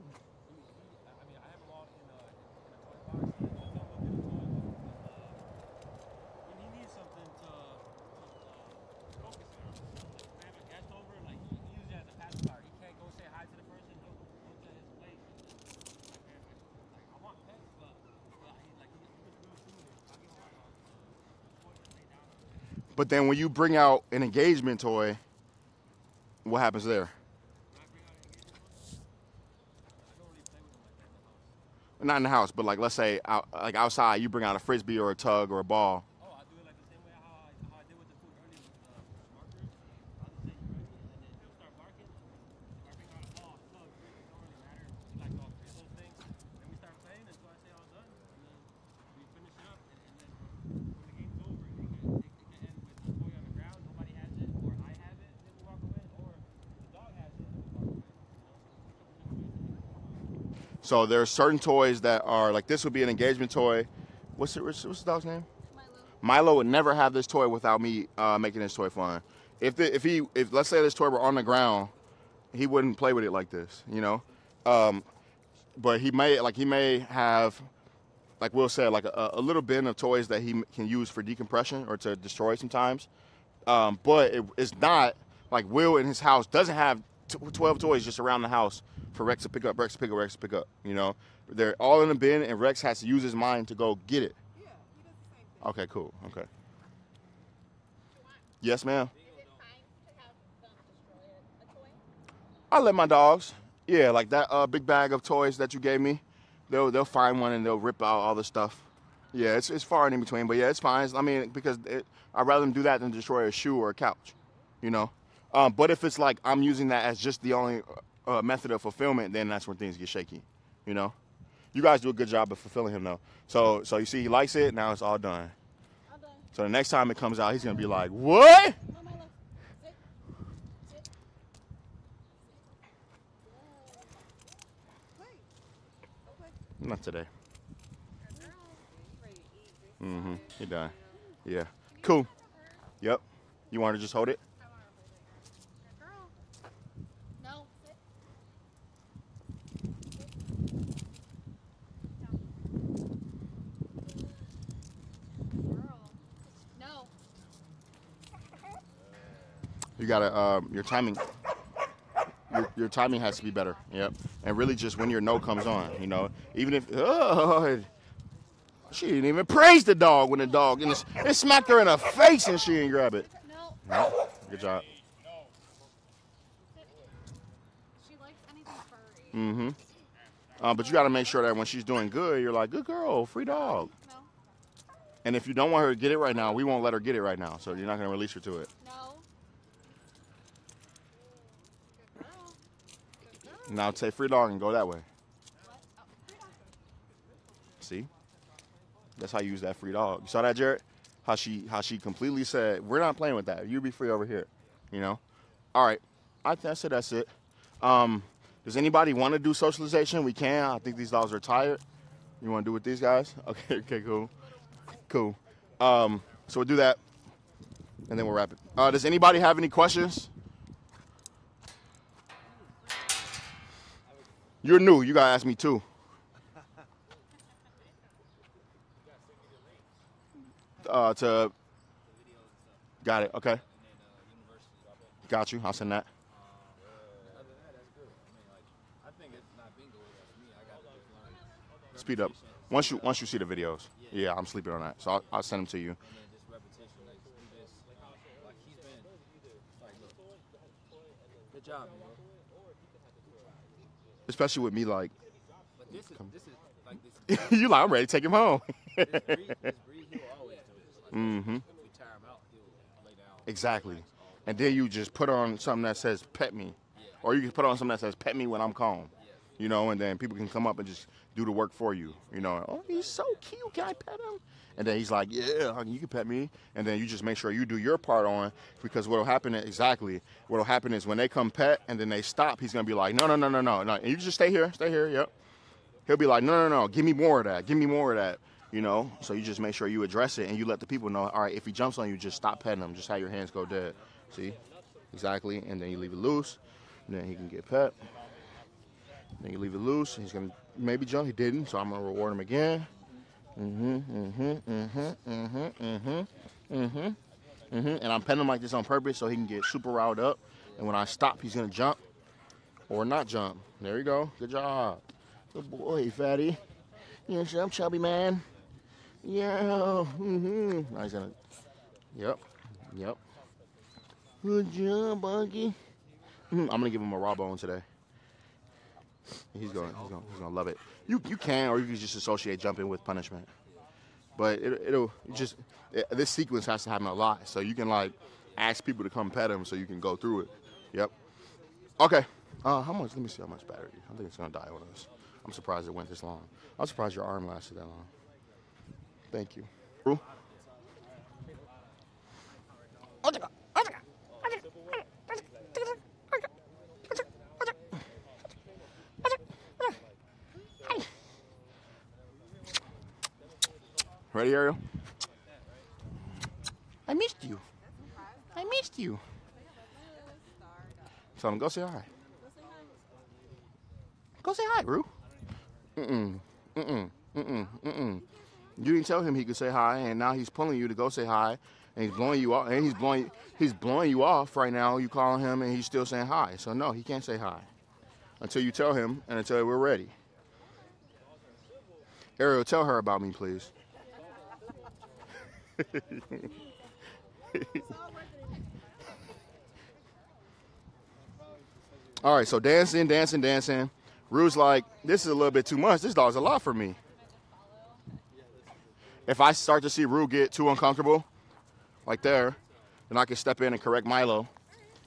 mean, I have them all in a toy box. When he needs something to focus on, if I have a guest over, like he uses it as a pacifier. He can't go say hi to the person. He'll go to his place. Like I want pets, but he was real soothing. I give him a toy to lay down on. But then when you bring out an engagement toy, what happens there? When I bring out an engagement toy, I don't really play with him like that in the house. not in the house, but like let's say like outside, you bring out a frisbee or a tug or a ball. Oh, I do it like the same way how I did with the food earlier with the markers. I'll just say you ready, and then you'll start barking. If I bring out a ball, tug, frisbee, don't really matter. You like all three of those things. Then we start playing until I say all done, and then we finish it up. And then when the game's over, it can end with the toy on the ground, nobody has it, or I have it, and then we walk away, or the dog has it, and we walk away. So there's certain toys that are like this would be an engagement toy. What's the dog's name? Milo would never have this toy without me making this toy fun. If let's say this toy were on the ground, he wouldn't play with it like this, you know. But he may have, like Will said, like a little bin of toys that he can use for decompression or to destroy sometimes. But it's not like Will in his house doesn't have 12 toys just around the house for Rex to pick up, Rex to pick up, Rex to pick up. You know, they're all in the bin, and Rex has to use his mind to go get it. Yeah, he does the same thing. Okay, cool. Okay. Yes, ma'am. Is it fine to have them destroy a toy? I let my dogs. Yeah, like that big bag of toys that you gave me. They'll find one and they'll rip out all the stuff. Yeah, it's far and in between, but yeah, it's fine. I mean, because I'd rather them do that than destroy a shoe or a couch. You know. But if it's like I'm using that as just the only method of fulfillment, then that's when things get shaky, you know. You guys do a good job of fulfilling him though. So you see, he likes it. Now it's all done. All done. So the next time it comes out, he's gonna be like, "What?" Come on, Milo. Sit. Sit. Play. Go play. Not today. He's ready to eat. Mm-hmm. He done. Yeah. Cool. Yep. You want to just hold it? I want to hold it. Good girl. No. Sit. Girl. No. You gotta your timing. Your timing has to be better. Yep. And really, just when your no comes on, you know, even if she didn't even praise the dog when the dog and it smacked her in the face and she didn't grab it. No. Yep. Good job. She likes anything furry. Mm-hmm. But you got to make sure that when she's doing good, you're like, good girl, free dog. No. And if you don't want her to get it right now, we won't let her get it right now. So you're not going to release her to it. No. Good girl. Good girl. Now say free dog and go that way. What? Oh, free dog. See? That's how you use that free dog. You saw that, Jared? How she completely said, we're not playing with that. You be free over here. You know? All right. I said that's it. Does anybody want to do socialization? We can. I think these dogs are tired. You want to do with these guys? Okay, cool. Cool. So we'll do that, and then we'll wrap it. Does anybody have any questions? You're new. You got to ask me too. To got it. Okay. Got you. I'll send that. Other than that, that's good. I mean, like, I think it's not bingo. That's me. I got to just learn. Speed up. Once you see the videos. Yeah, I'm sleeping on that. So I'll send them to you. And then just repetition. Like, he just, like, he's been, like, look. Good job, man. Especially with me, like, But this is like, this you like, I'm ready to take him home. breed, he'll always do this. Like, Mm-hmm. if we tire him out, he'll lay down. Exactly. And then you just put on something that says pet me. Or you can put on something that says pet me when I'm calm. You know, and then people can come up and just do the work for you. You know, oh, he's so cute. Can I pet him? And then he's like, yeah, honey, you can pet me. And then you just make sure you do your part on, because what'll happen is when they come pet and then they stop, he's going to be like, no. And you just stay here, yep. He'll be like, no, give me more of that, you know. So you just make sure you address it and you let the people know, all right, if he jumps on you, just stop petting him. Just have your hands go dead. See? Exactly. And then you leave it loose. And then he can get pet. Then you leave it loose. He's going to maybe jump. He didn't, so I'm going to reward him again. And I'm petting him like this on purpose so he can get super riled up. And when I stop, he's going to jump or not jump. There you go. Good job. Good boy, fatty. You know, I'm chubby, man. Yeah. Now he's going to, yep. Good job, Buggy. I'm going to give him a raw bone today. He's gonna love it. You can, or you can just associate jumping with punishment. But this sequence has to happen a lot, so you can like ask people to come pet him, so you can go through it. Yep. Okay. How much? Let me see how much battery. I think it's gonna die on us. I'm surprised it went this long. I'm surprised your arm lasted that long. Thank you. Rue? Ready, Ariel? I missed you. I missed you. Tell him, go say hi. Go say hi, Rue. You didn't tell him he could say hi, and now he's pulling you to go say hi, and he's blowing you off, and he's blowing you off right now. You calling him, and he's still saying hi. So no, he can't say hi until you tell him, and until we're ready. Ariel, tell her about me, please. All right, so dancing. Rue's like, this is a little bit too much. This dog's a lot for me. If I start to see Rue get too uncomfortable, like there, then I can step in and correct Milo,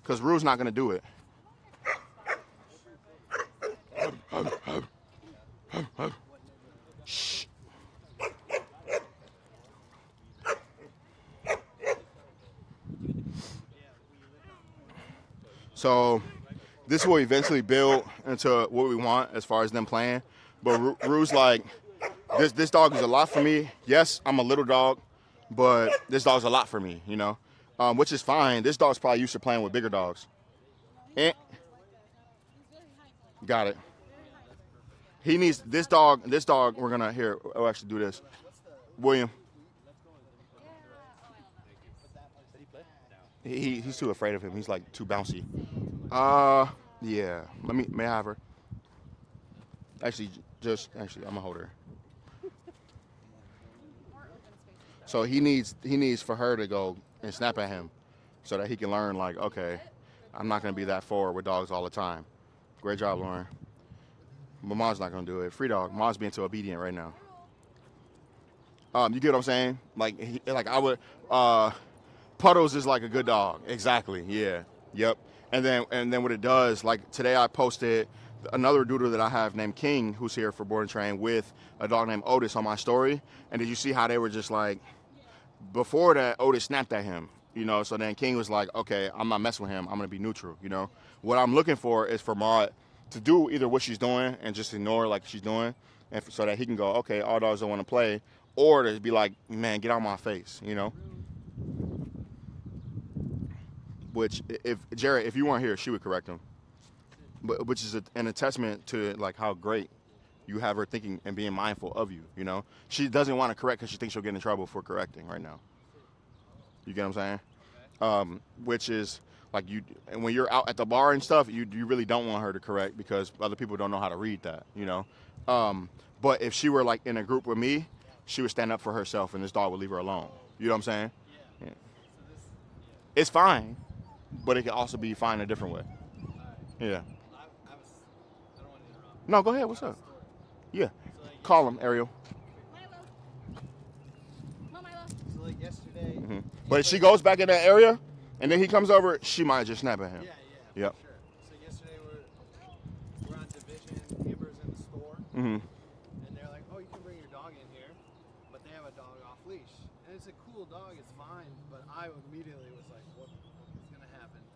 because Rue's not going to do it. Shh. So this will eventually build into what we want as far as them playing. But Rue's like, this dog is a lot for me. Yes, I'm a little dog, but this dog's a lot for me, you know, which is fine. This dog's probably used to playing with bigger dogs. And, got it. He needs this dog. We're gonna here. I'll actually do this. William. He's too afraid of him. He's like too bouncy. Yeah. May I have her? Actually, I'm gonna hold her. So he needs for her to go and snap at him, so that he can learn like, okay, I'm not gonna be that forward with dogs all the time. Great job, Lauren. But Mom's not gonna do it. Free dog. Mom's being too obedient right now. You get what I'm saying? Like I would. Puddles is like a good dog. Exactly. Yeah. Yep. And then what it does, like today I posted another doodle that I have named King, who's here for board and train, with a dog named Otis on my story. And did you see how they were just like, before that, Otis snapped at him, you know? So then King was like, okay, I'm not messing with him. I'm going to be neutral, you know? What I'm looking for is for Maud to do either what she's doing and just ignore like she's doing, and so that he can go, okay, all dogs don't want to play, or to be like, man, get out of my face, you know? Which, if Jared, if you weren't here, she would correct him. But which is an testament to like how great you have her thinking and being mindful of you. You know, she doesn't want to correct because she thinks she'll get in trouble for correcting right now. You get what I'm saying? Which is like and when you're out at the bar and stuff, you really don't want her to correct because other people don't know how to read that. You know, but if she were like in a group with me, she would stand up for herself, and this dog would leave her alone. You know what I'm saying? Yeah. It's fine. But it can also be fine a different way. Yeah. I don't want to interrupt. No, go ahead. What's up? Yeah. Call him, Ariel. So like yesterday. Mm-hmm. But if she goes back in that area, and then he comes over, she might just snap at him. Yeah. Yep. Sure. So yesterday we're on Division. Amber's in the store. Mm-hmm. And they're like, oh, you can bring your dog in here, but they have a dog off leash, and it's a cool dog. It's fine. But I immediately was like, what?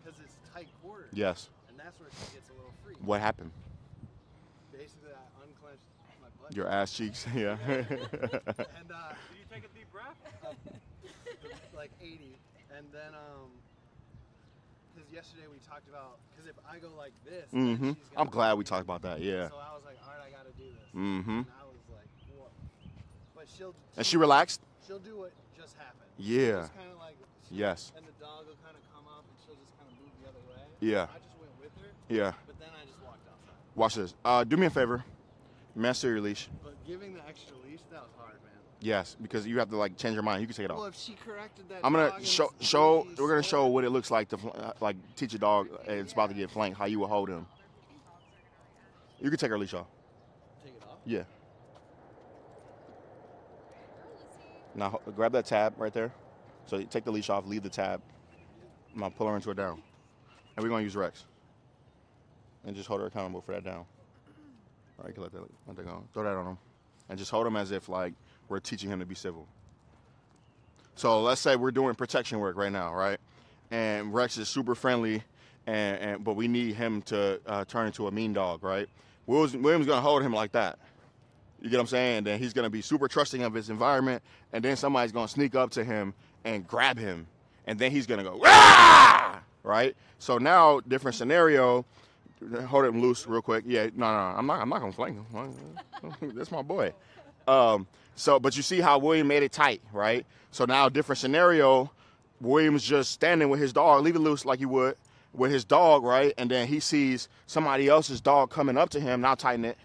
Because it's tight quarters. Yes. And that's where she gets a little free. What happened? Basically, I unclenched my butt. Your ass cheeks, yeah. And Did you take a deep breath? like 80. And then, because yesterday we talked about, because if I go like this, then Mm-hmm. she's gonna I'm glad we taled about that, yeah. So I was like, all right, I got to do this. Mm-hmm. And I was like, what? But And she relaxed? She'll do what just happened. Yeah. Just kind of like, Yes. And the dog will kind of come up and she'll just kind of move the other way. Yeah. I just went with her. Yeah. But then I just walked outside. Watch this. Do me a favor. Master your leash. But giving the extra leash, that was hard, man. Yes, because you have to like change your mind. You can take it off. Well, if she corrected that, I'm gonna dog and show. it's We're gonna show slow- what it looks like to like teach a dog it's about to get flanked. How you would hold him. You can take her leash off. Take it off? Yeah. Girl, is he? Now grab that tab right there. So you take the leash off, leave the tab. I'm gonna pull her into a down. And we're gonna use Rex. And just hold her accountable for that down. All right, you can let that go. Throw that on him. And just hold him as if like we're teaching him to be civil. So let's say we're doing protection work right now, right? And Rex is super friendly, but we need him to turn into a mean dog, right? William's gonna hold him like that. You get what I'm saying? And then he's gonna be super trusting of his environment, and then somebody's gonna sneak up to him and grab him, and then he's gonna go, "Rah!" Right? So now, different scenario. Hold him loose real quick. Yeah, no, I'm not gonna flank him. That's my boy. But you see how William made it tight, right? So now, different scenario. William's just standing with his dog, leave it loose like he would with his dog, right? And then he sees somebody else's dog coming up to him. Now tighten it.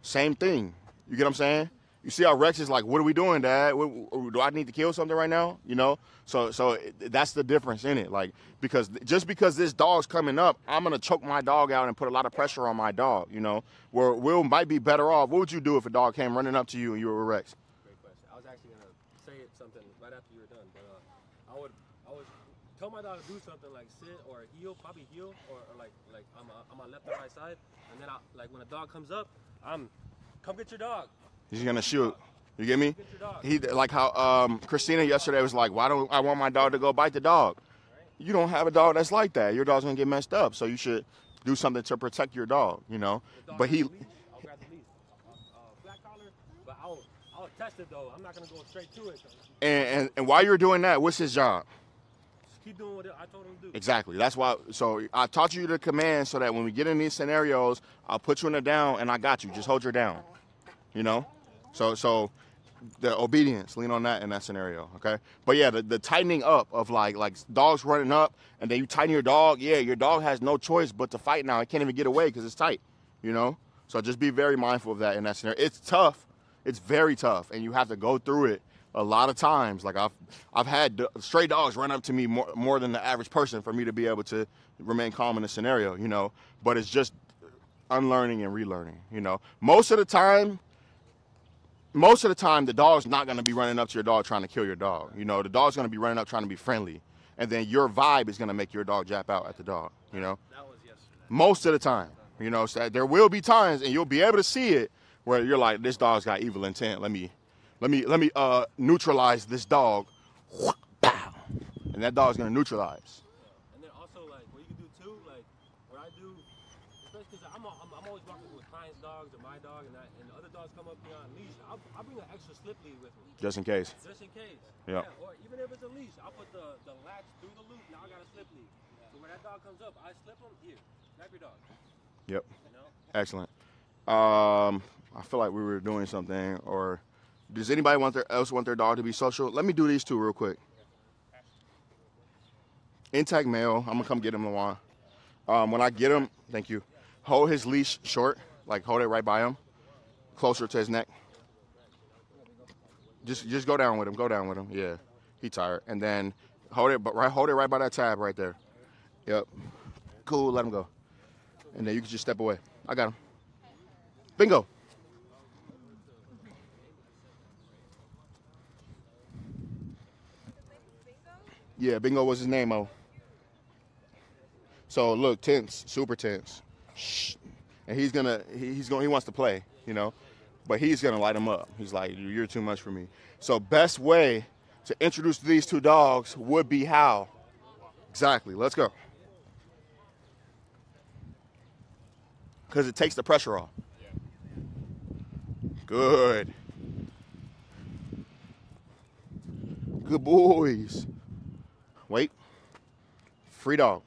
Same thing. You get what I'm saying? You see how Rex is like, what are we doing, Dad? Do I need to kill something right now? You know? So that's the difference in it. Like, because just because this dog's coming up, I'm going to choke my dog out and put a lot of pressure on my dog, you know? Where Will might be better off. What would you do if a dog came running up to you and you were with Rex? Great question. I was actually gonna say something right after you were done, but I would tell my dog to do something like sit or heel, probably heel, or like on my left or right side, and then like when a dog comes up, come get your dog. He's gonna shoot. You get me? Get your dog. He like how Christina yesterday was like, why don't I want my dog to go bite the dog? You don't have a dog that's like that. Your dog's gonna get messed up. So you should do something to protect your dog. You know. But he. I'll grab the leash. Flat collar, but I'll test it though. I'm not gonna go straight to it. And while you're doing that, what's his job? Just keep doing what I told him to do. Exactly. That's why. So I taught you the command so that when we get in these scenarios, I'll put you in the down and I got you. Just hold your down. You know. So the obedience, lean on that in that scenario, okay? But yeah, the tightening up of like dogs running up and then you tighten your dog. Yeah, your dog has no choice but to fight now. It can't even get away because it's tight, you know? So just be very mindful of that in that scenario. It's tough. It's very tough, and you have to go through it a lot of times. Like I've had stray dogs run up to me more than the average person for me to be able to remain calm in the scenario, you know? But it's just unlearning and relearning, you know? Most of the time, the dog's not going to be running up to your dog trying to kill your dog. You know, the dog's going to be running up trying to be friendly. And then your vibe is going to make your dog jap out at the dog, you know? That was yesterday. Most of the time, you know, so there will be times, and you'll be able to see it, where you're like, this dog's got evil intent. Let me neutralize this dog. Bow. And that dog's going to neutralize. And then also, like, what you can do too, like, what I do, especially because I'm always walking with clients' dogs or my dog, and the other dogs come up here on leash, I'll bring an extra slip lead with me. Just in case. Just in case. Yeah. Or even if it's a leash, I'll put the latch through the loop, now I got a slip lead. So when that dog comes up, I slip him, here, grab your dog. Yep. You know? Excellent. I feel like we were doing something, or does anybody else want their dog to be social? Let me do these two real quick. Intact male, I'm gonna come get him, Lawan. When I get him, thank you. Hold his leash short, like hold it right by him, closer to his neck. Just go down with him. Go down with him. Yeah, he tired. And then hold it right by that tab right there. Yep. Cool. Let him go. And then you can just step away. I got him. Bingo. Yeah, Bingo was his name, oh. So look, tense, super tense. Shh. And he wants to play, you know, but he's gonna light him up. He's like, you're too much for me. So best way to introduce these two dogs would be how? Exactly. Let's go. Because it takes the pressure off. Good. Good boys. Wait. Free dog.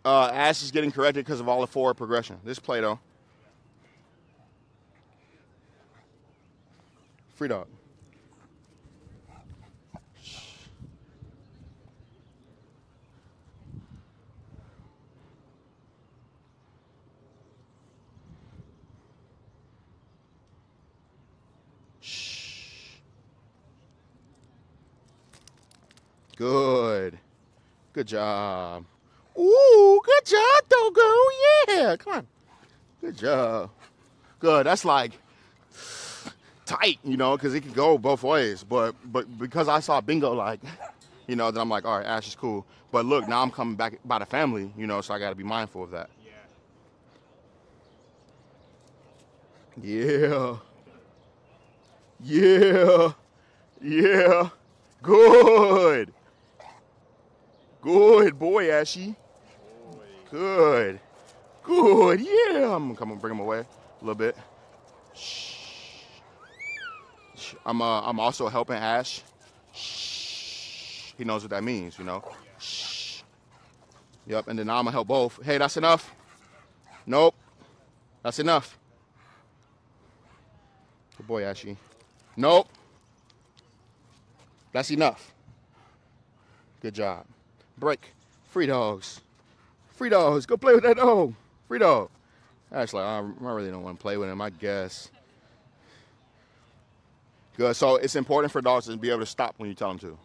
Ash is getting corrected because of all the forward progression. This play, though. Free dog. Good. Good job. Ooh, good job, Dogo. Yeah, come on. Good job. Good. That's like tight, you know, because it can go both ways. But because I saw Bingo, like, you know, then I'm like, all right, Ash is cool. But look, now I'm coming back by the family, you know, so I got to be mindful of that. Yeah. Yeah. Yeah. Good. Good boy, Ashy. Good. Good. Yeah. I'm gonna bring him away a little bit. Shh. I'm also helping Ash. Shh. He knows what that means, you know. Shh. Yep. And then now I'm gonna help both. Hey, that's enough. Nope. That's enough. Good boy, Ashy. Nope. That's enough. Good job. Break. Free dogs. Free dogs. Go play with that dog. Free dog. Actually, I really don't want to play with him, I guess. Good. So it's important for dogs to be able to stop when you tell them to.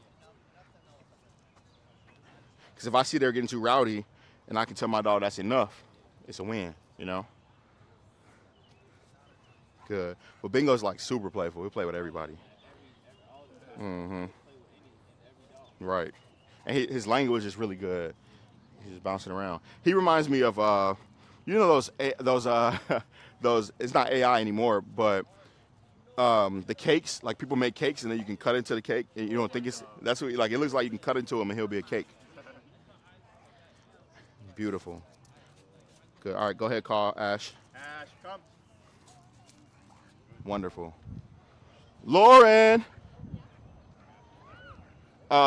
Because if I see they're getting too rowdy and I can tell my dog that's enough, it's a win, you know? Good. Well, Bingo's like super playful. He'll play with everybody. Mm-hmm. Right. And his language is really good. He's just bouncing around. He reminds me of, you know, those. It's not AI anymore, but the cakes. Like people make cakes and then you can cut into the cake. And you don't think it's that's what like. It looks like you can cut into him and he'll be a cake. Beautiful. Good. All right, go ahead, call Ash. Ash, come. Wonderful. Lauren.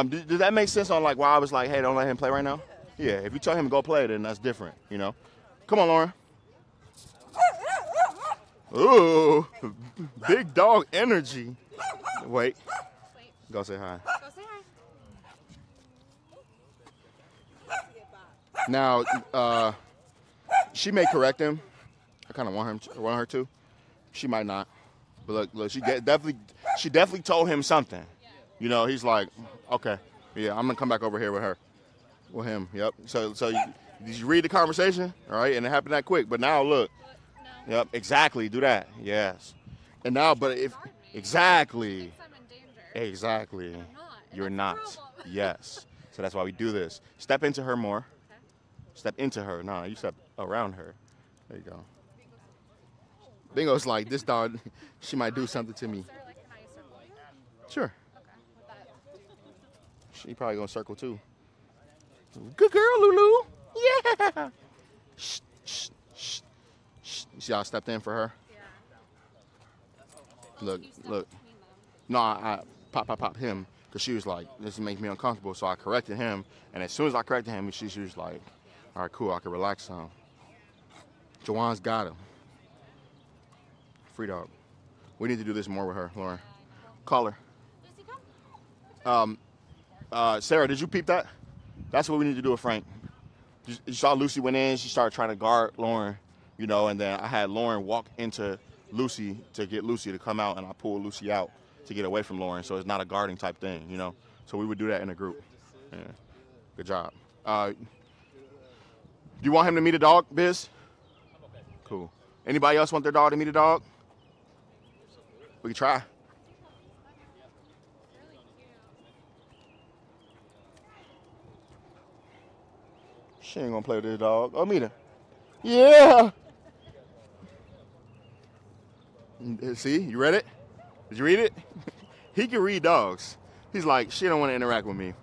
Did that make sense on like why I was like, hey, don't let him play right now? Yeah, if you tell him to go play, then that's different, you know? Come on, Lauren. Ooh, big dog energy. Wait. Go say hi. Go say hi. Now, she may correct him. I kind of want her to. She might not. But look, she definitely told him something. You know, he's like, okay, yeah, I'm gonna come back over here with him. Yep. So did you read the conversation? All right, and it happened that quick. But now look. No. Yep. Exactly. Do that. Yes. And now, but if exactly. Exactly. You're not. Yes. So that's why we do this. Step into her more. Okay. Step into her. No, you step around her. There you go. Bingo's like, this dog, she might do something to me. Sir, like, can I circle you? Sure. Okay. Would that She probably gonna circle too. Good girl, Lulu. Yeah. Shh, shh, shh, shh. You see how I stepped in for her? Yeah. Look, You stepped look. between them. No, I pop him because she was like, this makes me uncomfortable. So I corrected him, and as soon as I corrected him, she was like, all right, cool, I can relax some. Jawan's got him. Free dog. We need to do this more with her, Lauren. Call her. Lucy, come. Sarah, did you peep that? That's what we need to do with Frank. You saw Lucy went in, she started trying to guard Lauren, you know, and then I had Lauren walk into Lucy to get Lucy to come out, and I pulled Lucy out to get away from Lauren, so it's not a guarding type thing, you know. So we would do that in a group. Yeah. Good job. Do you want him to meet a dog, Biz? Cool. Anybody else want their dog to meet a dog? We can try. Really cute. She ain't gonna play with this dog. Oh, meet her. Yeah. See, you read it? Did you read it? He can read dogs. He's like, she don't want to interact with me.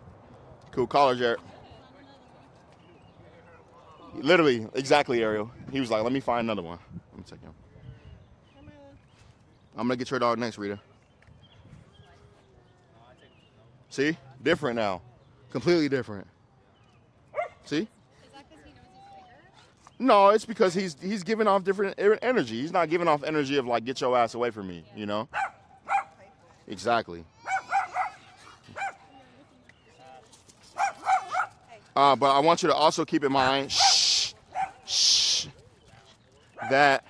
Cool. Call her, Jared. Literally, exactly, Ariel. He was like, let me find another one. Let me take him. I'm going to get your dog next, Rita. See? Different now. Completely different. See? Is that because he knows he's bigger? No, it's because he's giving off different energy. He's not giving off energy of like, get your ass away from me, you know? Exactly. But I want you to also keep in mind, that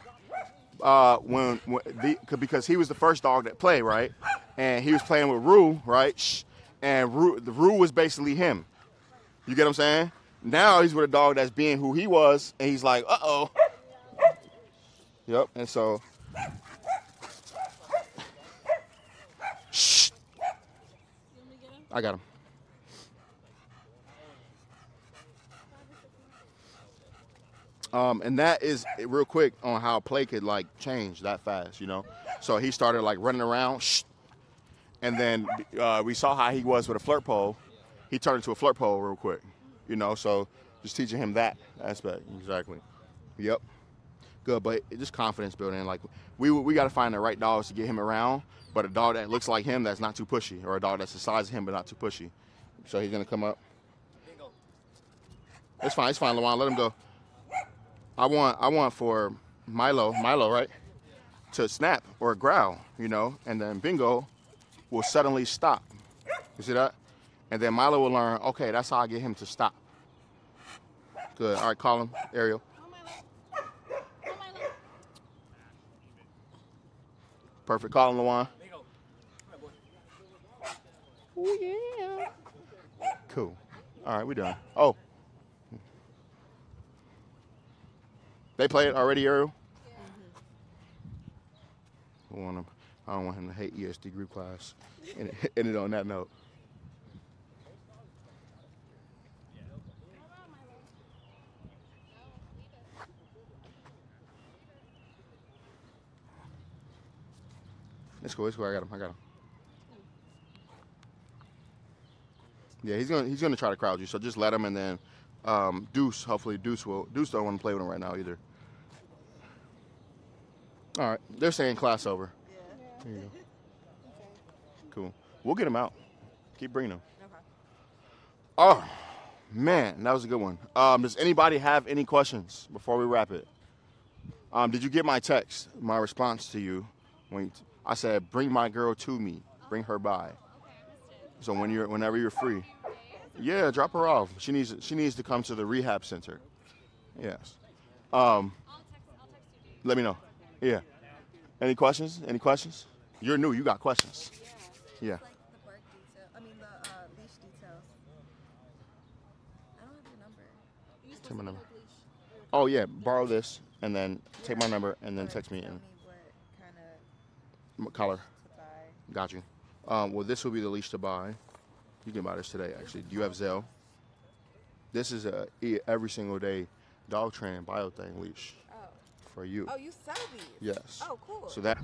because he was the first dog that played, right? And he was playing with Rue, right? and the Rue was basically him. You get what I'm saying? Now he's with a dog that's being who he was, and he's like, uh-oh. Yep, and so. Shh. I got him. And that is real quick on how play could like change that fast, you know. So he started like running around, shh, and then we saw how he was with a flirt pole. He turned into a flirt pole real quick, you know. So just teaching him that aspect. Exactly. Yep. Good, but just confidence building. Like we got to find the right dogs to get him around, but a dog that looks like him that's not too pushy, or a dog that's the size of him but not too pushy. So he's gonna come up. It's fine, Luan. Let him go. I want for Milo, right, to snap or growl, you know, and then Bingo will suddenly stop. You see that? And then Milo will learn, okay, that's how I get him to stop. Good. All right, call him, Ariel. Perfect. Call him, Luan. Oh, yeah. Cool. All right, we done. Oh. They play it already, Ariel? Yeah. I don't want him to hate ESD group class. And it on that note. It's cool. I got him. Yeah, he's gonna try to crowd you. So just let him, and then Deuce. Hopefully Deuce don't want to play with him right now either. All right, they're saying class over. Yeah. There you go. Cool. We'll get him out. Keep bringing him. Okay. Oh man, that was a good one. Does anybody have any questions before we wrap it? Did you get my text? My response to you when I said, "Bring my girl to me. Bring her by." So whenever you're free, yeah, drop her off. She needs to come to the rehab center. Yes. I'll text you. Let me know. Yeah. Any questions? You're new. You got questions. Yeah. Like the bark detail. I mean the leash details. I don't have your number. Take my number. Oh yeah, borrow this and then take my number and then text me Tell and me what kind color. of to buy. Got you. Well, this will be the leash to buy. You can buy this today, actually. Do you have Zelle? This is a every single day dog training bio thing leash Oh. for you. Oh, you sell these? Yes. Oh, cool. So that